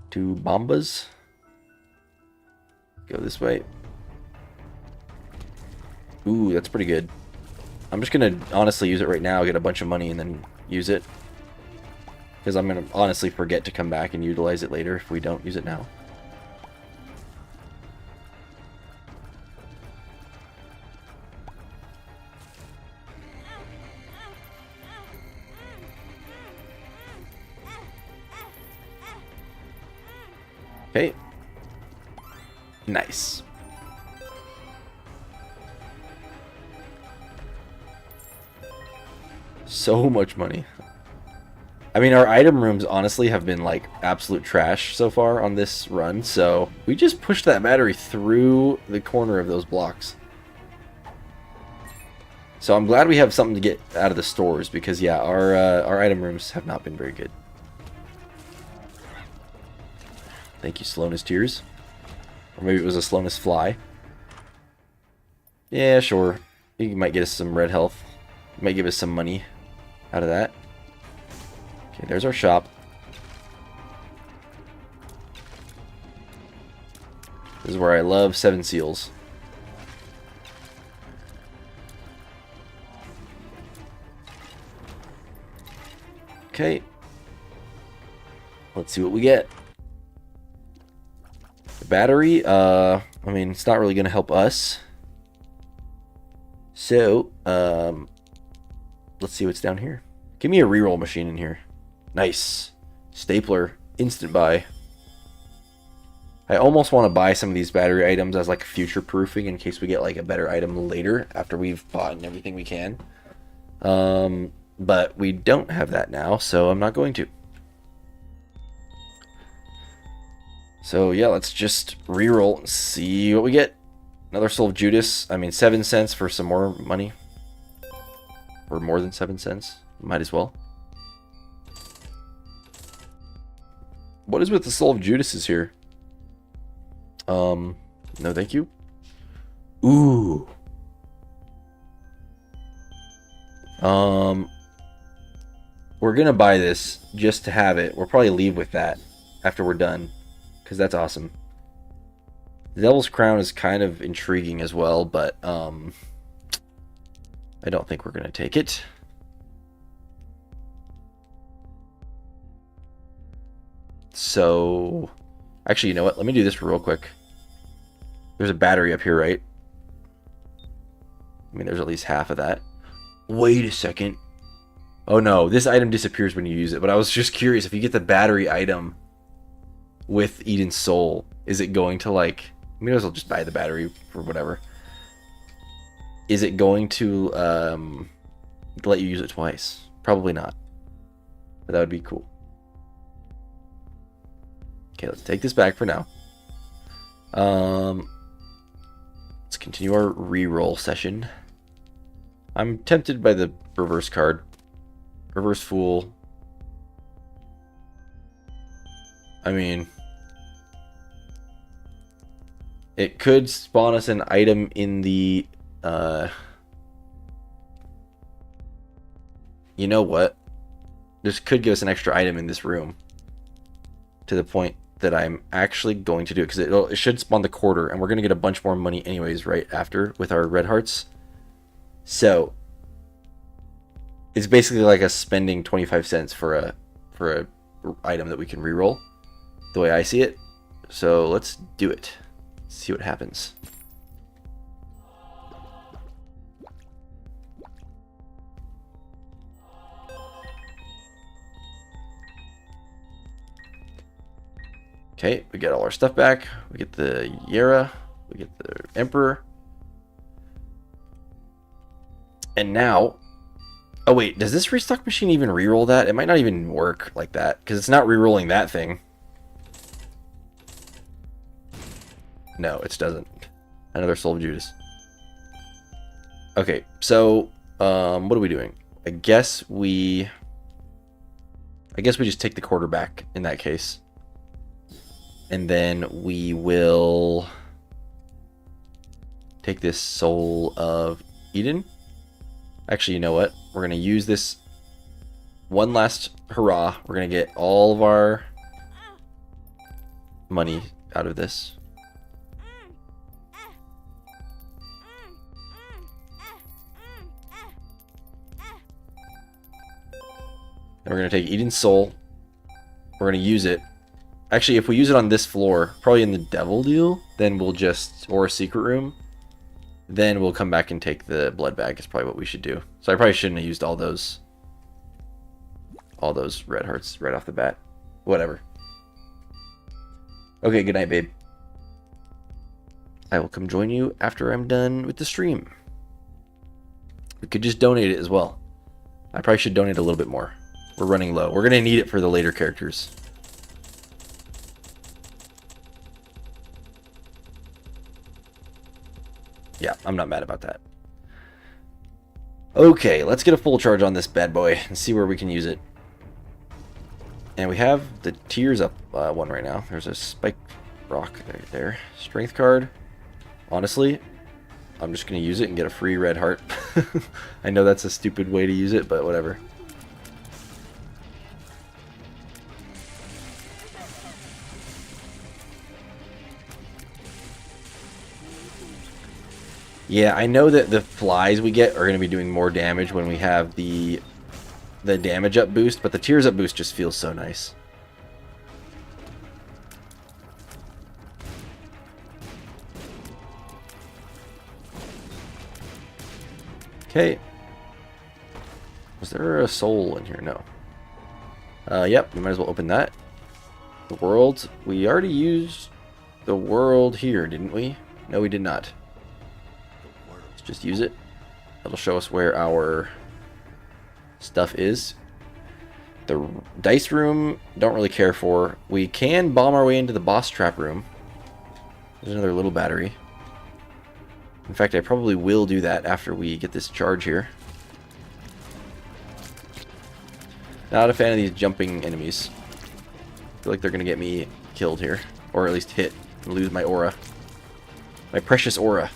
2 bombas. Go this way. Ooh, that's pretty good. I'm just gonna honestly use it right now, get a bunch of money, and then use it. Because I'm gonna honestly forget to come back and utilize it later if we don't use it now. Okay. Nice. So much money. I mean, our item rooms honestly have been like absolute trash so far on this run, so we just pushed that battery through the corner of those blocks. So I'm glad we have something to get out of the stores because yeah, our item rooms have not been very good. Thank you, Slowness Tears. Or maybe it was a Slowness Fly. Yeah, sure. He might get us some red health. He might give us some money out of that. Okay, there's our shop. This is where I love 7 seals. Okay. Let's see what we get. The battery, I mean, it's not really going to help us. So, let's see what's down here. Give me a reroll machine in here. Nice. Stapler. Instant buy. I almost want to buy some of these battery items as like future proofing in case we get like a better item later after we've bought everything we can. But we don't have that now, so I'm not going to. So yeah, let's just reroll and see what we get. Another Soul of Judas. I mean, 7 cents for some more money. Or more than 7 cents. Might as well. What is with the Soul of Judas here? No thank you. Ooh. We're gonna buy this just to have it. We'll probably leave with that after we're done. Because that's awesome. The Devil's Crown is kind of intriguing as well, but I don't think we're gonna take it. So, actually, you know what? Let me do this real quick. There's a battery up here, right? I mean, there's at least half of that. Wait a second. Oh no, this item disappears when you use it, but I was just curious, if you get the battery item with Eden's Soul, is it going to like... I mean, I'll just buy the battery for whatever. Is it going to let you use it twice? Probably not. But that would be cool. Okay, let's take this back for now. Let's continue our reroll session. I'm tempted by the reverse card. Reverse Fool. I mean, it could spawn us an item in the, you know what? This could give us an extra item in this room. To the point that I'm actually going to do it. Because it should spawn the quarter. And we're going to get a bunch more money anyways right after with our red hearts. So, it's basically like us spending 25 cents for a item that we can reroll. The way I see it. So let's do it. See what happens. Okay, we get all our stuff back. We get the Yera. We get the Emperor. And now, Oh wait, does this restock machine even reroll that? It might not even work like that, because it's not rerolling that thing. No, it doesn't. Another Soul of Judas. Okay, so what are we doing? I guess we just take the quarterback in that case. And then we will take this Soul of Eden. Actually, you know what? We're going to use this one last hurrah. We're going to get all of our money out of this. And we're going to take Eden's Soul. We're going to use it. Actually, if we use it on this floor, probably in the Devil Deal, then we'll just, or a Secret Room, then we'll come back and take the Blood Bag is probably what we should do. So I probably shouldn't have used all those red hearts right off the bat. Whatever. Okay, good night, babe. I will come join you after I'm done with the stream. We could just donate it as well. I probably should donate a little bit more. We're running low. We're going to need it for the later characters. Yeah, I'm not mad about that. Okay, let's get a full charge on this bad boy and see where we can use it. And we have the Tears Up one right now. There's a Spike Rock right there. Strength card. Honestly, I'm just going to use it and get a free red heart. I know that's a stupid way to use it, but whatever. Yeah, I know that the flies we get are going to be doing more damage when we have the damage up boost, but the Tears Up boost just feels so nice. Okay. Was there a soul in here? No. Yep, we might as well open that. The world. We already used the world here, didn't we? No, we did not. Let's just use it. It'll show us where our stuff is. The dice room, don't really care for. We can bomb our way into the boss trap room. There's another little battery. In fact, I probably will do that after we get this charge here. Not a fan of these jumping enemies. I feel like they're going to get me killed here. Or at least hit and lose my aura. My precious aura.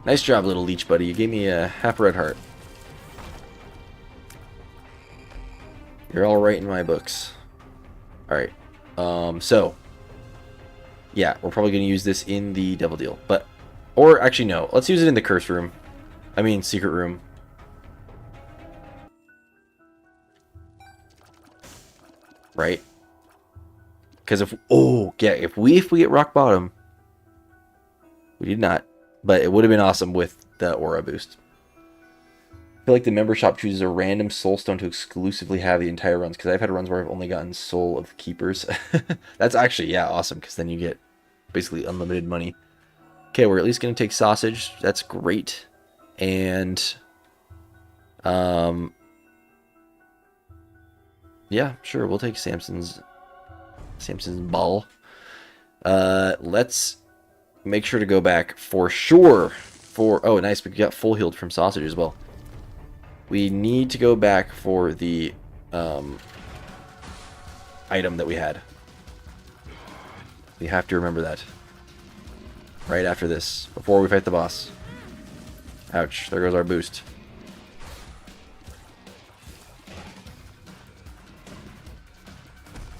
Nice job, little leech buddy. You gave me a half red heart. You're all right in my books. Alright. So. Yeah, we're probably going to use this in the Devil Deal. But, or actually no. Let's use it in the Curse Room. I mean, Secret Room. Right? Because if, oh, yeah, if we get rock bottom. We did not. But it would have been awesome with the aura boost. I feel like the member shop chooses a random soul stone to exclusively have the entire runs, because I've had runs where I've only gotten Soul of Keepers. That's actually, yeah, awesome, because then you get basically unlimited money. Okay, we're at least going to take sausage. That's great. And yeah, sure, we'll take Samson's ball. Let's make sure to go back for sure for, oh nice, we got full healed from sausage as well. We need to go back for the item that we had. We have to remember that. Right after this, before we fight the boss. Ouch, there goes our boost.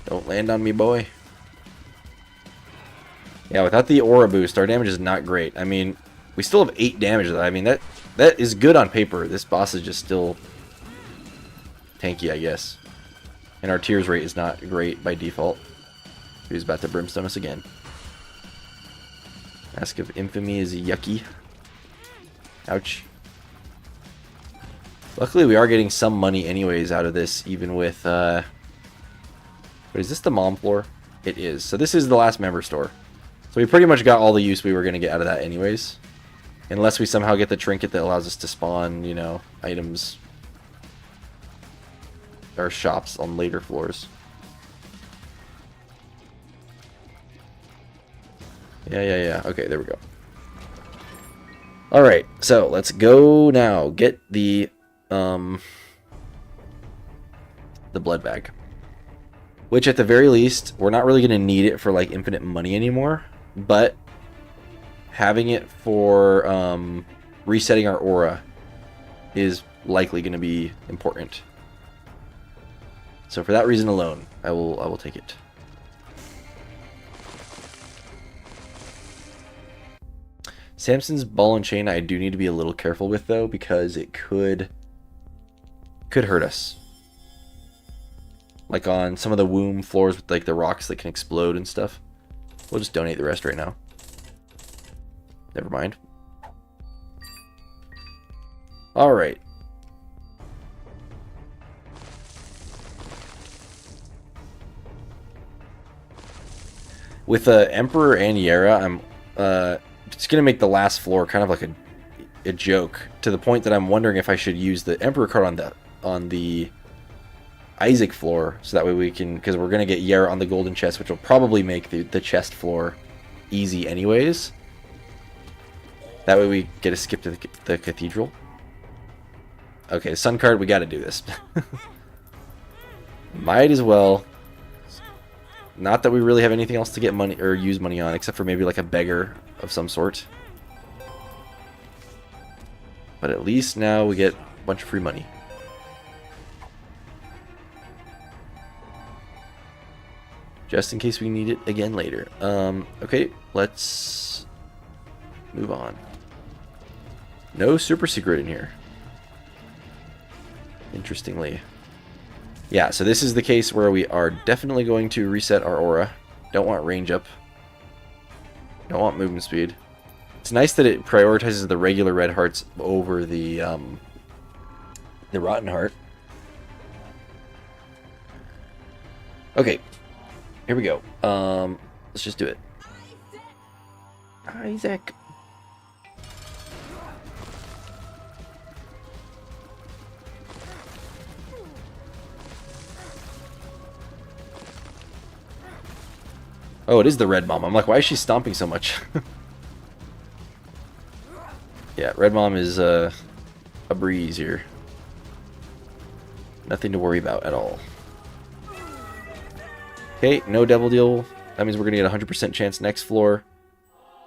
Don't land on me, boy. Yeah, without the aura boost, our damage is not great. I mean, we still have 8 damage. I mean, that is good on paper. This boss is just still tanky, I guess. And our tears rate is not great by default. He's about to brimstone us again. Mask of Infamy is yucky. Ouch. Luckily, we are getting some money anyways out of this, even with, But is this the mom floor? It is. So this is the last member store. So we pretty much got all the use we were going to get out of that anyways. Unless we somehow get the trinket that allows us to spawn, you know, items or shops on later floors. Yeah. Okay, there we go. Alright, so let's go now. Get the blood bag. Which at the very least, we're not really going to need it for like infinite money anymore. But having it for resetting our aura is likely going to be important. So for that reason alone, I will take it. Samson's ball and chain I do need to be a little careful with though, because it could hurt us. Like on some of the womb floors with like the rocks that can explode and stuff. We'll just donate the rest right now. Never mind. Alright. With Emperor and Yera, I'm it's gonna make the last floor kind of like a joke, to the point that I'm wondering if I should use the Emperor card on the Isaac floor, so that way we can, because we're gonna get Yera on the golden chest, which will probably make the chest floor easy anyways. That way we get a skip to the cathedral. Okay, Sun card, we gotta do this. Might as well. Not that we really have anything else to get money or use money on, except for maybe like a beggar of some sort. But at least now we get a bunch of free money. Just in case we need it again later. Okay, let's move on. No super secret in here. Interestingly. Yeah, so this is the case where we are definitely going to reset our aura. Don't want range up. Don't want movement speed. It's nice that it prioritizes the regular red hearts over the rotten heart. Okay, here we go. Let's just do it. Isaac. Oh, it is the red mom. I'm like, why is she stomping so much? Yeah, red mom is a breeze here. Nothing to worry about at all. Okay, no devil deal. That means we're going to get a 100% chance next floor.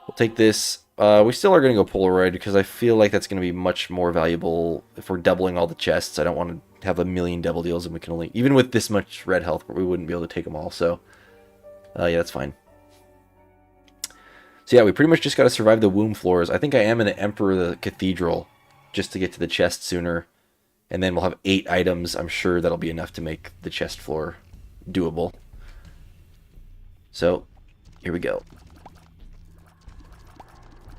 We'll take this. We still are going to go Polaroid, because I feel like that's going to be much more valuable if we're doubling all the chests. I don't want to have a million devil deals and we can only... Even with this much red health, we wouldn't be able to take them all, so... yeah, that's fine. So yeah, we pretty much just got to survive the womb floors. I think I am in the Emperor the Cathedral, just to get to the chest sooner. And then we'll have 8 items. I'm sure that'll be enough to make the chest floor doable. So, here we go.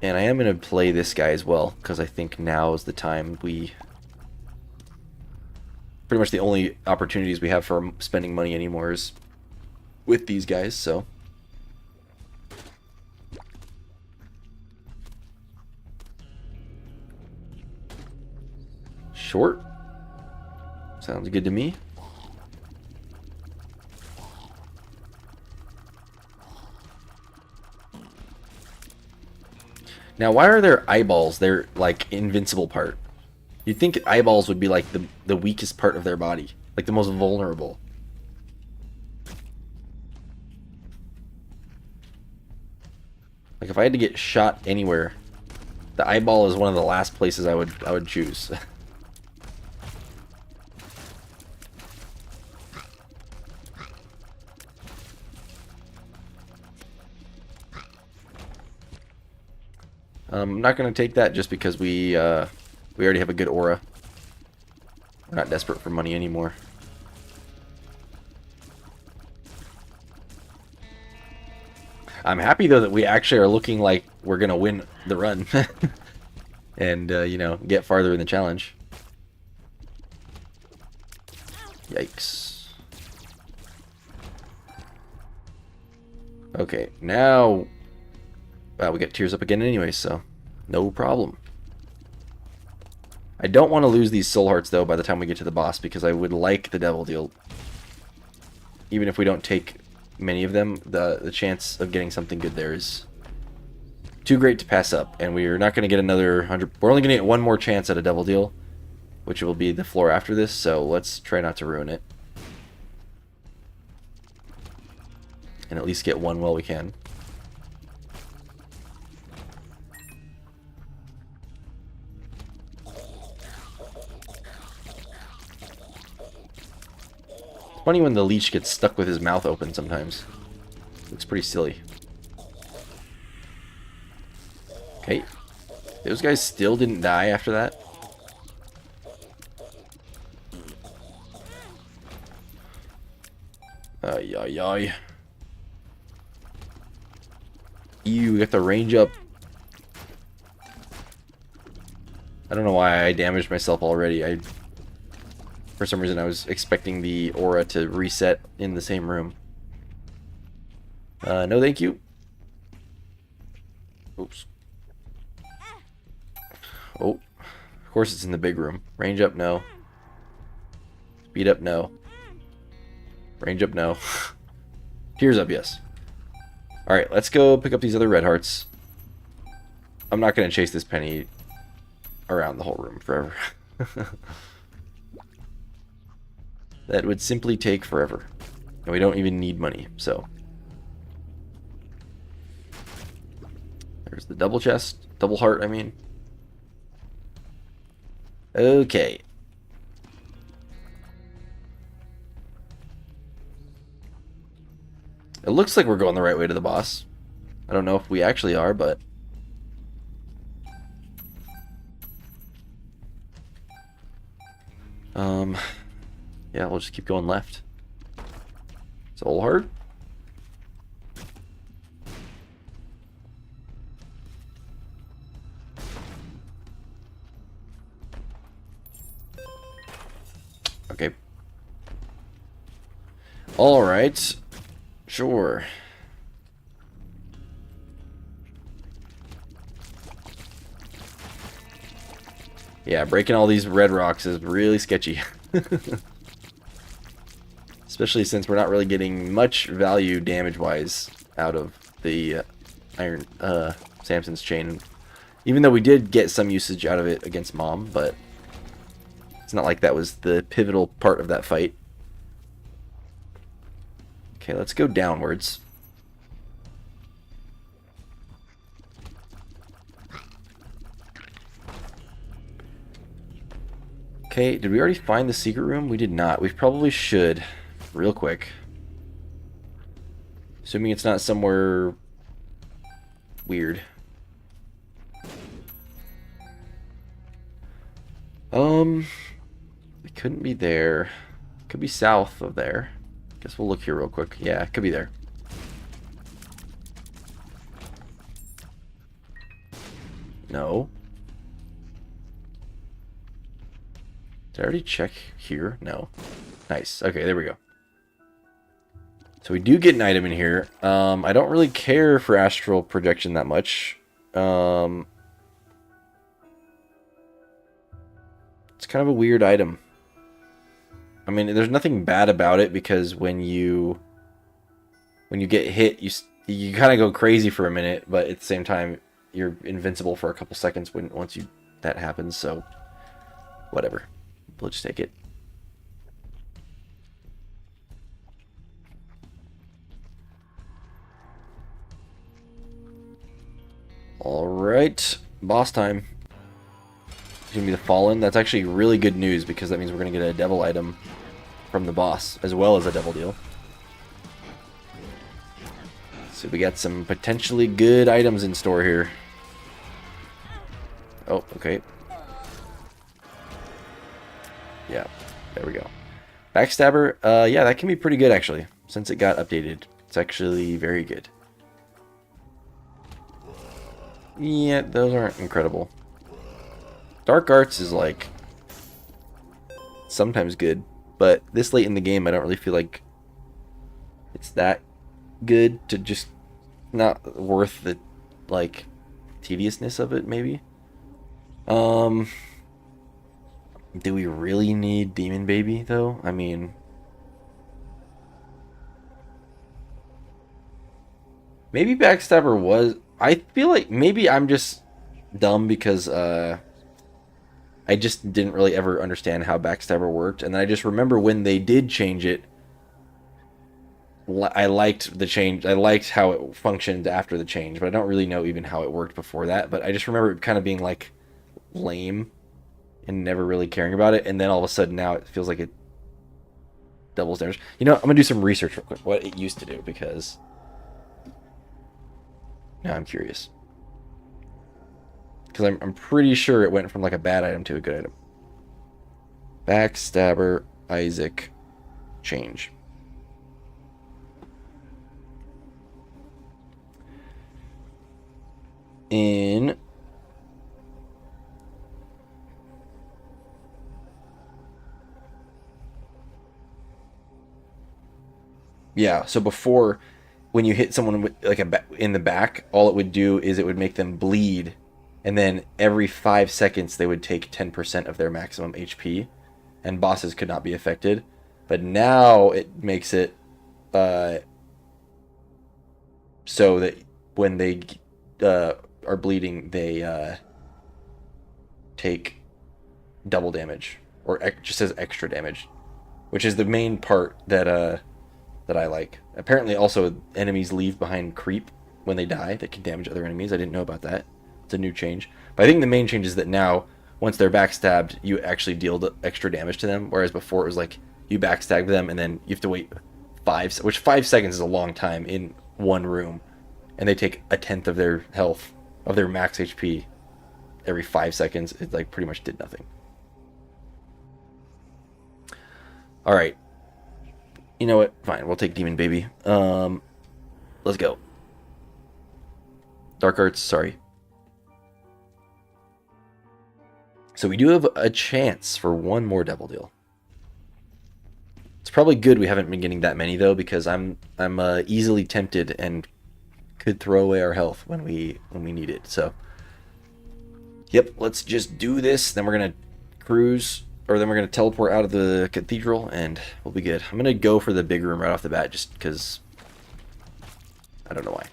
And I am going to play this guy as well, because I think now is the time we... Pretty much the only opportunities we have for spending money anymore is with these guys, so... Short. Sounds good to me. Now, why are there eyeballs? They're like invincible part. You'd think eyeballs would be like the weakest part of their body, like the most vulnerable. Like if I had to get shot anywhere, the eyeball is one of the last places I would choose. I'm not going to take that just because we already have a good aura. We're not desperate for money anymore. I'm happy though that we actually are looking like we're going to win the run. And, you know, get farther in the challenge. Yikes. Okay, now... Wow, we get tears up again anyway, so... No problem. I don't want to lose these soul hearts, though, by the time we get to the boss, because I would like the devil deal. Even if we don't take many of them, the chance of getting something good there is too great to pass up. And we're not going to get another 100... We're only going to get one more chance at a devil deal, which will be the floor after this, so let's try not to ruin it. And at least get one while we can. Funny when the leech gets stuck with his mouth open sometimes. Looks pretty silly. Okay. Those guys still didn't die after that? Ay, ay, ay. Ew, we got the range up. I don't know why I damaged myself already. For some reason, I was expecting the aura to reset in the same room. No thank you. Oops. Oh. Of course it's in the big room. Range up, no. Speed up, no. Range up, no. Tears up, yes. Alright, let's go pick up these other red hearts. I'm not going to chase this penny around the whole room forever. That would simply take forever. And we don't even need money, so. There's the double chest. Double heart, I mean. Okay. It looks like we're going the right way to the boss. I don't know if we actually are, but... yeah, we'll just keep going left. Soul heart. Okay. All right. Sure. Yeah, breaking all these red rocks is really sketchy. Especially since we're not really getting much value damage-wise out of the iron Samson's chain. Even though we did get some usage out of it against Mom, but it's not like that was the pivotal part of that fight. Okay, let's go downwards. Okay, did we already find the secret room? We did not. We probably should. Real quick. Assuming it's not somewhere weird. It couldn't be there. Could be south of there. Guess we'll look here real quick. Yeah, it could be there. No. Did I already check here? No. Nice. Okay, there we go. So we do get an item in here. I don't really care for astral projection that much. It's kind of a weird item. I mean, there's nothing bad about it because when you get hit, you kind of go crazy for a minute, but at the same time, you're invincible for a couple seconds once that happens. So, whatever. We'll just take it. Alright, boss time. It's gonna be the Fallen. That's actually really good news because that means we're gonna get a devil item from the boss as well as a devil deal. So we got some potentially good items in store here. Oh, okay. Yeah, there we go. Backstabber, yeah, that can be pretty good actually, since it got updated. It's actually very good. Yeah, those aren't incredible. Dark Arts is like sometimes good, but this late in the game I don't really feel like it's that good to just not worth the like tediousness of it, maybe. Do we really need Demon Baby, though? I mean... Maybe Backstabber was... I feel like maybe I'm just dumb because I just didn't really ever understand how Backstabber worked. And then I just remember when they did change it, I liked the change. I liked how it functioned after the change, but I don't really know even how it worked before that. But I just remember it kind of being like lame and never really caring about it. And then all of a sudden now it feels like it doubles damage. You know, I'm going to do some research real quick, what it used to do, because now I'm curious. Because I'm pretty sure it went from like a bad item to a good item. Backstabber Isaac change. In yeah, so before, when you hit someone with like in the back, all it would do is it would make them bleed, and then every 5 seconds they would take 10% of their maximum HP, and bosses could not be affected. But now it makes it so that when they are bleeding, they take double damage, or just says extra damage, which is the main part that I like. Apparently, also enemies leave behind creep when they die that can damage other enemies. I didn't know about that. It's a new change. But I think the main change is that now, once they're backstabbed, you actually deal the extra damage to them, whereas before it was like you backstab them and then you have to wait 5 seconds is a long time in one room, and they take a tenth of their health, of their max HP every 5 seconds. It like pretty much did nothing. All right. You know what? Fine. We'll take Demon Baby. Let's go. Dark Arts, sorry. So we do have a chance for one more Devil Deal. It's probably good we haven't been getting that many though, because I'm easily tempted and could throw away our health when we need it. So, yep, let's just do this. Then we're gonna cruise, or then we're gonna teleport out of the cathedral, and we'll be good. I'm gonna go for the big room right off the bat, just because I don't know why.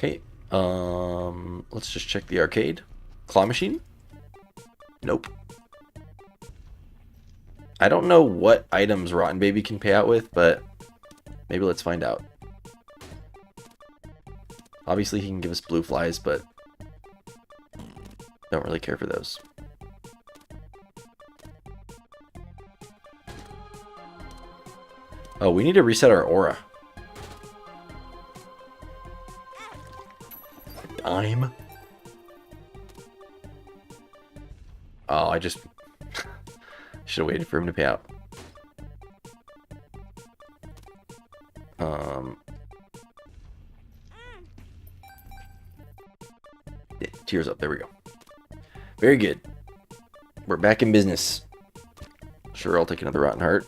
Okay, let's just check the arcade. Claw machine? Nope. I don't know what items Rotten Baby can pay out with, but maybe let's find out. Obviously he can give us blue flies, but don't really care for those. Oh, we need to reset our aura. Dime? Oh, I just should have waited for him to pay out. Yeah, tears up. There we go. Very good. We're back in business. Sure, I'll take another Rotten Heart.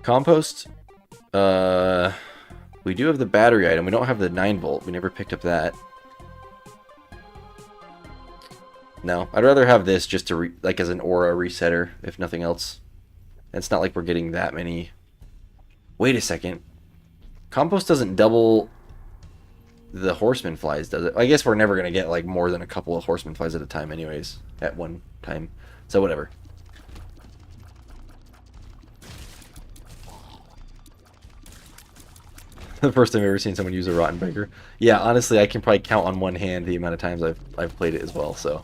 Compost. We do have the battery item. We don't have the 9-volt. We never picked up that. No, I'd rather have this just to like as an aura resetter, if nothing else. It's not like we're getting that many. Wait a second. Compost doesn't double the horseman flies, does it? I guess we're never gonna get like more than a couple of horseman flies at a time, anyways. At one time, so whatever. The first time I've ever seen someone use a Rotten Beggar. Yeah, honestly, I can probably count on one hand the amount of times I've played it as well. So.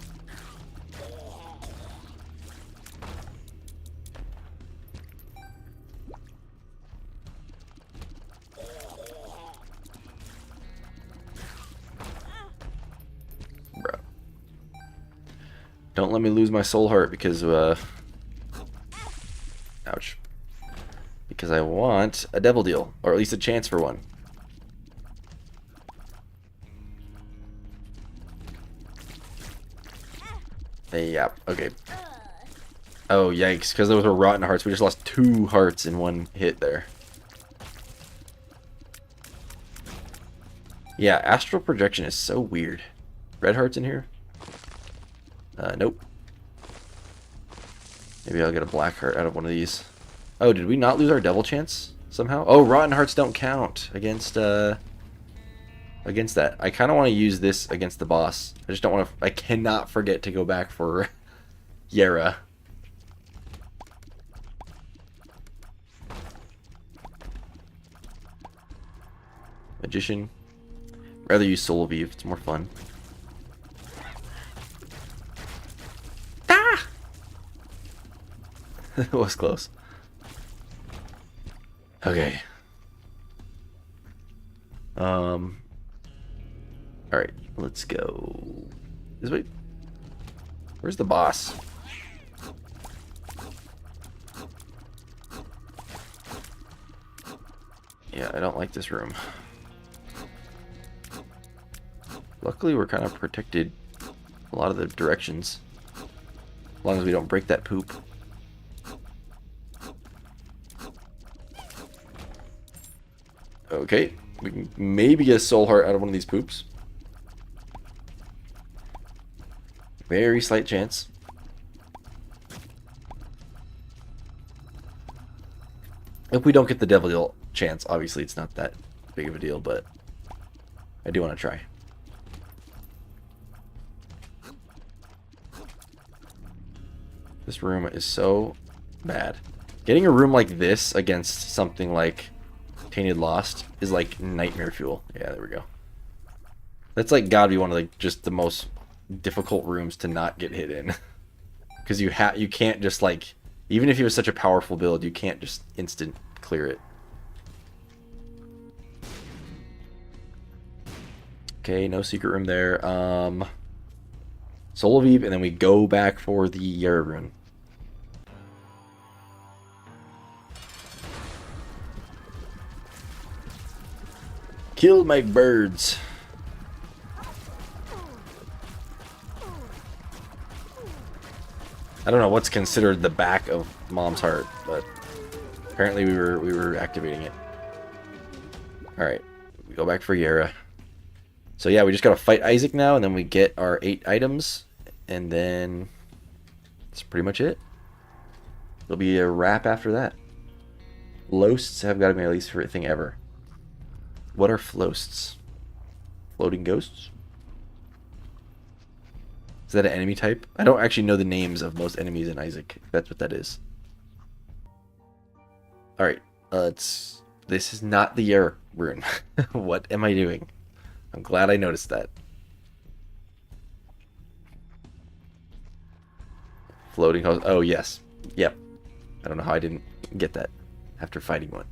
Bro. Don't let me lose my soul heart because ouch. Because I want a devil deal, or at least a chance for one. Yeah, okay. Oh, yikes, because those were rotten hearts. We just lost 2 hearts in one hit there. Yeah, astral projection is so weird. Red hearts in here? Nope. Maybe I'll get a black heart out of one of these. Oh, did we not lose our devil chance somehow? Oh, rotten hearts don't count against that. I kind of want to use this against the boss. I just don't want to. I cannot forget to go back for Yera. Magician. Rather use Soul of Eve. It's more fun. Ah! It was close. Okay. Alright, let's go this way. Where's the boss? Yeah, I don't like this room. Luckily, we're kind of protected a lot of the directions. As long as we don't break that poop. Okay, we can maybe get a soul heart out of one of these poops. Very slight chance. If we don't get the devil chance, obviously it's not that big of a deal, but I do want to try. This room is so bad. Getting a room like this against something like Tainted Lost is like nightmare fuel. Yeah, there we go. That's like gotta be one of just the most difficult rooms to not get hit in. Because you can't just like, even if you have such a powerful build, you can't just instant clear it. Okay, no secret room there. Soul of Eve, and then we go back for the Yera rune. Kill my birds. I don't know what's considered the back of Mom's heart, but apparently we were activating it. All right, we go back for Yera. So yeah, we just gotta fight Isaac now, and then we get our 8 items, and then that's pretty much it. It'll be a wrap after that. Floasts have got to be my least favorite thing ever. What are floasts? Floating ghosts? Is that an enemy type? I don't actually know the names of most enemies in Isaac. That's what that is. Alright, this is not the Yera rune. What am I doing? I'm glad I noticed that. Floating host. Oh, yes. Yep. I don't know how I didn't get that after fighting one.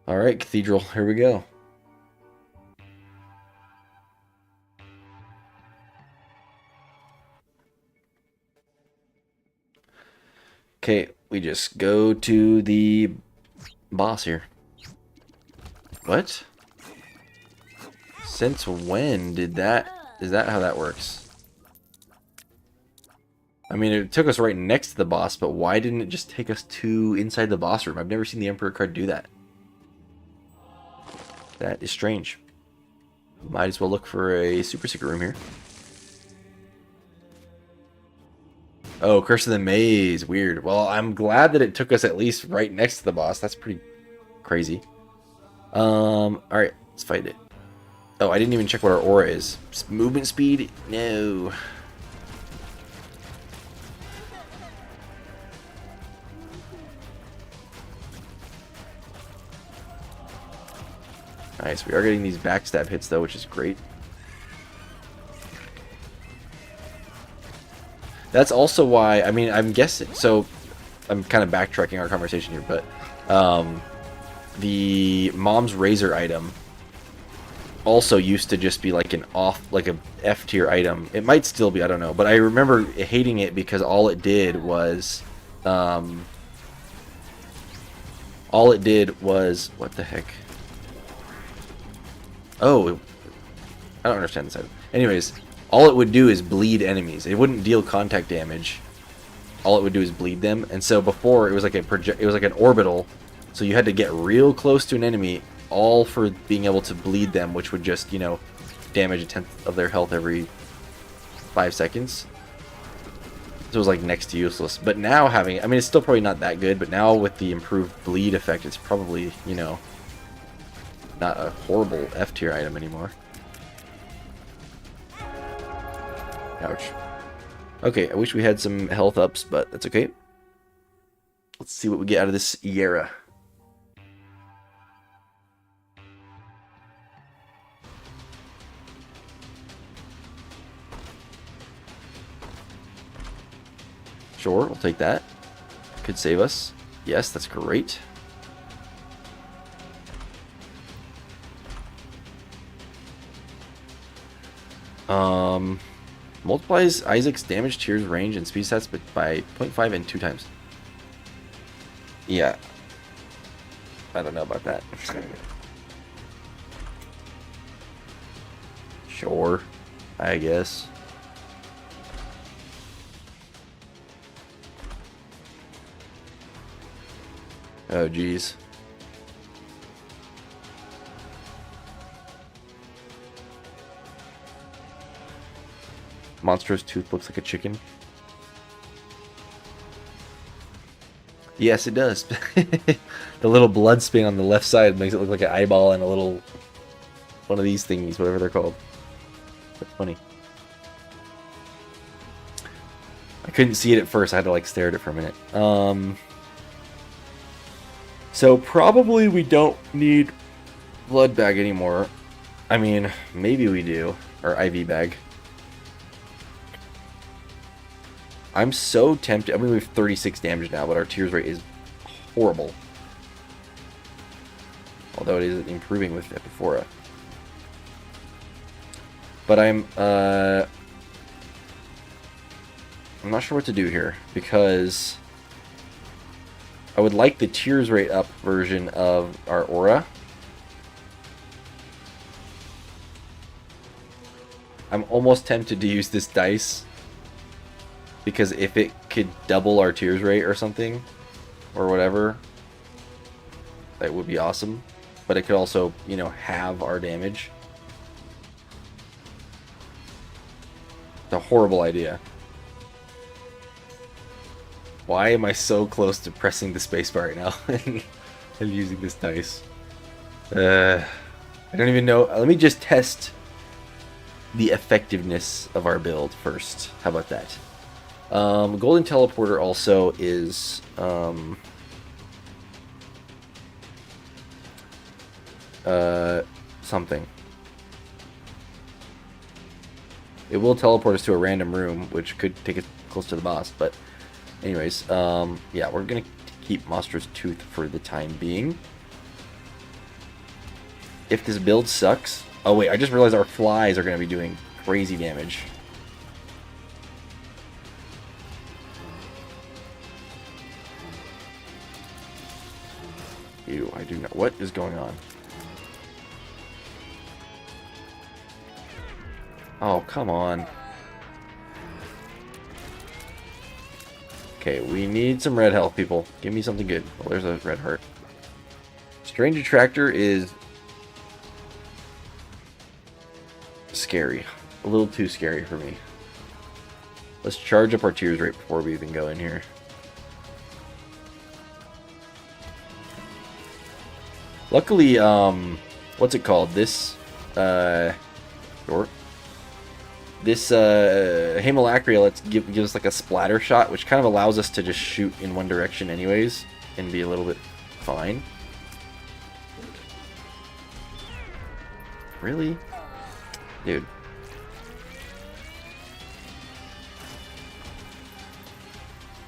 Alright, Cathedral. Here we go. Okay, we just go to the boss here. What? Since when did that... Is that how that works? I mean, it took us right next to the boss, but why didn't it just take us to inside the boss room? I've never seen the Emperor card do that. That is strange. Might as well look for a super secret room here. Oh, Curse of the Maze. Weird. Well, I'm glad that it took us at least right next to the boss. That's pretty crazy. Alright, let's fight it. Oh, I didn't even check what our aura is. Movement speed? No. Nice, we are getting these backstab hits though, which is great. That's also why, I mean, I'm guessing, so I'm kind of backtracking our conversation here, but the Mom's Razor item also used to just be like an like a F tier item. It might still be, I don't know, but I remember hating it because all it did was, what the heck? Oh, I don't understand this item. Anyways, all it would do is bleed enemies. It wouldn't deal contact damage. All it would do is bleed them. And so before it was like it was like an orbital, so you had to get real close to an enemy, all for being able to bleed them, which would just, you know, damage a tenth of their health every 5 seconds. So it was like next to useless. But now having, I mean, it's still probably not that good, but now with the improved bleed effect, it's probably, you know, not a horrible F tier item anymore. Ouch. Okay, I wish we had some health ups, but that's okay. Let's see what we get out of this Yera. Sure, we'll take that. Could save us. Yes, that's great. Multiplies Isaac's damage, tiers, range, and speed stats by 0.5 and 2 times. Yeah. I don't know about that. Sure. I guess. Oh, geez. Monstrous tooth looks like a chicken. Yes, it does. The little blood spin on the left side makes it look like an eyeball and a little one of these thingies, whatever they're called. That's funny. I couldn't see it at first. I had to like stare at it for a minute. So probably we don't need blood bag anymore. I mean, maybe we do. Or IV bag. I'm so tempted. I mean, we have 36 damage now, but our tears rate is horrible. Although it is improving with Epiphora. But I'm not sure what to do here, because I would like the tears rate up version of our aura. I'm almost tempted to use this dice, because if it could double our tears rate or something, or whatever, that would be awesome. But it could also, you know, halve our damage. It's a horrible idea. Why am I so close to pressing the spacebar right now and using this dice? I don't even know. Let me just test the effectiveness of our build first. How about that? Golden Teleporter also is something. It will teleport us to a random room, which could take us close to the boss, but anyways, yeah, we're gonna keep Monstrous Tooth for the time being. If this build sucks... Oh wait, I just realized our flies are gonna be doing crazy damage. Ew, I do not... What is going on? Oh, come on. Okay, we need some red health, people. Give me something good. Oh, there's a red heart. Strange Attractor is scary. A little too scary for me. Let's charge up our tears rate before we even go in here. Luckily, what's it called? This, Haemolacria gives us like a splatter shot, which kind of allows us to just shoot in one direction anyways, and be a little bit fine. Really? Dude.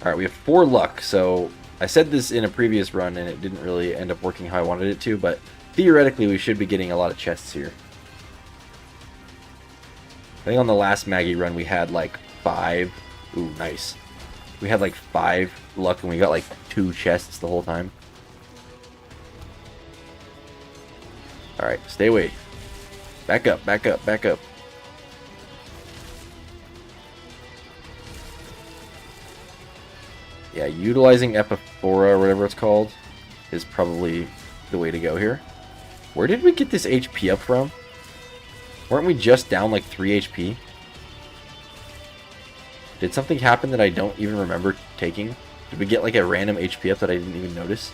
Alright, we have 4 luck, so I said this in a previous run and it didn't really end up working how I wanted it to, but theoretically we should be getting a lot of chests here. I think on the last Maggie run we had like 5. Ooh, nice. We had like 5 luck and we got like 2 chests the whole time. Alright, stay away. Back up, back up, back up. Yeah, utilizing Epiphora, or whatever it's called, is probably the way to go here. Where did we get this HP up from? Weren't we just down like 3 HP? Did something happen that I don't even remember taking? Did we get like a random HP up that I didn't even notice?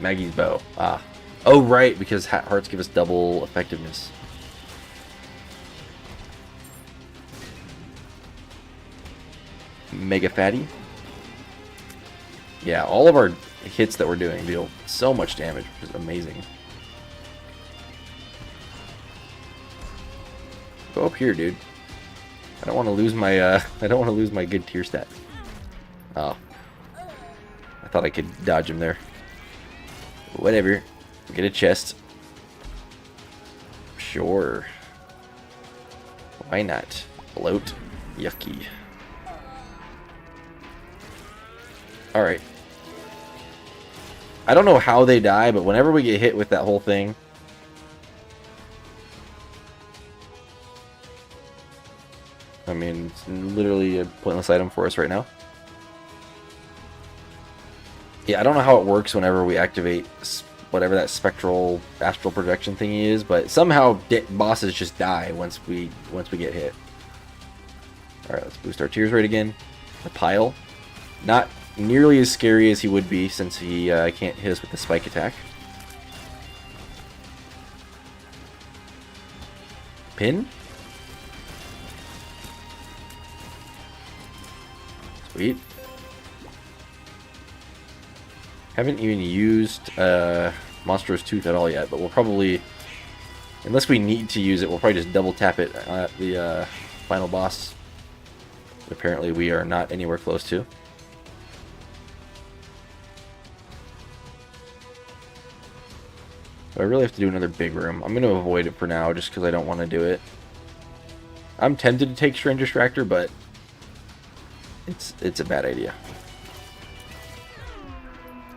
Maggie's bow. Ah. Oh, right, because hearts give us double effectiveness. Mega Fatty. Yeah, all of our hits that we're doing deal so much damage, which is amazing. Go up here, dude. I don't want to lose my I don't want to lose my good tier stat. Oh. I thought I could dodge him there. Whatever. Get a chest. Sure. Why not? Bloat. Yucky. Alright. I don't know how they die, but whenever we get hit with that whole thing... I mean, it's literally a pointless item for us right now. Yeah, I don't know how it works whenever we activate whatever that spectral astral projection thingy is, but somehow bosses just die once we get hit. All right, let's boost our tears rate again. The pile, not nearly as scary as he would be since he can't hit us with the spike attack. Pin. Sweet. Haven't even used Monster's Tooth at all yet, but we'll probably, unless we need to use it, we'll probably just double tap it at the final boss. Apparently we are not anywhere close to. So I really have to do another big room. I'm going to avoid it for now just because I don't want to do it. I'm tempted to take Strange Distractor, but it's a bad idea.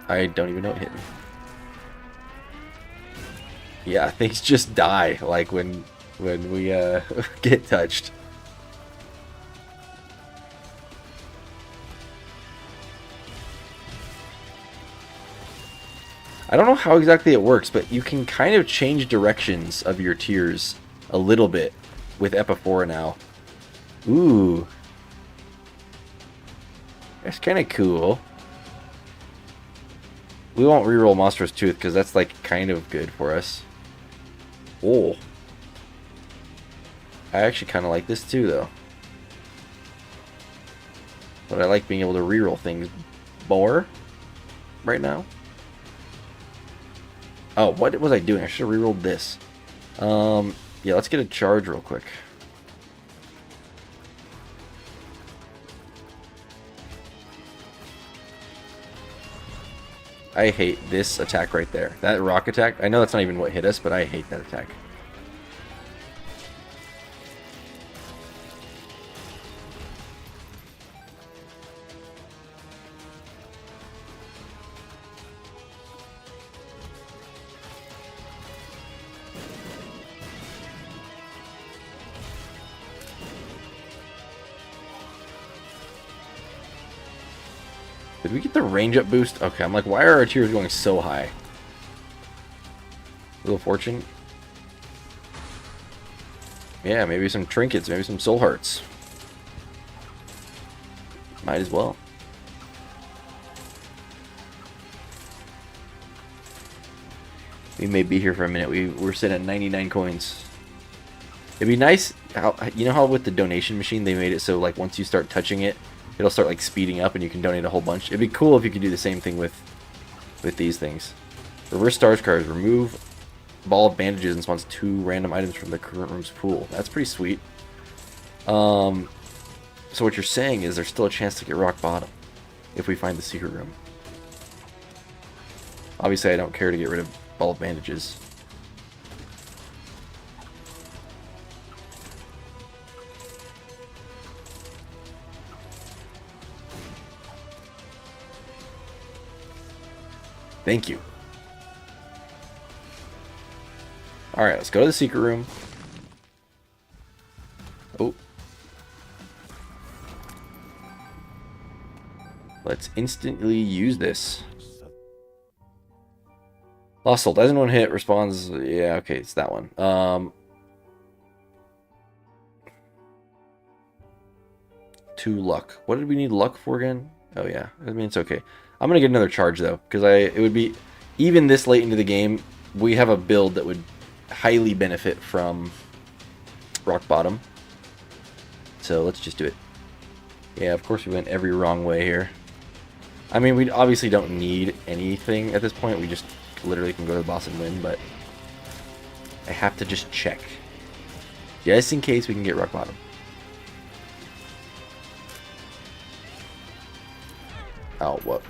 I don't even know it hit me. Yeah, things just die like when we get touched. I don't know how exactly it works, but you can kind of change directions of your tears a little bit with Epiphora now. Ooh. That's kind of cool. We won't reroll Monster's Tooth because that's like kind of good for us. Oh. I actually kind of like this too though. But I like being able to reroll things more right now. Oh, what was I doing? I should have rerolled this. Yeah, let's get a charge real quick. I hate this attack right there. That rock attack, I know that's not even what hit us, but I hate that attack. Did we get the range up boost? Okay, I'm like, why are our tiers going so high? Wheel of Fortune. Yeah, maybe some trinkets, maybe some soul hearts. Might as well. We may be here for a minute. We're sitting at 99 coins. It'd be nice, you know how with the donation machine they made it so like once you start touching it, it'll start like speeding up and you can donate a whole bunch. It'd be cool if you could do the same thing with these things. Reverse stars cards. Remove ball of bandages and spawns 2 random items from the current room's pool. That's pretty sweet. So what you're saying is there's still a chance to get rock bottom if we find the secret room. Obviously I don't care to get rid of ball of bandages. Thank you. Alright, let's go to the secret room. Oh. Let's instantly use this. Lost soul. Doesn't one hit, responds... Yeah, okay, it's that one. 2 luck. What did we need luck for again? Oh, yeah. I mean, it's okay. I'm going to get another charge, though, because it would be... Even this late into the game, we have a build that would highly benefit from rock bottom. So let's just do it. Yeah, of course we went every wrong way here. I mean, we obviously don't need anything at this point. We just literally can go to the boss and win, but I have to just check. Just in case we can get rock bottom. Oh, what?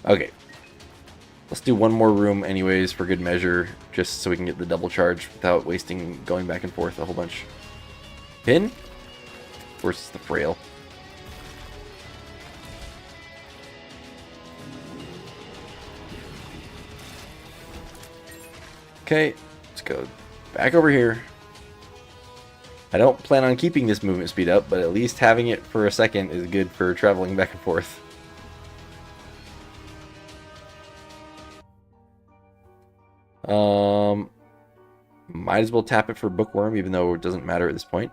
Okay. Let's do one more room anyways for good measure, just so we can get the double charge without wasting going back and forth a whole bunch. Pin? Of course, it's the frail. Okay, let's go back over here. I don't plan on keeping this movement speed up, but at least having it for a second is good for traveling back and forth. Might as well tap it for Bookworm, even though it doesn't matter at this point.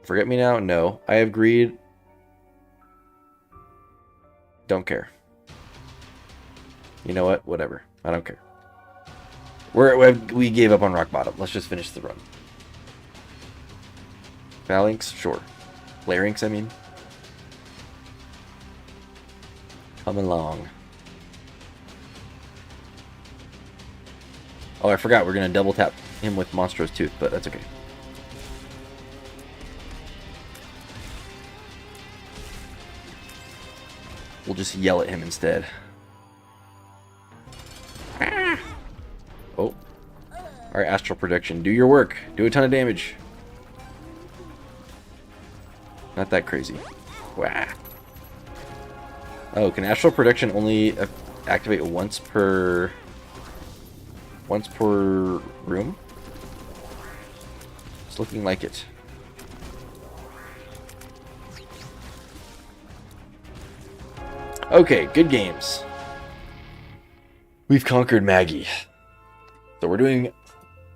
Forget me now? No. I have greed. Don't care. You know what? Whatever. I don't care. We gave up on rock bottom. Let's just finish the run. Phalanx? Sure. Larynx, I mean. Come along. Oh, I forgot. We're going to double tap him with Monstro's Tooth, but that's okay. We'll just yell at him instead. Oh. Alright, Astral Projection. Do your work. Do a ton of damage. Not that crazy. Wah. Oh, can Astral Projection only activate once per room? It's looking like it. Okay, good games. We've conquered Maggie. So we're doing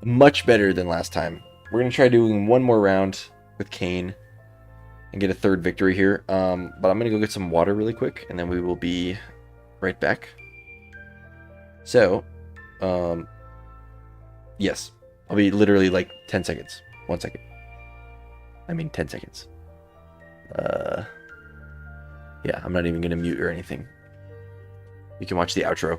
much better than last time. We're going to try doing one more round with Kane and get a third victory here. But I'm going to go get some water really quick, and then we will be right back. So, yes. I'll be literally like 10 seconds. 1 second. I mean 10 seconds. Yeah, I'm not even going to mute or anything. You can watch the outro.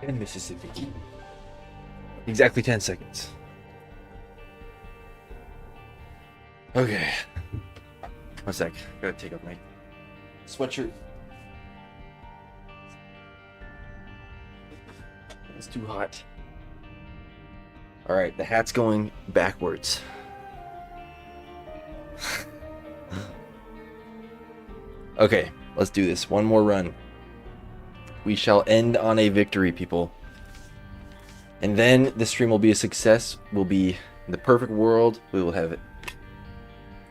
in Mississippi. Exactly 10 seconds. Okay. 1 sec. Gotta take off my sweatshirt. It's too hot. Alright, the hat's going backwards. Okay, let's do this. One more run. We shall end on a victory, people. And then the stream will be a success. We'll be in the perfect world. We will have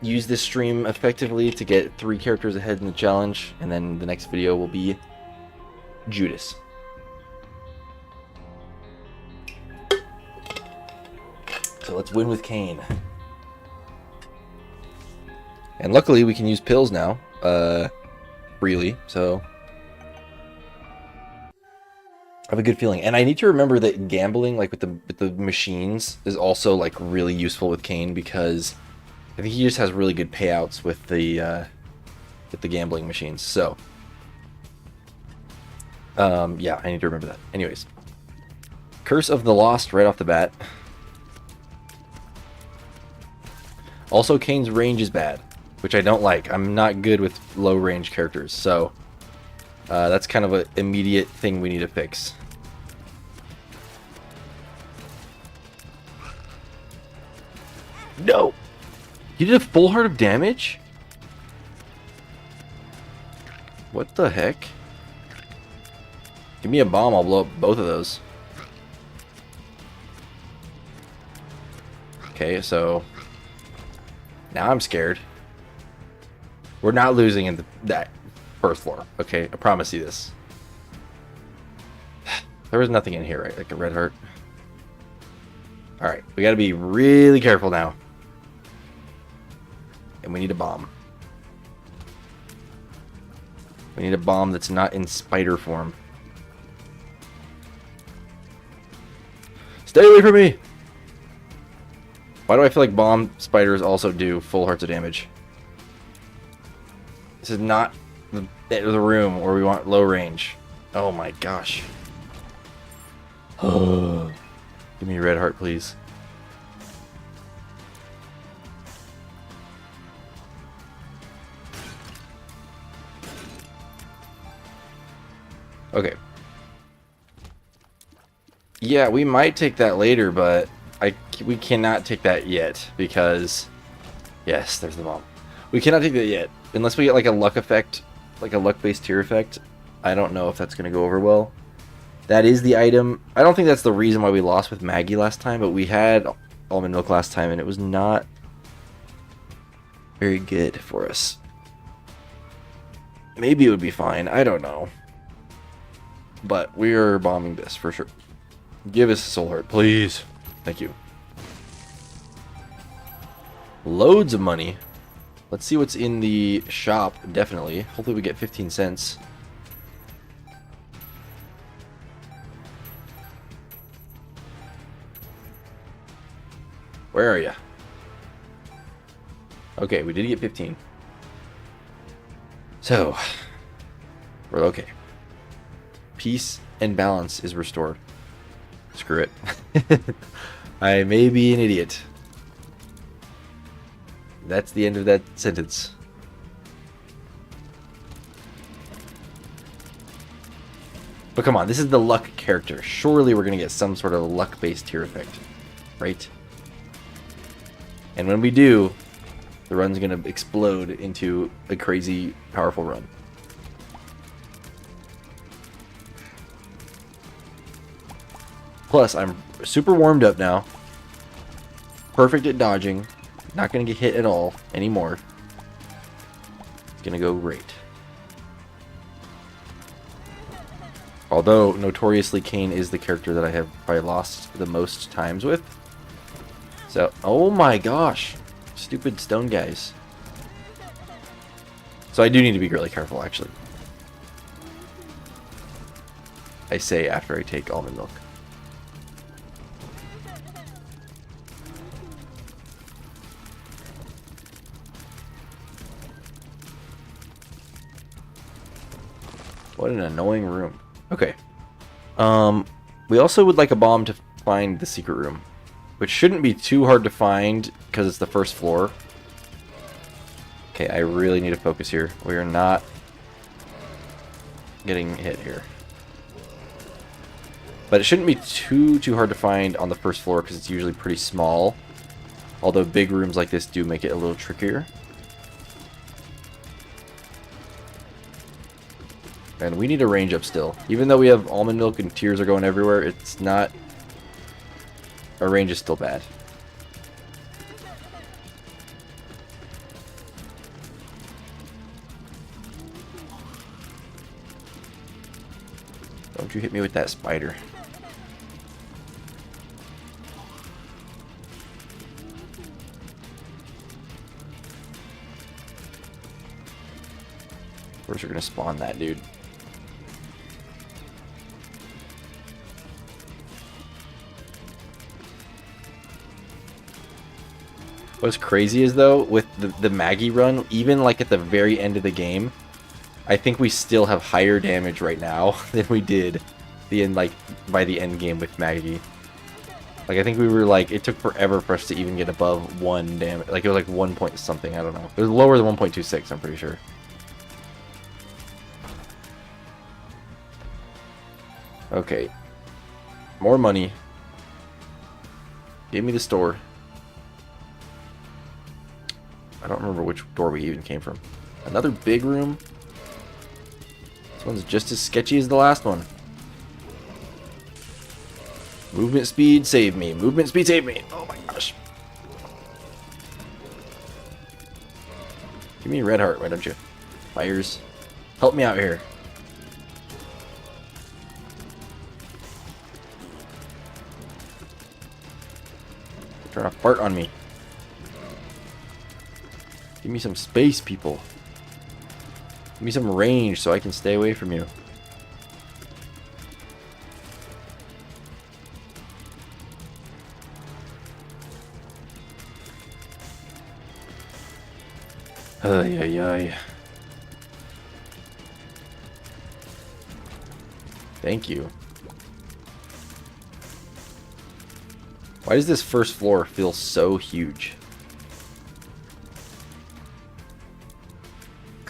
used this stream effectively to get 3 characters ahead in the challenge. And then the next video will be Judas. So let's win with Cain. And luckily we can use pills now. Freely, so I have a good feeling. And I need to remember that gambling, like with the machines, is also like really useful with Cain, because I think he just has really good payouts with the gambling machines. So yeah, I need to remember that. Anyways, Curse of the Lost right off the bat. Also, Cain's range is bad, which I don't like. I'm not good with low range characters, so that's kind of an immediate thing we need to fix. No! You did a full heart of damage? What the heck? Give me a bomb, I'll blow up both of those. Okay, so now I'm scared. We're not losing in that first floor. Okay, I promise you this. There was nothing in here, right? Like a red heart. Alright, we gotta be really careful now. And we need a bomb. We need a bomb that's not in spider form. Stay away from me! Why do I feel like bomb spiders also do full hearts of damage? This is not the room where we want low range. Oh my gosh. Give me a red heart, please. Okay. Yeah, we might take that later, but we cannot take that yet, because yes, there's the bomb. We cannot take that yet unless we get like a luck effect, like a luck-based tier effect. I don't know if that's gonna go over well. That is the item. I don't think that's the reason why we lost with Maggie last time, but we had almond milk last time and it was not very good for us. Maybe it would be fine, I don't know. But we are bombing this for sure. Give us a soul heart, please. Thank you. Loads of money. Let's see what's in the shop, definitely. Hopefully we get 15 cents. Where are you? Okay, we did get 15. So, we're okay. Peace and balance is restored. Screw it. I may be an idiot. That's the end of that sentence. But come on, this is the luck character. Surely we're going to get some sort of luck-based tier effect, right? And when we do, the run's going to explode into a crazy, powerful run. Plus, I'm super warmed up now. Perfect at dodging. Not going to get hit at all anymore. It's going to go great. Although, notoriously, Cain is the character that I have probably lost the most times with. So, oh my gosh. Stupid stone guys. So I do need to be really careful, actually. I say after I take almond milk. What an annoying room. Okay. We also would like a bomb to find the secret room, which shouldn't be too hard to find because it's the first floor. Okay, I really need to focus here. We are not getting hit here. But it shouldn't be too hard to find on the first floor because it's usually pretty small. Although big rooms like this do make it a little trickier. And we need a range up still. Even though we have almond milk and tears are going everywhere, it's not... Our range is still bad. Don't you hit me with that spider. Where's you're gonna spawn that dude? What's crazy is though, with the Maggie run, even like at the very end of the game, I think we still have higher damage right now than we did by the end game with Maggie. Like I think we were like, it took forever for us to even get above 1 damage. Like it was like 1 point something, I don't know. It was lower than 1.26, I'm pretty sure. Okay. More money. Give me the store. I don't remember which door we even came from. Another big room. This one's just as sketchy as the last one. Movement speed, save me. Movement speed, save me. Oh my gosh. Give me a red heart, why don't you? Fires. Help me out here. Trying to fart on me. Give me some space, people. Give me some range so I can stay away from you. Ay, ay, ay. Thank you. Why does this first floor feel so huge?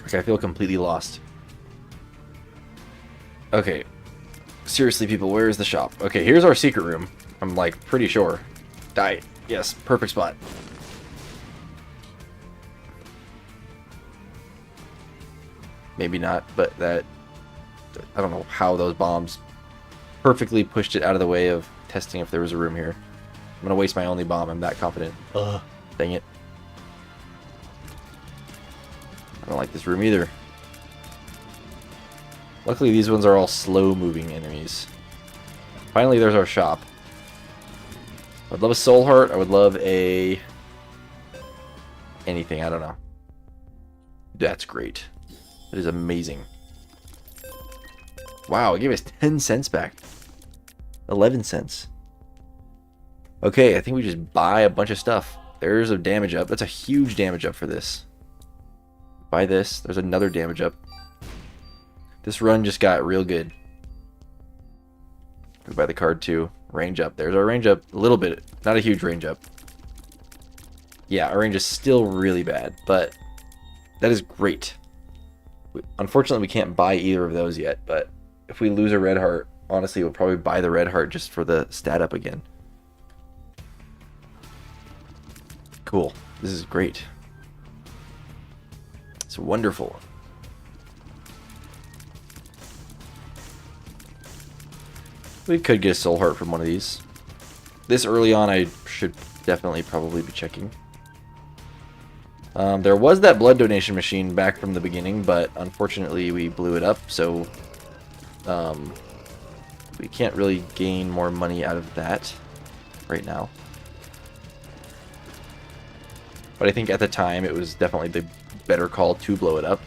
Like I feel completely lost. Okay. Seriously, people, where is the shop? Okay, here's our secret room. I'm like pretty sure. Die. Yes, perfect spot. Maybe not, but that... I don't know how those bombs perfectly pushed it out of the way of testing if there was a room here. I'm gonna waste my only bomb, I'm that confident. Ugh, dang it. I don't like this room either. Luckily these ones are all slow moving enemies. Finally there's our shop. I would love a soul heart, I would love a... anything, I don't know. That's great. That is amazing. Wow, it gave us 10 cents back. 11 cents. Okay, I think we just buy a bunch of stuff. There's a damage up. That's a huge damage up for this. Buy this. There's another damage up. This run just got real good. We buy the card too. Range up. There's our range up. A little bit. Not a huge range up. Yeah, our range is still really bad, but that is great. Unfortunately, we can't buy either of those yet, but if we lose a red heart, honestly, we'll probably buy the red heart just for the stat up again. Cool. This is great. It's wonderful. We could get a soul heart from one of these. This early on, I should definitely probably be checking. There was that blood donation machine back from the beginning, but unfortunately we blew it up, so we can't really gain more money out of that right now. But I think at the time it was definitely the better call to blow it up.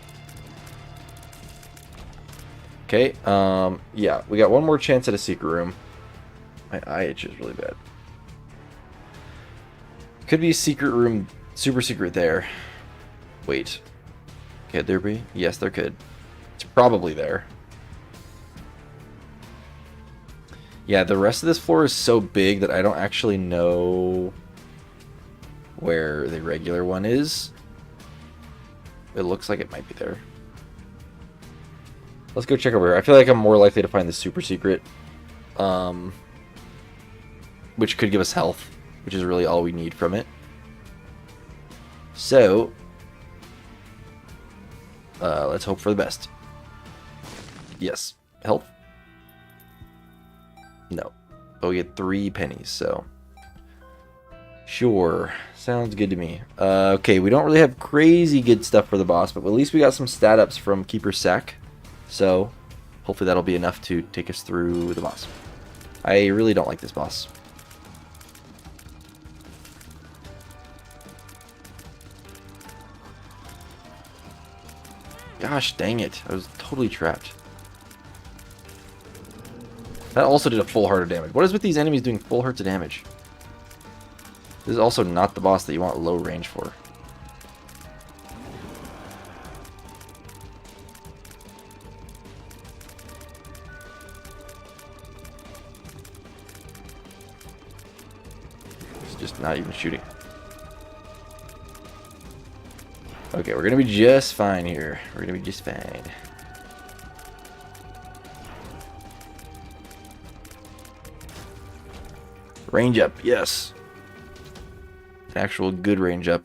Okay, yeah, we got one more chance at a secret room. My eye itches really bad. Could be a secret room, super secret there. Wait, could there be? Yes, there could. It's probably there. Yeah, the rest of this floor is so big that I don't actually know where the regular one is. It looks like it might be there. Let's go check over here. I feel like I'm more likely to find the super secret. Which could give us health, which is really all we need from it. So, let's hope for the best. Yes. Health? No. But we get 3 pennies, so... Sure. Sounds good to me. Okay, we don't really have crazy good stuff for the boss, but at least we got some stat ups from Keeper's Sack. So, hopefully that'll be enough to take us through the boss. I really don't like this boss. Gosh dang it. I was totally trapped. That also did a full heart of damage. What is with these enemies doing full hearts of damage? This is also not the boss that you want low range for. It's just not even shooting. Okay, we're gonna be just fine here. We're gonna be just fine. Range up, yes. Actual good range up.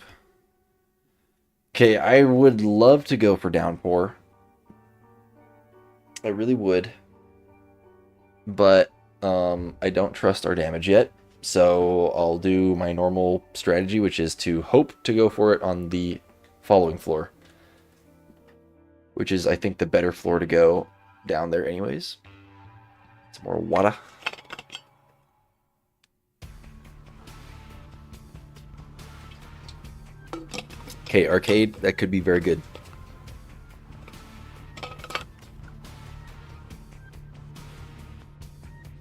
Okay, I would love to go for downpour. I really would. But I don't trust our damage yet. So I'll do my normal strategy, which is to hope to go for it on the following floor. Which is, I think, the better floor to go down there anyways. It's more water. Okay, arcade, that could be very good.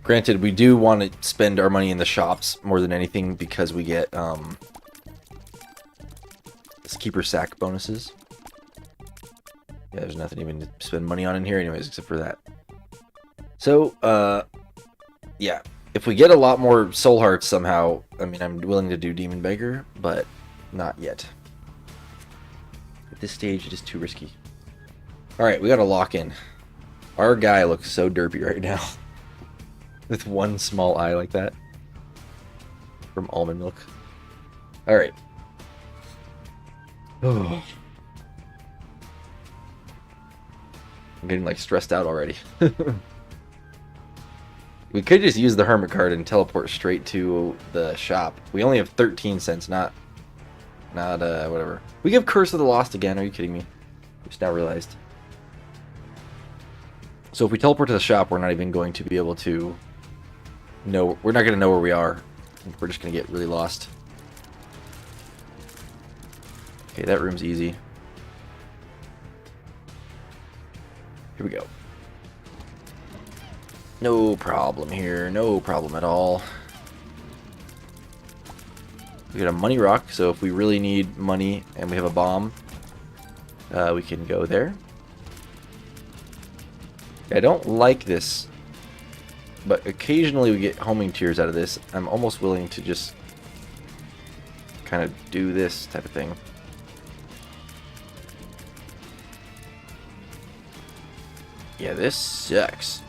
Granted, we do want to spend our money in the shops more than anything because we get Keeper Sack bonuses. Yeah, there's nothing even to spend money on in here anyways except for that. So, yeah. If we get a lot more soul hearts somehow, I mean, I'm willing to do Demon Beggar, but not yet. At this stage, it is too risky. Alright, we gotta lock in. Our guy looks so derpy right now. With one small eye like that. From almond milk. Alright. Oh. I'm getting like stressed out already. We could just use the hermit card and teleport straight to the shop. We only have 13 cents, not whatever. We give Curse of the Lost again, are you kidding me? Just now realized. So if we teleport to the shop, we're not even going to be able to know, we're not going to know where we are. We're just going to get really lost. Okay, that room's easy. Here we go. No problem here, no problem at all. We got a money rock, so if we really need money and we have a bomb, we can go there. I don't like this, but occasionally we get homing tears out of this. I'm almost willing to just kind of do this type of thing. Yeah, this sucks.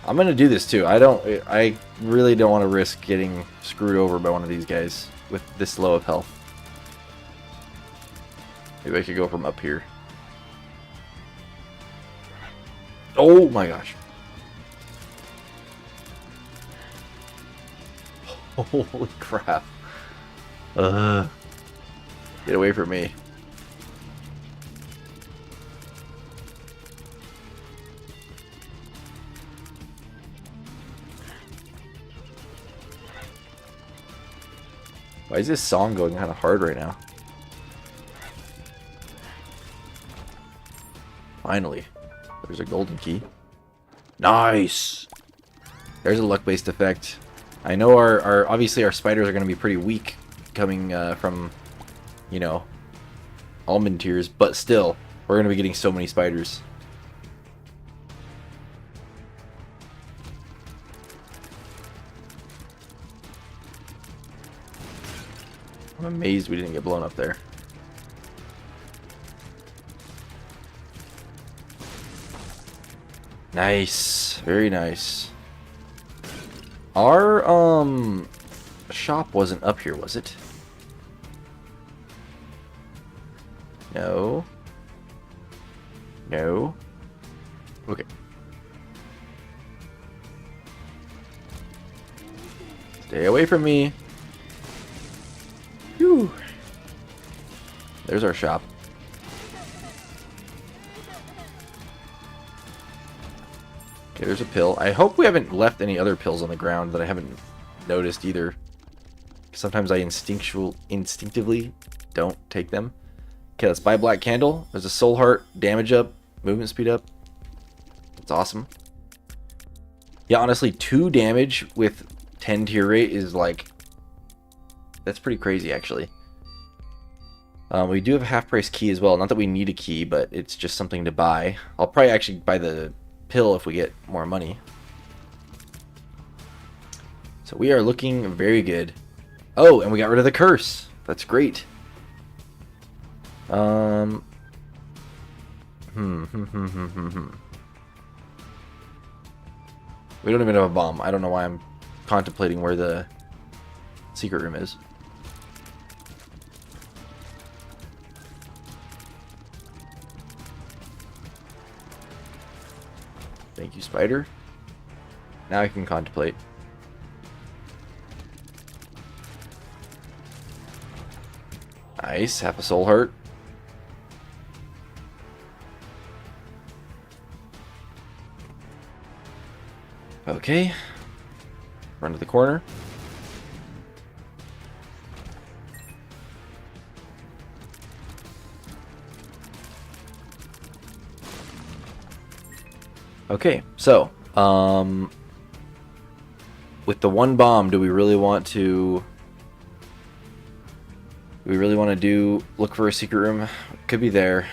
I'm gonna do this too. I really don't want to risk getting screwed over by one of these guys with this low of health. Maybe I could go from up here. Oh my gosh. Holy crap. Get away from me. Why is this song going kind of hard right now? Finally. There's a golden key. Nice! There's a luck-based effect. I know our obviously our spiders are going to be pretty weak coming from, you know, almond tears, but still, We're going to be getting so many spiders. I'm amazed we didn't get blown up there. Nice. Very nice. Our shop wasn't up here, was it? No. No. Okay. Stay away from me. Whew. There's our shop. Okay, there's a pill. I hope we haven't left any other pills on the ground that I haven't noticed either. Sometimes I instinctively don't take them. Okay, let's buy Black Candle. There's a soul heart, damage up, movement speed up. That's awesome. Yeah, honestly, 2 damage with 10 tier rate is like... That's pretty crazy, actually. We do have a half-price key as well. Not that we need a key, but it's just something to buy. I'll probably actually buy the pill if we get more money. So we are looking very good. Oh, and we got rid of the curse. That's great. We don't even have a bomb. I don't know why I'm contemplating where the secret room is. Thank you, spider. Now I can contemplate. Nice, half a soul heart. Okay. Run to the corner. Okay, so, with the 1 bomb, do we really want to... look for a secret room? Could be there.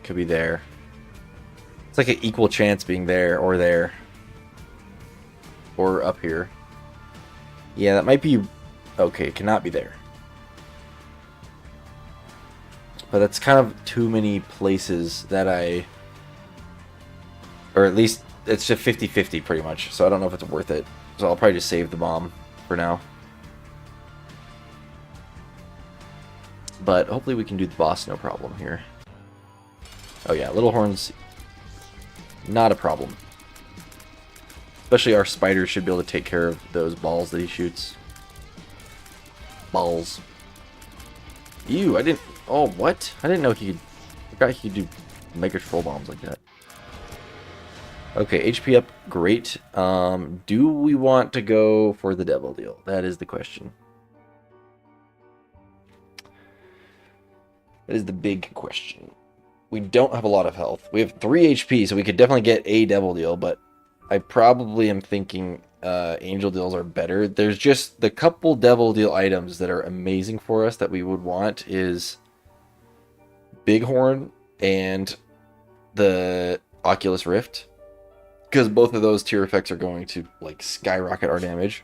Could be there. It's like an equal chance being there. Or up here. Yeah, that might be... Okay, it cannot be there. But that's kind of too many places that I... Or at least, it's just 50-50 pretty much. So I don't know if it's worth it. So I'll probably just save the bomb for now. But hopefully we can do the boss no problem here. Oh yeah, Little Horns, not a problem. Especially our spiders should be able to take care of those balls that he shoots. Balls. Ew, I didn't... Oh, what? I didn't know he could... I forgot he could do Mega Troll Bombs like that. Okay, HP up, great. Do we want to go for the Devil Deal? That is the question. That is the big question. We don't have a lot of health. We have 3 HP, so we could definitely get a Devil Deal, but I probably am thinking Angel Deals are better. There's just the couple Devil Deal items that are amazing for us that we would want is Bighorn and the Oculus Rift. Because both of those tier effects are going to like skyrocket our damage.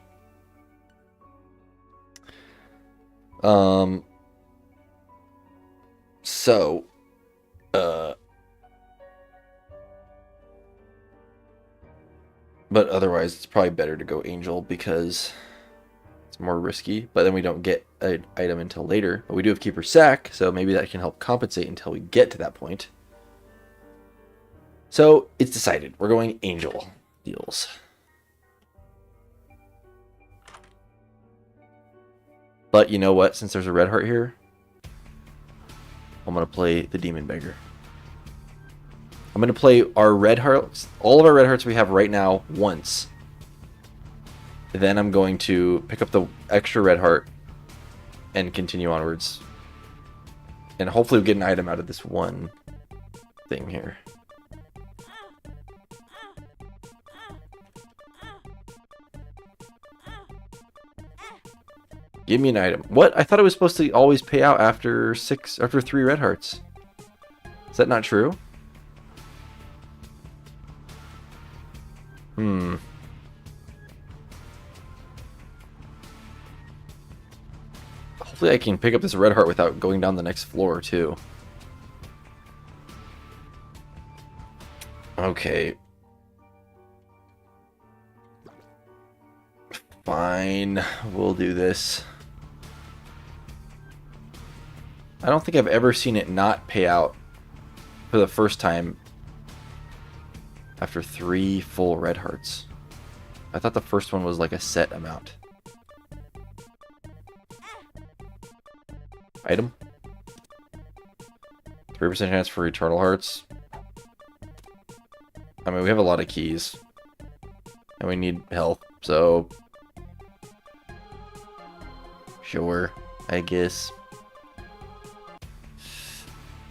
But otherwise it's probably better to go Angel because it's more risky, but then we don't get an item until later. But we do have Keeper Sack, so maybe that can help compensate until we get to that point. So it's decided. We're going Angel Deals. But you know what? Since there's a red heart here, I'm going to play the Demon Beggar. I'm going to play our red hearts, all of our red hearts we have right now, once. Then I'm going to pick up the extra red heart and continue onwards. And hopefully we'll get an item out of this one thing here. Give me an item. What? I thought it was supposed to always pay out after 3 red hearts. Is that not true? Hmm. Hopefully I can pick up this red heart without going down the next floor, too. Okay. Fine. We'll do this. I don't think I've ever seen it not pay out for the first time after 3 full red hearts. I thought the first one was like a set amount. Item. 3% chance for eternal hearts. I mean, we have a lot of keys. And we need health, so... Sure, I guess.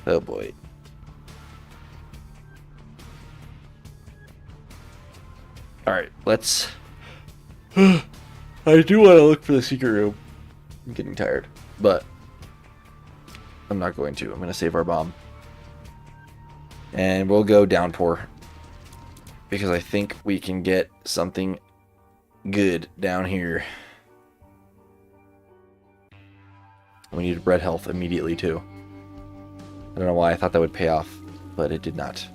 Oh boy. Alright, let's... I do want to look for the secret room. I'm getting tired, but... I'm not going to. I'm going to save our bomb. And we'll go downpour. Because I think we can get something good down here. We need red health immediately too. I don't know why I thought that would pay off, but it did not.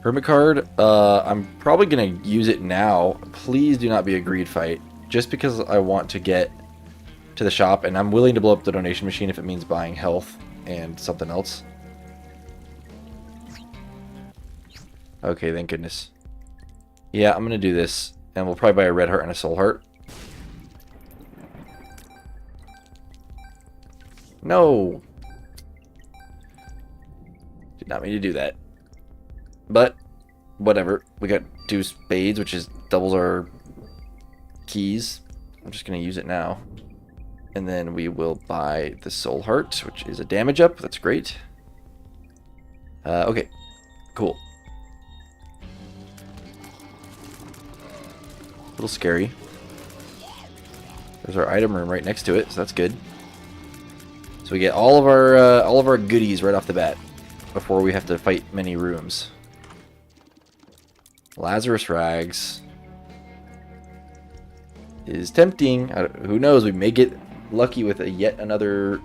Hermit card, I'm probably going to use it now. Please do not be a greed fight. Just because I want to get to the shop, and I'm willing to blow up the donation machine if it means buying health and something else. Okay, thank goodness. Yeah, I'm going to do this, and we'll probably buy a red heart and a soul heart. No! Did not mean to do that. But, whatever. We got 2 spades, which is doubles our keys. I'm just going to use it now. And then we will buy the soul heart, which is a damage up. That's great. Okay. Cool. A little scary. There's our item room right next to it, so that's good. So we get all of our goodies right off the bat before we have to fight many rooms. Lazarus rags is tempting. Who knows? We may get lucky with a yet another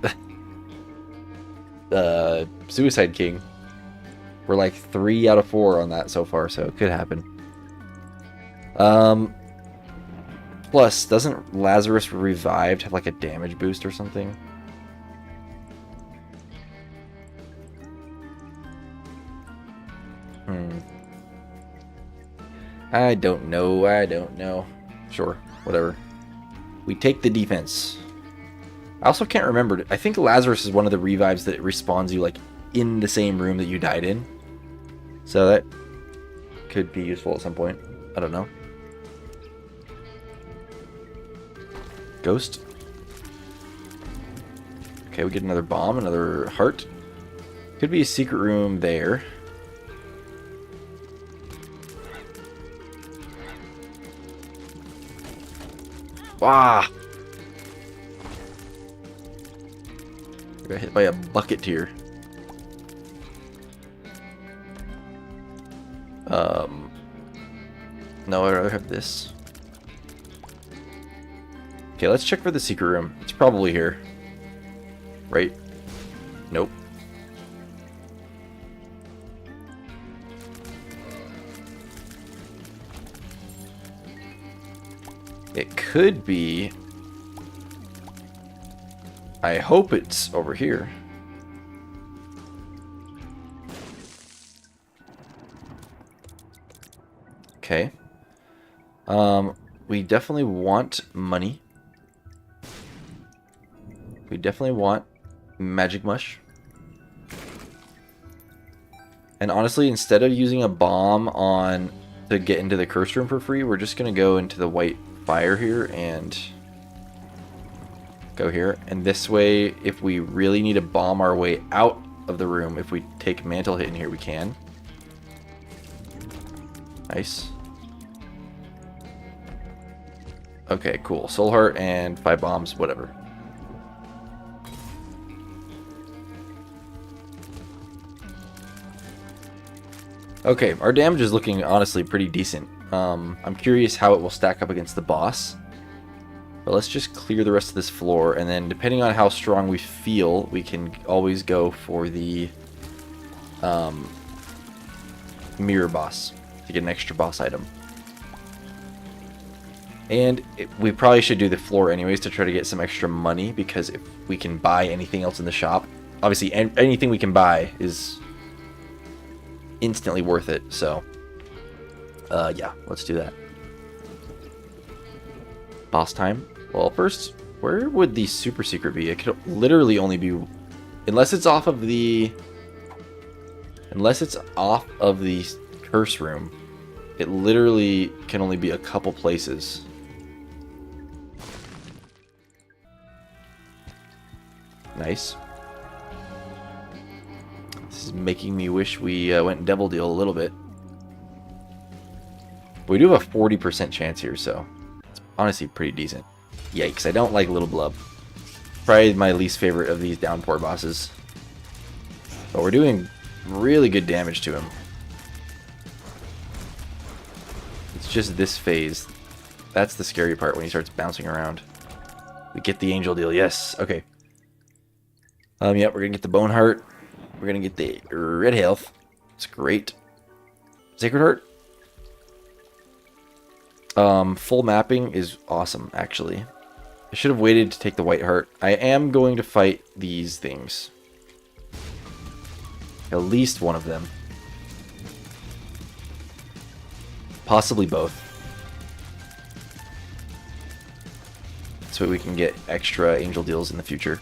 Suicide King. We're like 3 out of 4 on that so far, so it could happen. Plus, doesn't Lazarus Revived have like a damage boost or something? I don't know. Sure, whatever. We take the defense. I also can't remember. I think Lazarus is one of the revives that respawns you like in the same room that you died in. So that could be useful at some point. I don't know. Ghost. Okay, we get another bomb, another heart. Could be a secret room there. Ah! I got hit by a bucket here. No, I'd rather have this. Okay, let's check for the secret room. It's probably here. Right? Nope. It could be... I hope it's over here. Okay. We definitely want money. We definitely want magic mush. And honestly, instead of using a bomb on to get into the curse room for free, we're just gonna go into the white fire here and go here. And this way, if we really need to bomb our way out of the room, if we take mantle hit in here, we can. Nice. Okay, cool. Soul Heart and 5 bombs, whatever. Okay, our damage is looking honestly pretty decent. I'm curious how it will stack up against the boss. But let's just clear the rest of this floor, and then depending on how strong we feel, we can always go for the mirror boss to get an extra boss item. And we probably should do the floor anyways to try to get some extra money, because if we can buy anything else in the shop, obviously anything we can buy is instantly worth it. So yeah, let's do that. Boss time. Well, first, where would the super secret be? It could literally only be, unless it's off of the curse room, it literally can only be a couple places. Nice. This is making me wish we went Devil Deal a little bit. We do have a 40% chance here, so it's honestly pretty decent. Yikes, I don't like Little Blub. Probably my least favorite of these downpour bosses. But we're doing really good damage to him. It's just this phase. That's the scary part when he starts bouncing around. We get the Angel Deal, yes. Okay. Yeah, we're gonna get the Bone Heart. We're gonna get the Red Health. It's great. Sacred Heart. Full mapping is awesome, actually. I should have waited to take the White Heart. I am going to fight these things. At least one of them. Possibly both. So we can get extra angel deals in the future.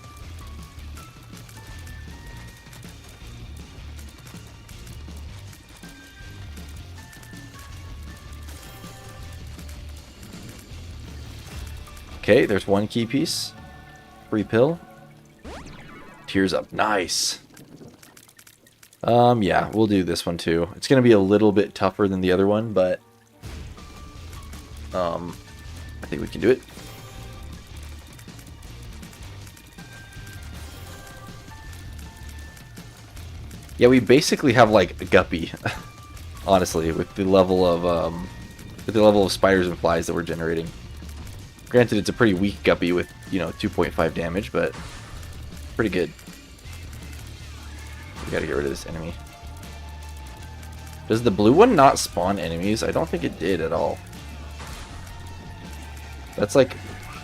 Okay, there's one key piece. Free pill. Tears up. Nice. Yeah, we'll do this one too. It's gonna be a little bit tougher than the other one, but I think we can do it. Yeah, we basically have like a guppy, honestly, with the level of spiders and flies that we're generating. Granted, it's a pretty weak guppy with, 2.5 damage, but pretty good. We gotta get rid of this enemy. Does the blue one not spawn enemies? I don't think it did at all. That's like,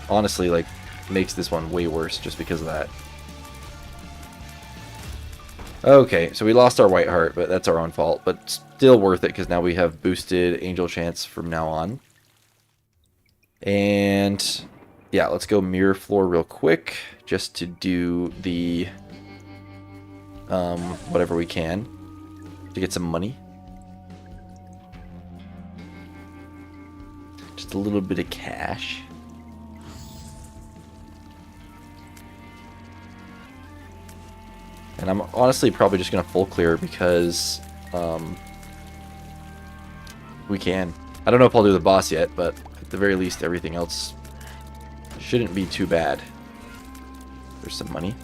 honestly, like, makes this one way worse just because of that. Okay, so we lost our White Heart, but that's our own fault. But still worth it, because now we have boosted Angel Chance from now on. And yeah, let's go mirror floor real quick, just to do the whatever we can to get some money. Just a little bit of cash. And I'm honestly probably just gonna full clear because we can. I don't know if I'll do the boss yet, but at the very least, everything else shouldn't be too bad. There's some money.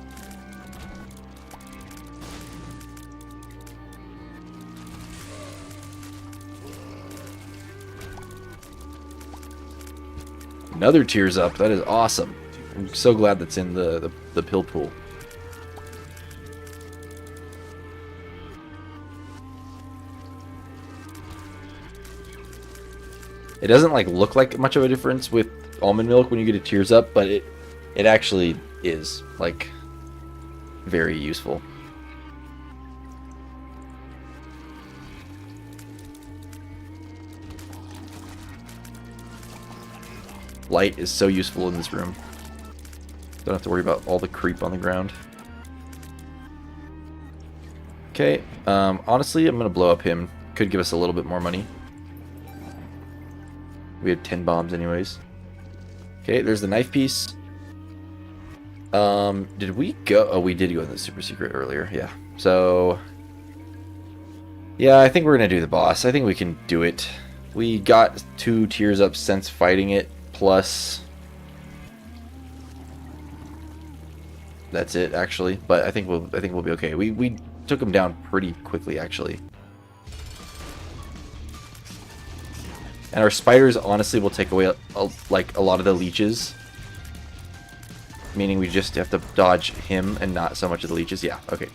Another tears up. That is awesome. I'm so glad that's in the pill pool. It doesn't like look like much of a difference with almond milk when you get a tears up, but it actually is like very useful. Light is so useful in this room. Don't have to worry about all the creep on the ground. Okay, honestly, I'm gonna blow up him. Could give us a little bit more money. We had 10 bombs anyways. Okay, there's the knife piece. Did we go? Oh, we did go in the super secret earlier. Yeah. So, yeah, I think we're gonna do the boss. I think we can do it. We got 2 tears up since fighting it. plus... That's it, actually. But I think we'll be okay. We took him down pretty quickly, actually. And our spiders, honestly, will take away like a lot of the leeches. Meaning we just have to dodge him and not so much of the leeches. Yeah, okay.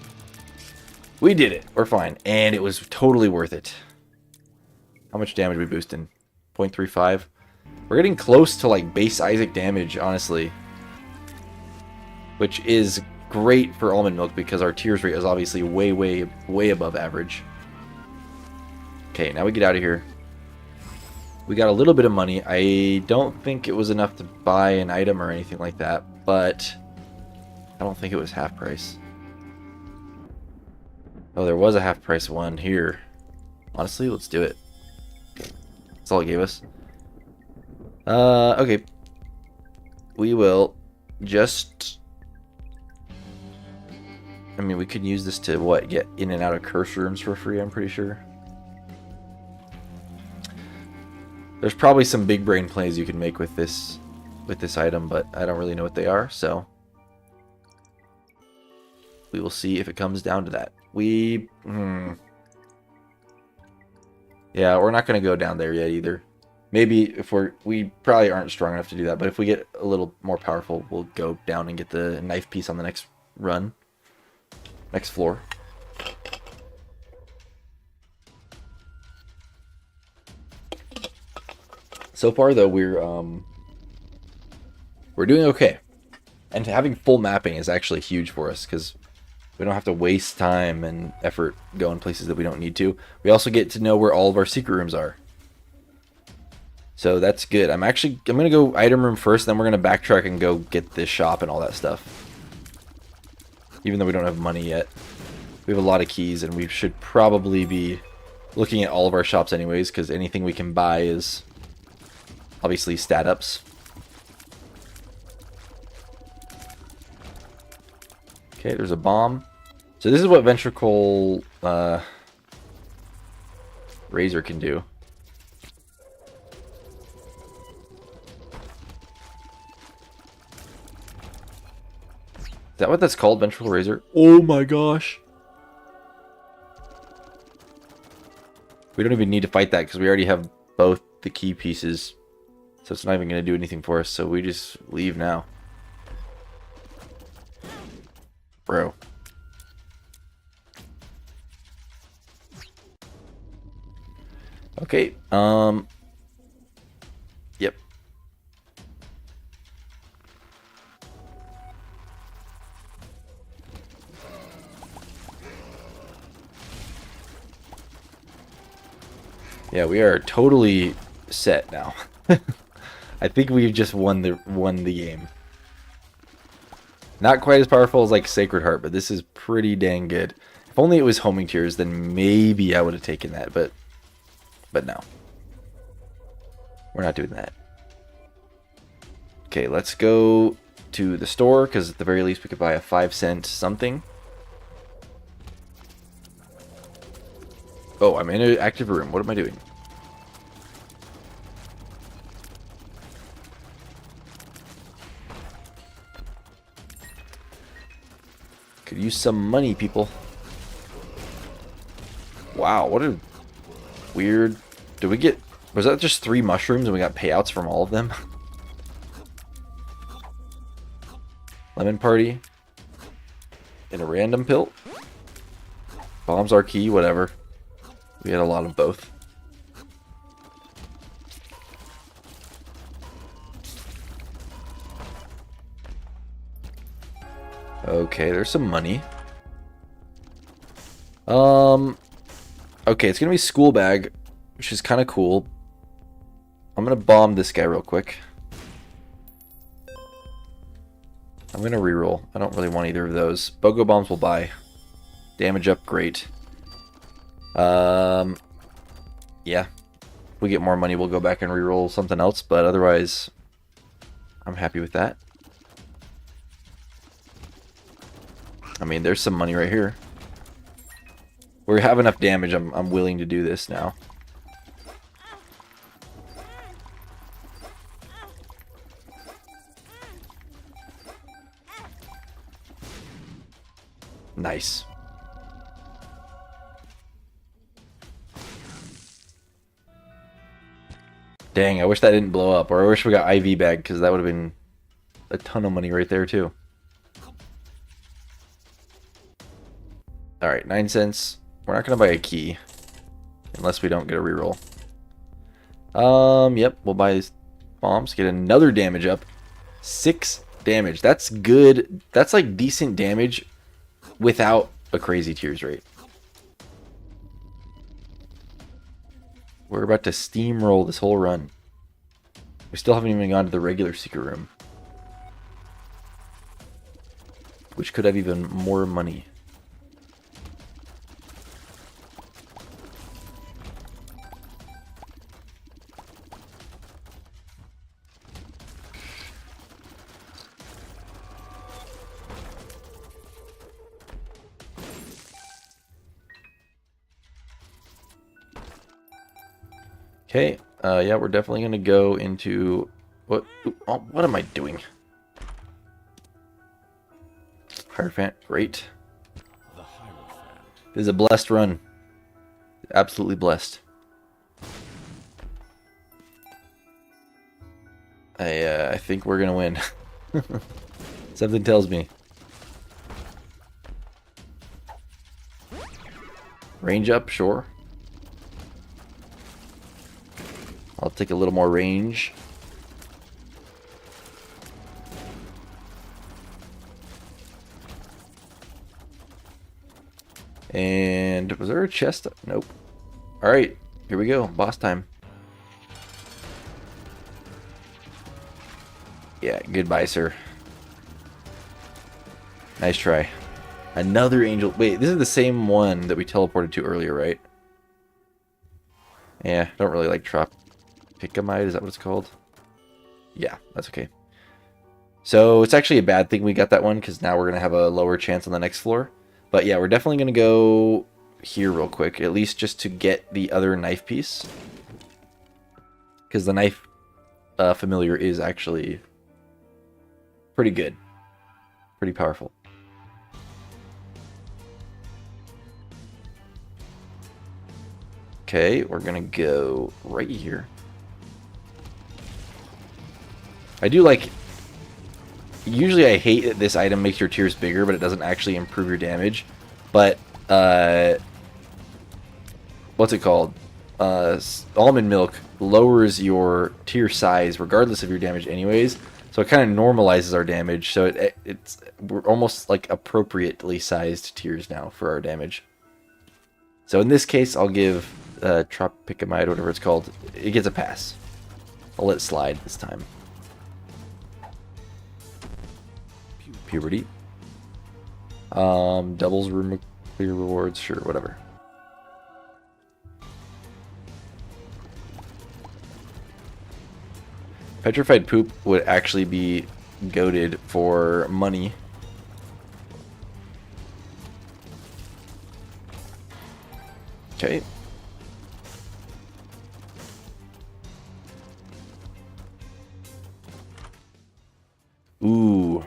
We did it. We're fine. And it was totally worth it. How much damage are we boosting? 0.35. We're getting close to like base Isaac damage, honestly. Which is great for almond milk because our tears rate is obviously way above average. Okay, now we get out of here. We got a little bit of money. I don't think it was enough to buy an item or anything like that, but I don't think it was half price. Oh, there was a half price one here. Honestly, let's do it. That's all it gave us. Okay. We will just... I mean, we could use this to, what, get in and out of curse rooms for free, I'm pretty sure. There's probably some big brain plays you can make with this item, but I don't really know what they are, so... we will see if it comes down to that. Yeah, we're not going to go down there yet either. Maybe if we probably aren't strong enough to do that, but if we get a little more powerful, we'll go down and get the knife piece on the next run. Next floor. So far, though, we're doing okay. And having full mapping is actually huge for us, because we don't have to waste time and effort going places that we don't need to. We also get to know where all of our secret rooms are. So that's good. I'm going to go item room first, then we're going to backtrack and go get this shop and all that stuff. Even though we don't have money yet. We have a lot of keys, and we should probably be looking at all of our shops anyways, because anything we can buy is obviously stat ups. Okay, there's a bomb. So this is what ventricle razor can do. Is that what that's called, ventricle razor? Oh my gosh. We don't even need to fight that because we already have both the key pieces. So it's not even going to do anything for us. So we just leave now. Bro. Okay. Yep. Yeah, we are totally set now. I think we've just won the game. Not quite as powerful as like Sacred Heart, but this is pretty dang good. If only it was homing tears, then maybe I would have taken that, but no. We're not doing that. Okay, let's go to the store, because at the very least we could buy a 5-cent something. Oh, I'm in an active room. What am I doing? Could use some money, people. Wow, what a weird... Did we get... Was that just 3 mushrooms and we got payouts from all of them? Lemon party. And a random pill. Bombs are key, whatever. We had a lot of both. Okay, there's some money. Okay, it's gonna be school bag, which is kind of cool. I'm gonna bomb this guy real quick. I'm gonna reroll. I don't really want either of those. Bogo bombs will buy. Damage up, great. Yeah. If we get more money, we'll go back and reroll something else, but otherwise, I'm happy with that. I mean, there's some money right here. We have enough damage, I'm willing to do this now. Nice. Dang, I wish that didn't blow up, or I wish we got IV bag, because that would have been a ton of money right there too. Alright, 9 cents. We're not going to buy a key. Unless we don't get a reroll. Yep, we'll buy these bombs. Get another damage up. 6 damage. That's good. That's like decent damage without a crazy tears rate. We're about to steamroll this whole run. We still haven't even gone to the regular secret room. Which could have even more money. Okay, yeah, we're definitely going to go into... What am I doing? Hierophant, great. The Hierophant. This is a blessed run. Absolutely blessed. I think we're going to win. Something tells me. Range up, sure. I'll take a little more range. And was there a chest? Nope. Alright, here we go. Boss time. Yeah, goodbye, sir. Nice try. Another angel. Wait, this is the same one that we teleported to earlier, right? Yeah, don't really like Tropicamide, is that what it's called? Yeah, that's okay. So it's actually a bad thing we got that one, because now we're going to have a lower chance on the next floor. But yeah, we're definitely going to go here real quick, at least just to get the other knife piece. Because the knife familiar is actually pretty good. Pretty powerful. Okay, we're going to go right here. I do like... Usually I hate that this item makes your tears bigger, but it doesn't actually improve your damage. But, what's it called? Almond milk lowers your tear size regardless of your damage anyways. So it kind of normalizes our damage. So we're almost like appropriately sized tears now for our damage. So in this case, I'll give Tropicamide, whatever it's called, it gets a pass. I'll let it slide this time. Puberty. Doubles room clear rewards, sure, whatever. Petrified poop would actually be goated for money. Okay. Ooh.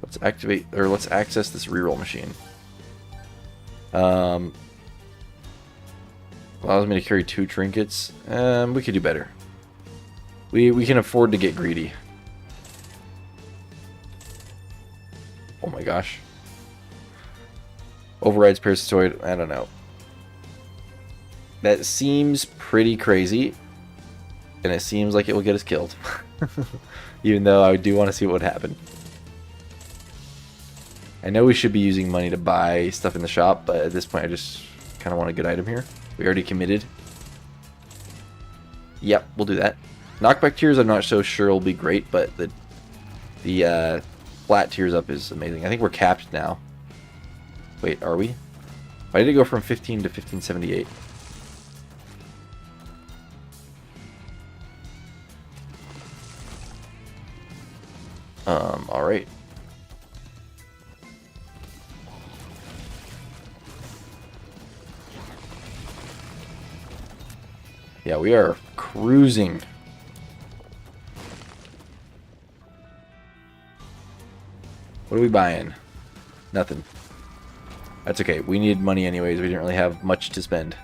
Let's activate, or let's access this reroll machine. Allows me to carry 2 trinkets. We could do better. We can afford to get greedy. Oh my gosh. Overrides parasitoid, I don't know. That seems pretty crazy. And it seems like it will get us killed. Even though I do want to see what would happen. I know we should be using money to buy stuff in the shop, but at this point I just kind of want a good item here. We already committed. Yep, we'll do that. Knockback tears I'm not so sure will be great, but the flat tears up is amazing. I think we're capped now. Wait, are we? Why did it go from 15 to 1578? Alright. Yeah, we are cruising. What are we buying? Nothing. That's okay. We needed money anyways. We didn't really have much to spend.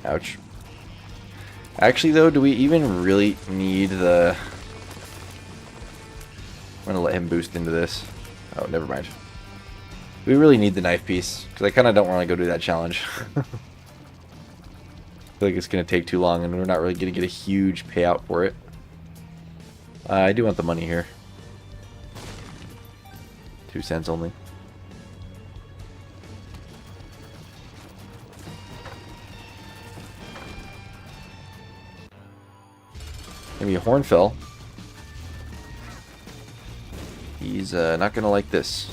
Ouch. Actually, though, do we even really need the... I'm going to let him boost into this. Oh, never mind. We really need the knife piece, because I kind of don't want to go do that challenge. I feel like it's going to take too long, and we're not really going to get a huge payout for it. I do want the money here. 2 cents only. Maybe a Hornfell. He's not going to like this.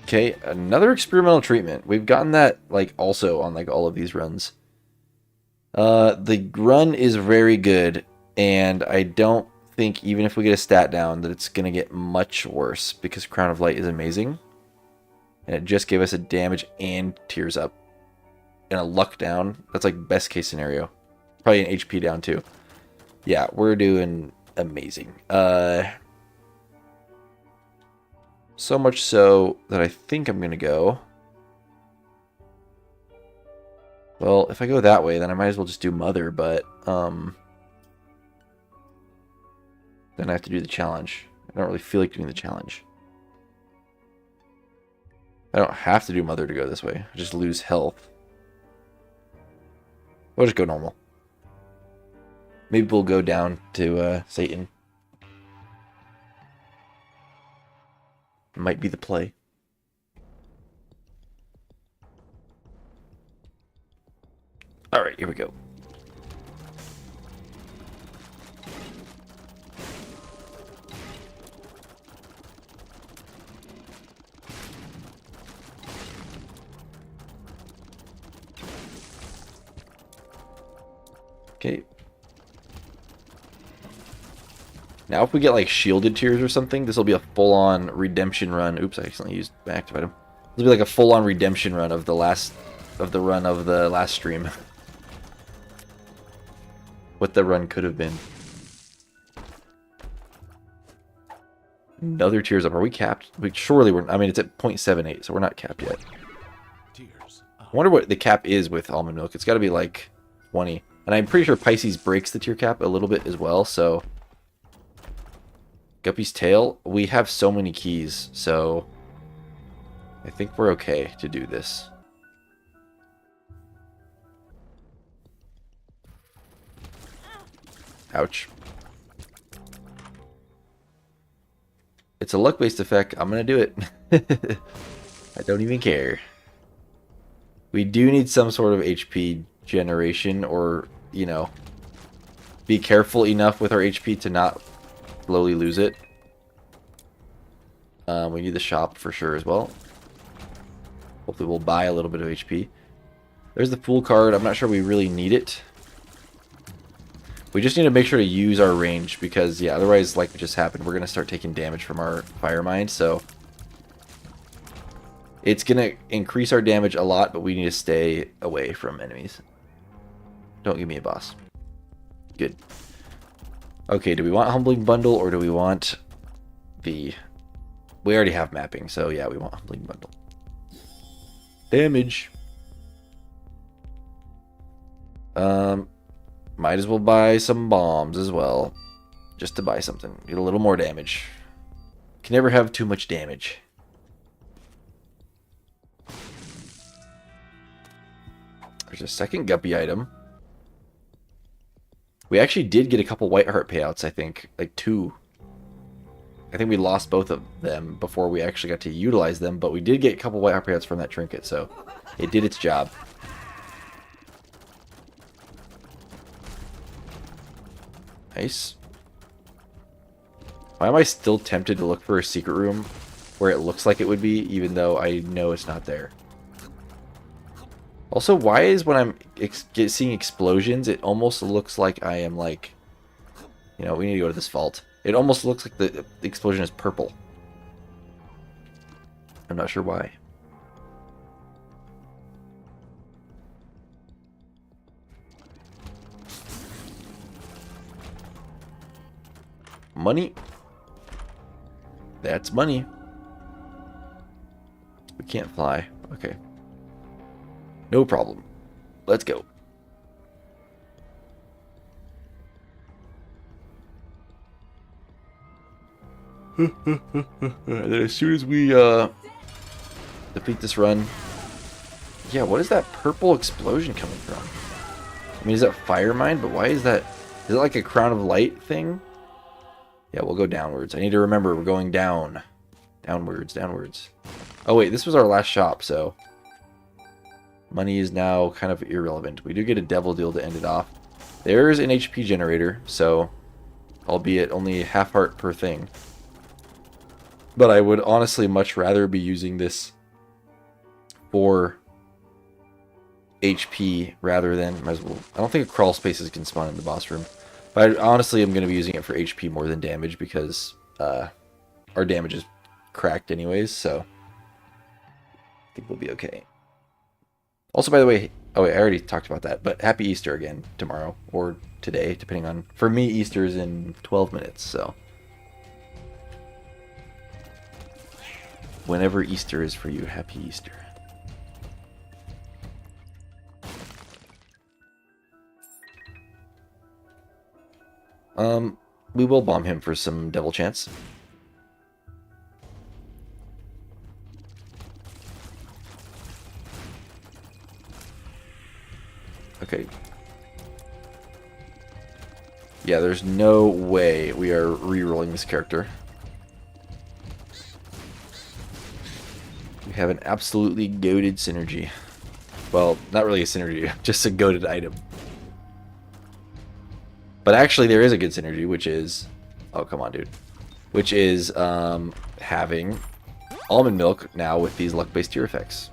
Okay, another experimental treatment. We've gotten that like also on like all of these runs. The run is very good, and I don't think even if we get a stat down that it's going to get much worse because Crown of Light is amazing. And it just gave us a damage and tears up. And a luck down. That's like best case scenario. Probably an HP down too. Yeah, we're doing amazing. So much so that I think I'm going to go. Well, if I go that way, then I might as well just do Mother, but then I have to do the challenge. I don't really feel like doing the challenge. I don't have to do Mother to go this way. I just lose health. We'll just go normal. Maybe we'll go down to Satan. Might be the play. Alright, here we go. Okay. Now if we get like shielded tears or something, this will be a full-on redemption run. Oops, I accidentally used activate him. This will be like a full-on redemption run of the last stream. What the run could have been. Another tears up. Are we capped? We surely we're. I mean, it's at 0.78, so we're not capped yet. Tears. I wonder what the cap is with almond milk. It's got to be like 20. And I'm pretty sure Pisces breaks the tier cap a little bit as well, so... Guppy's Tail, we have so many keys, so... I think we're okay to do this. Ouch. It's a luck-based effect. I'm gonna do it. I don't even care. We do need some sort of HP generation, or... you know, be careful enough with our HP to not slowly lose it. We need the shop for sure as well. Hopefully we'll buy a little bit of HP. There's the Fool card. I'm not sure we really need it. We just need to make sure to use our range because, yeah, otherwise, like what just happened, we're going to start taking damage from our Fire Mind, so... It's going to increase our damage a lot, but we need to stay away from enemies. Don't give me a boss. Good. Okay, do we want Humbling Bundle or do we want the... We already have mapping, so yeah, we want Humbling Bundle. Damage. Might as well buy some bombs as well. Just to buy something. Get a little more damage. Can never have too much damage. There's a second Guppy item. We actually did get a couple White Heart payouts, I think. Like 2. I think we lost both of them before we actually got to utilize them, but we did get a couple White Heart payouts from that trinket, so it did its job. Nice. Why am I still tempted to look for a secret room where it looks like it would be, even though I know it's not there? Also, why is when I'm seeing explosions, it almost looks like I am like... You know, we need to go to this vault. It almost looks like the explosion is purple. I'm not sure why. Money. That's money. We can't fly. Okay. No problem. Let's go. As soon as we defeat this run. Yeah, what is that purple explosion coming from? I mean, is that fire mine? But why is that? Is it like a crown of light thing? Yeah, we'll go downwards. I need to remember we're going down. Downwards, downwards. Oh wait, this was our last shop, so money is now kind of irrelevant. We do get a devil deal to end it off. There's an HP generator, so albeit only half heart per thing. But I would honestly much rather be using this for HP rather than, might as well. I don't think crawl spaces can spawn in the boss room. But I honestly am going to be using it for HP more than damage because our damage is cracked anyways, so I think we'll be okay. Also, by the way, oh wait, I already talked about that, but happy Easter again tomorrow or today, depending on, for me, Easter is in 12 minutes, so whenever Easter is for you, happy Easter. We will bomb him for some devil chance. Okay. Yeah, there's no way we are re-rolling this character. We have an absolutely goated synergy. Well, not really a synergy, just a goated item. But actually, there is a good synergy, which is... Oh, come on, dude. Which is having almond milk now with these luck-based tier effects.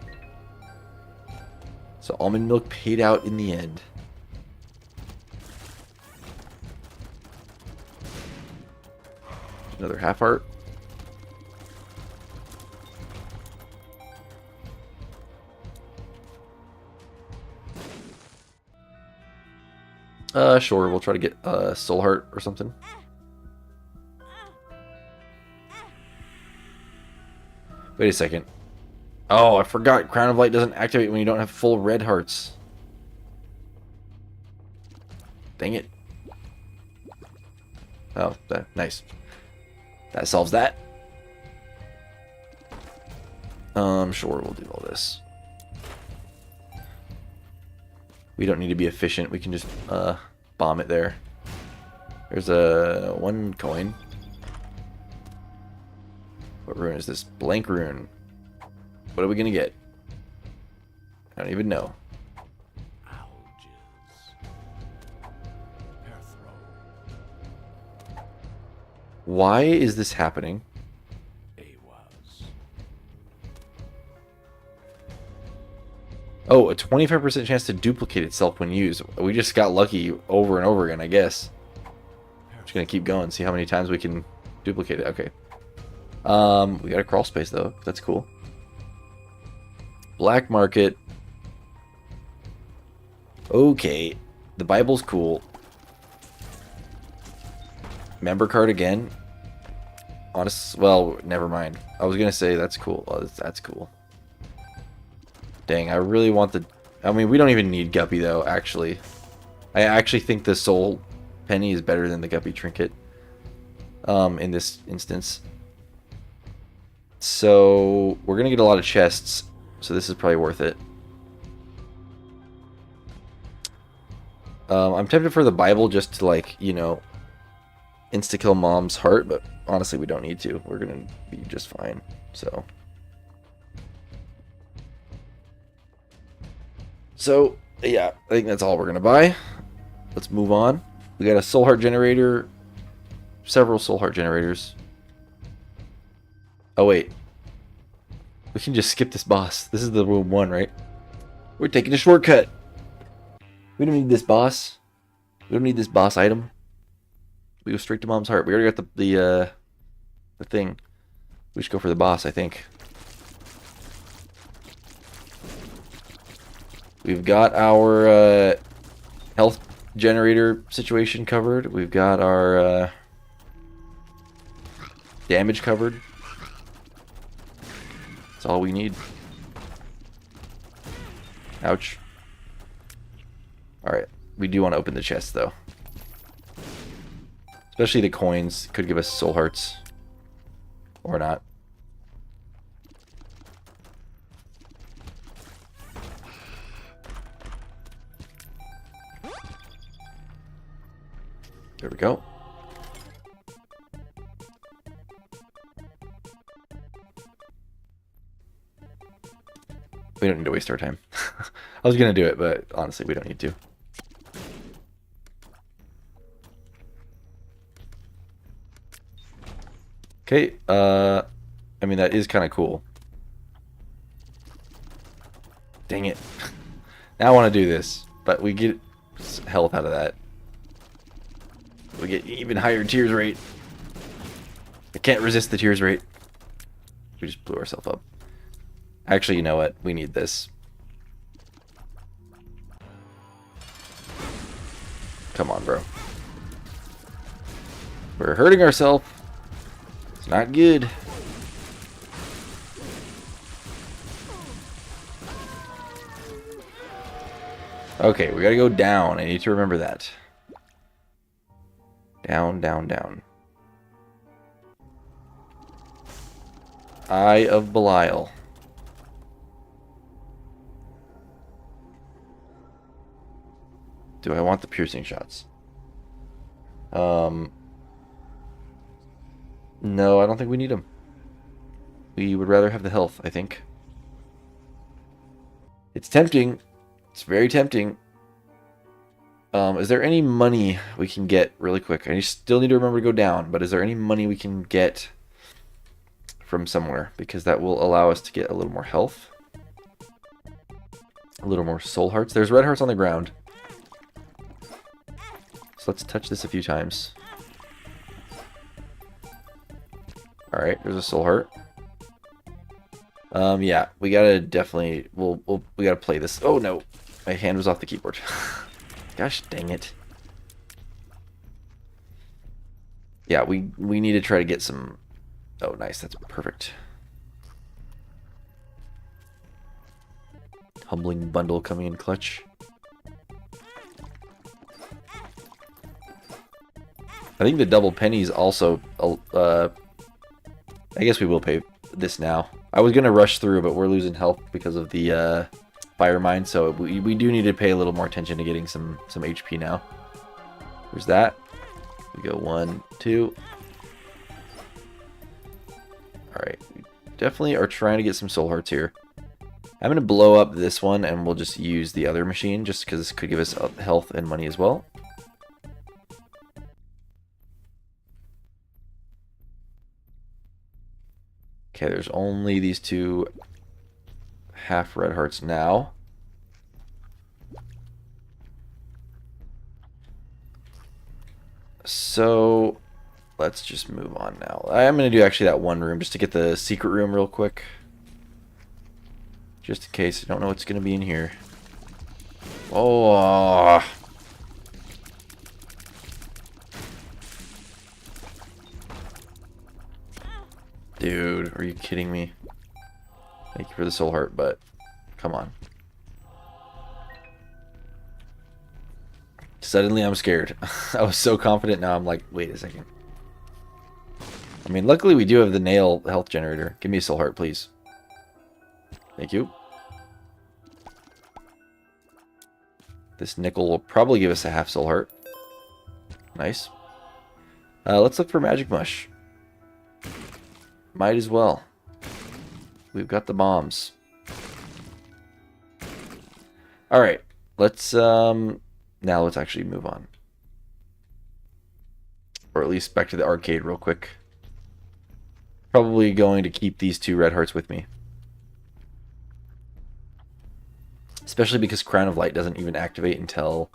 So almond milk paid out in the end. Another half heart. Sure, we'll try to get soul heart or something. Wait a second. Oh, I forgot. Crown of Light doesn't activate when you don't have full red hearts. Dang it. Oh, nice. That solves that. Sure, we'll do all this. We don't need to be efficient. We can just bomb it there. There's a 1 coin. What rune is this? Blank rune. What are we gonna get? I don't even know. Why is this happening? Oh, a 25% chance to duplicate itself when used. We just got lucky over and over again, I guess. Just gonna keep going, see how many times we can duplicate it. Okay. We got a crawl space though. That's cool. Black market. Okay. The Bible's cool. Member card again. Honest. Well, never mind. I was gonna say that's cool. Oh, that's cool. Dang, I really want the... I mean, we don't even need Guppy, though, actually. I actually think the Soul Penny is better than the Guppy Trinket. In this instance. So, we're going to get a lot of chests. So this is probably worth it. I'm tempted for the Bible just to, like, you know, insta-kill Mom's heart. But honestly, we don't need to. We're going to be just fine. So... So, yeah, I think that's all we're going to buy. Let's move on. We got a soul heart generator. Several soul heart generators. Oh, wait. We can just skip this boss. This is the room 1, right? We're taking a shortcut. We don't need this boss. We don't need this boss item. We go straight to Mom's heart. We already got the thing. We should go for the boss, I think. We've got our health generator situation covered. We've got our damage covered. That's all we need. Ouch. Alright. We do want to open the chest, though. Especially the coins. Could give us soul hearts. Or not. There we go. We don't need to waste our time. I was going to do it, but honestly, we don't need to. Okay, I mean, that is kind of cool. Dang it. Now I want to do this, but we get health out of that. We get even higher tears rate. I can't resist the tears rate. We just blew ourselves up. Actually, you know what? We need this. Come on, bro. We're hurting ourselves. It's not good. Okay, we gotta go down. I need to remember that. Down, down, down. Eye of Belial. Do I want the piercing shots? No, I don't think we need them. We would rather have the health, I think. It's tempting. It's very tempting. Is there any money we can get really quick? I still need to remember to go down, but is there any money we can get from somewhere? Because that will allow us to get a little more health. A little more soul hearts. There's red hearts on the ground. So let's touch this a few times. Alright, there's a soul heart. Yeah, we gotta definitely... we gotta play this. Oh no! My hand was off the keyboard. Gosh dang it. Yeah, we need to try to get some... Oh, nice. That's perfect. Humbling bundle coming in clutch. I think the double pennies also... I guess we will pay this now. I was going to rush through, but we're losing health because of the fire mine, so we do need to pay a little more attention to getting some HP now. There's that. We go 1, 2. Alright, we definitely are trying to get some soul hearts here. I'm going to blow up this one, and we'll just use the other machine, just because this could give us health and money as well. Okay, there's only these 2 half red hearts now. So let's just move on now. I'm going to do actually that one room just to get the secret room real quick. Just in case. I don't know what's going to be in here. Oh. Dude, are you kidding me? Thank you for the soul heart, but come on. Suddenly I'm scared. I was so confident, now I'm like, wait a second. I mean, luckily we do have the nail health generator. Give me a soul heart, please. Thank you. This nickel will probably give us a half soul heart. Nice. Let's look for magic mush. Might as well. We've got the bombs. Alright. Let's, now let's actually move on. Or at least back to the arcade real quick. Probably going to keep these 2 red hearts with me. Especially because Crown of Light doesn't even activate until...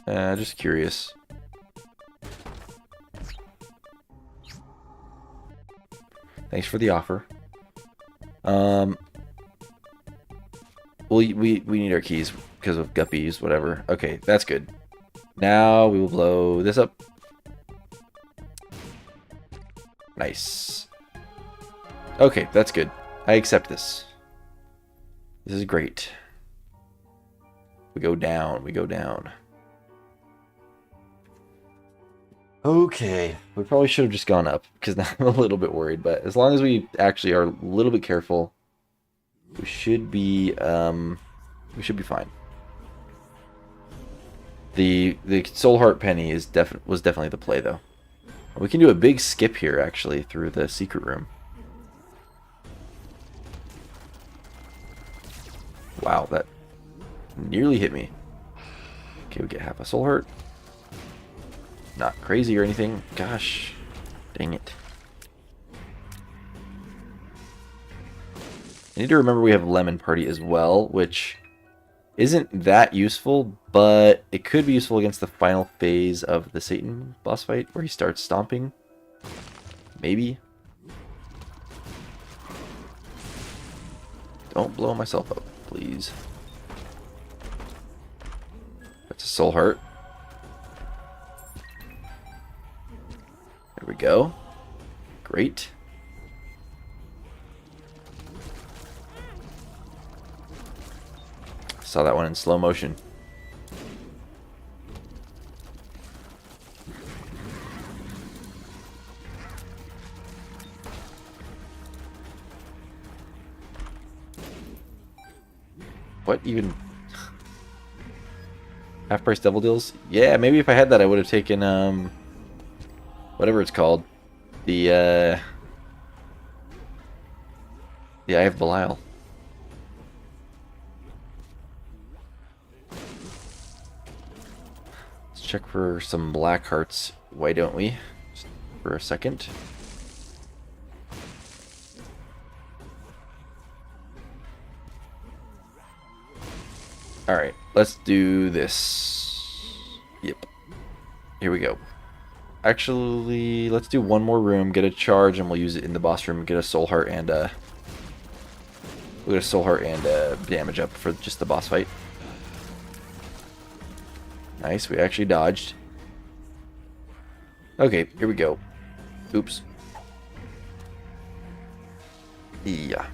just curious. Thanks for the offer. Well, we need our keys because of guppies, whatever. Okay, that's good. Now we will blow this up. Nice. Okay, that's good. I accept this. This is great. We go down. We go down. Okay. We probably should have just gone up because now I'm a little bit worried. But as long as we actually are a little bit careful, we should be fine. The Soul Heart Penny was definitely the play though. We can do a big skip here actually through the secret room. Wow, that nearly hit me. Okay, we get half a Soul Heart. Not crazy or anything. Gosh, dang it. I need to remember we have Lemon Party as well, which isn't that useful, but it could be useful against the final phase of the Satan boss fight where he starts stomping. Maybe. Don't blow myself up, please. That's a Soul Heart. There we go. Great. Saw that one in slow motion. What even? Half price double deals? Yeah, maybe if I had that I would have taken whatever it's called. The Eye of Belial. Let's check for some black hearts. Why don't we? Just for a second. Alright, let's do this. Yep. Here we go. Actually, let's do one more room, get a charge, and we'll use it in the boss room. Get a Soul Heart and we'll get a Soul Heart and damage up for just the boss fight. Nice, we actually dodged. Okay, here we go. Oops. Yeah.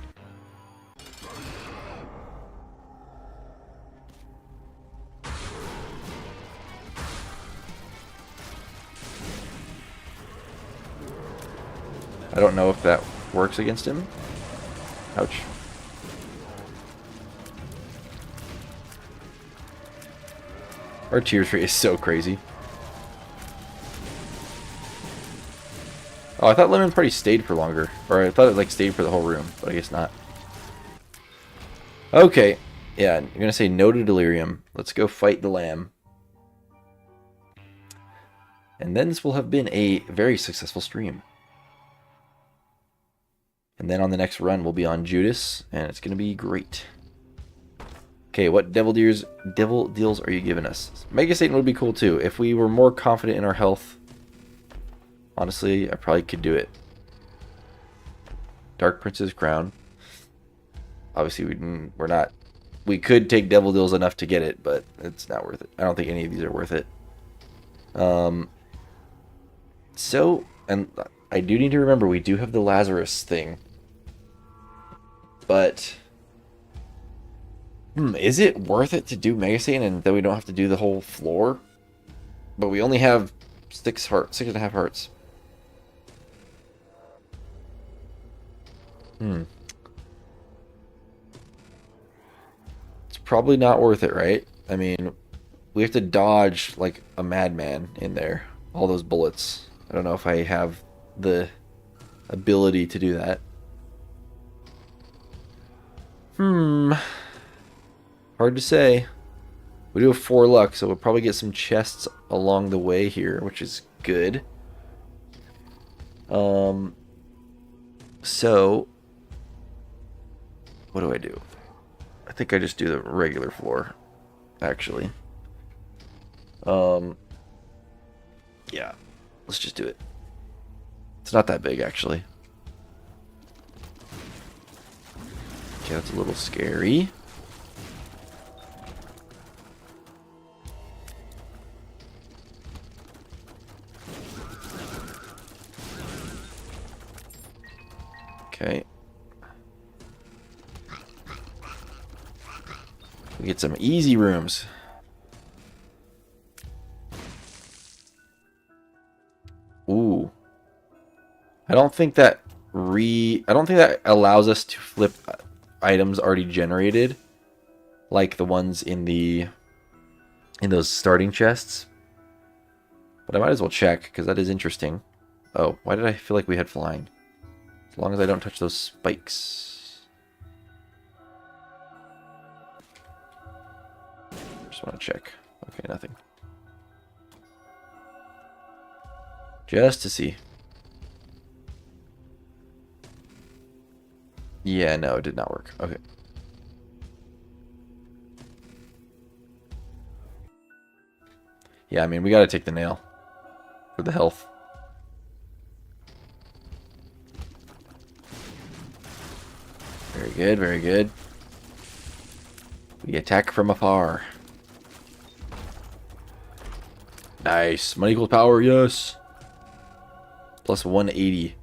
I don't know if that works against him. Ouch. Our tears rate is so crazy. Oh, I thought Lemon Party stayed for longer. Or I thought it like stayed for the whole room, but I guess not. Okay. Yeah, you're gonna say no to Delirium. Let's go fight the lamb. And then this will have been a very successful stream. And then on the next run, we'll be on Judas, and it's going to be great. Okay, what devil deals are you giving us? Mega Satan would be cool too. If we were more confident in our health, honestly, I probably could do it. Dark Prince's Crown. Obviously, we're not. We could take devil deals enough to get it, but it's not worth it. I don't think any of these are worth it. So, and I do need to remember we do have the Lazarus thing. But is it worth it to do Mega Satan and then we don't have to do the whole floor? But we only have 6.5 hearts. It's probably not worth it, right? I mean, we have to dodge like a madman in there. All those bullets. I don't know if I have the ability to do that. Hard to say. We do have 4 luck, so we'll probably get some chests along the way here, which is good. So what do I do? I think I just do the regular floor, actually. Yeah, let's just do it. It's not that big, actually. Okay, that's a little scary. Okay. We get some easy rooms. Ooh. I don't think that allows us to flip items already generated, like the ones in those starting chests. But I might as well check, because that is interesting. Oh, why did I feel like we had flying? As long as I don't touch those spikes. Just want to check. Okay, nothing. Just to see. Yeah, no, it did not work. Okay. Yeah, I mean, we gotta take the nail for the health. Very good, very good. We attack from afar. Nice. Money equals power, yes. Plus 180.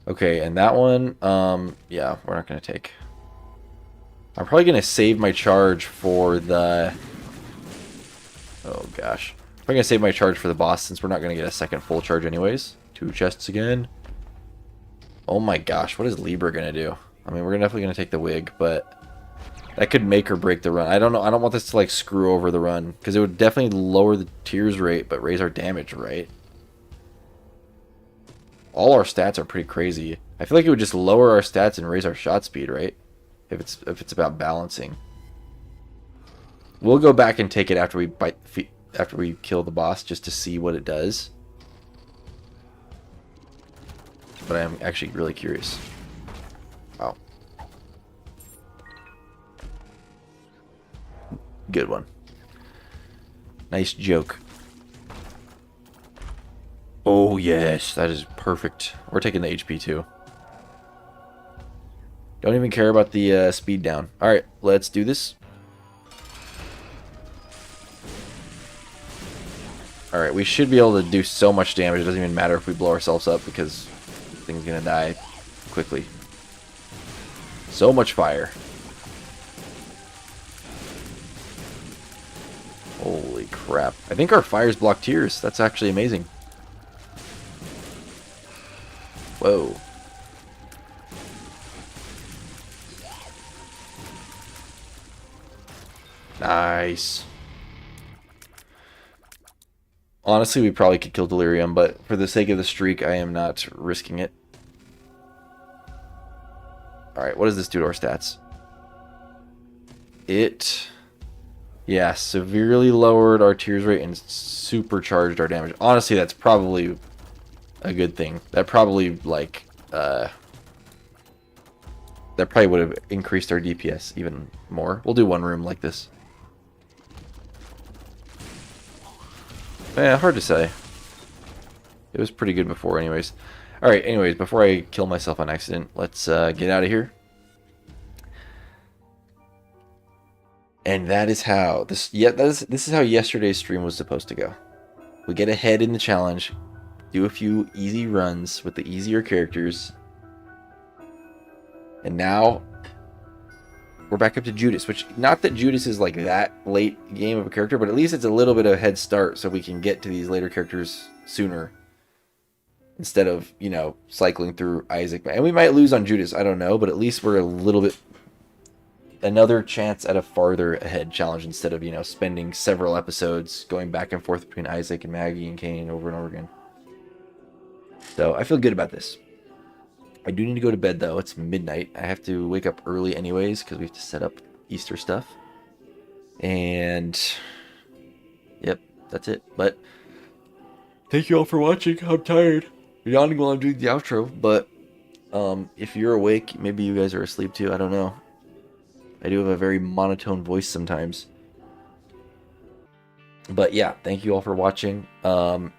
Okay, and that one, yeah, we're not going to take. I'm probably going to save my charge for the... Oh, gosh. I'm probably going to save my charge for the boss since we're not going to get a second full charge anyways. 2 chests again. Oh my gosh, what is Libra going to do? I mean, we're definitely going to take the wig, but that could make or break the run. I don't know. I don't want this to, like, screw over the run, because it would definitely lower the tears rate, but raise our damage, right? All our stats are pretty crazy. I feel like it would just lower our stats and raise our shot speed, right? If it's about balancing. We'll go back and take it after we kill the boss just to see what it does. But I'm actually really curious. Wow. Good one. Nice joke. Oh, yes. That is perfect. We're taking the HP, too. Don't even care about the speed down. Alright, let's do this. Alright, we should be able to do so much damage. It doesn't even matter if we blow ourselves up, because the thing's going to die quickly. So much fire. Holy crap. I think our fires block tears. That's actually amazing. Whoa. Nice. Honestly, we probably could kill Delirium, but for the sake of the streak, I am not risking it. Alright, what does this do to our stats? Yeah, severely lowered our tears rate and supercharged our damage. Honestly, that's probably a good thing. That probably, like, that probably would have increased our DPS even more. We'll do one room like this. Hard to say. It was pretty good before anyways. Alright, anyways, before I kill myself on accident, let's get out of here. And that is how this is how yesterday's stream was supposed to go. We get ahead in the challenge, do a few easy runs with the easier characters, and now we're back up to Judas, which, not that Judas is like that late game of a character, but at least it's a little bit of a head start so we can get to these later characters sooner. Instead of, you know, cycling through Isaac. And we might lose on Judas, I don't know, but at least we're a little bit... Another chance at a farther ahead challenge instead of, you know, spending several episodes going back and forth between Isaac and Maggie and Cain over and over again. So, I feel good about this. I do need to go to bed, though. It's midnight. I have to wake up early anyways, because we have to set up Easter stuff. And... Yep, that's it. But... Thank you all for watching. I'm tired. I'm yawning while I'm doing the outro, but... if you're awake, maybe you guys are asleep too. I don't know. I do have a very monotone voice sometimes. But yeah, thank you all for watching.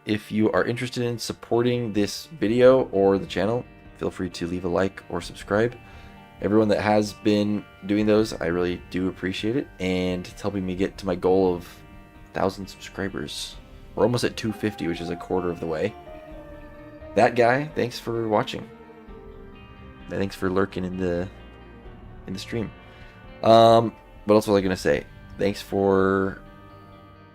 If you are interested in supporting this video or the channel, feel free to leave a like or subscribe. Everyone that has been doing those, I really do appreciate it. And it's helping me get to my goal of 1,000 subscribers. We're almost at 250, which is a quarter of the way. That guy, thanks for watching. thanks for lurking in the stream. What else was I gonna say? Thanks for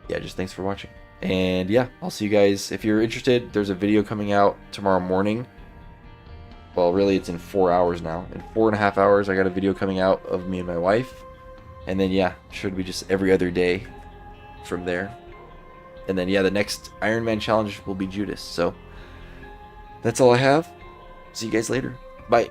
thanks for watching. And yeah, I'll see you guys if you're interested. There's a video coming out tomorrow morning. Well, really, it's in 4 hours now. In 4.5 hours, I got a video coming out of me and my wife. And then, yeah, should be just every other day from there. And then, yeah, the next Iron Man challenge will be Judas. So, that's all I have. See you guys later. Bye.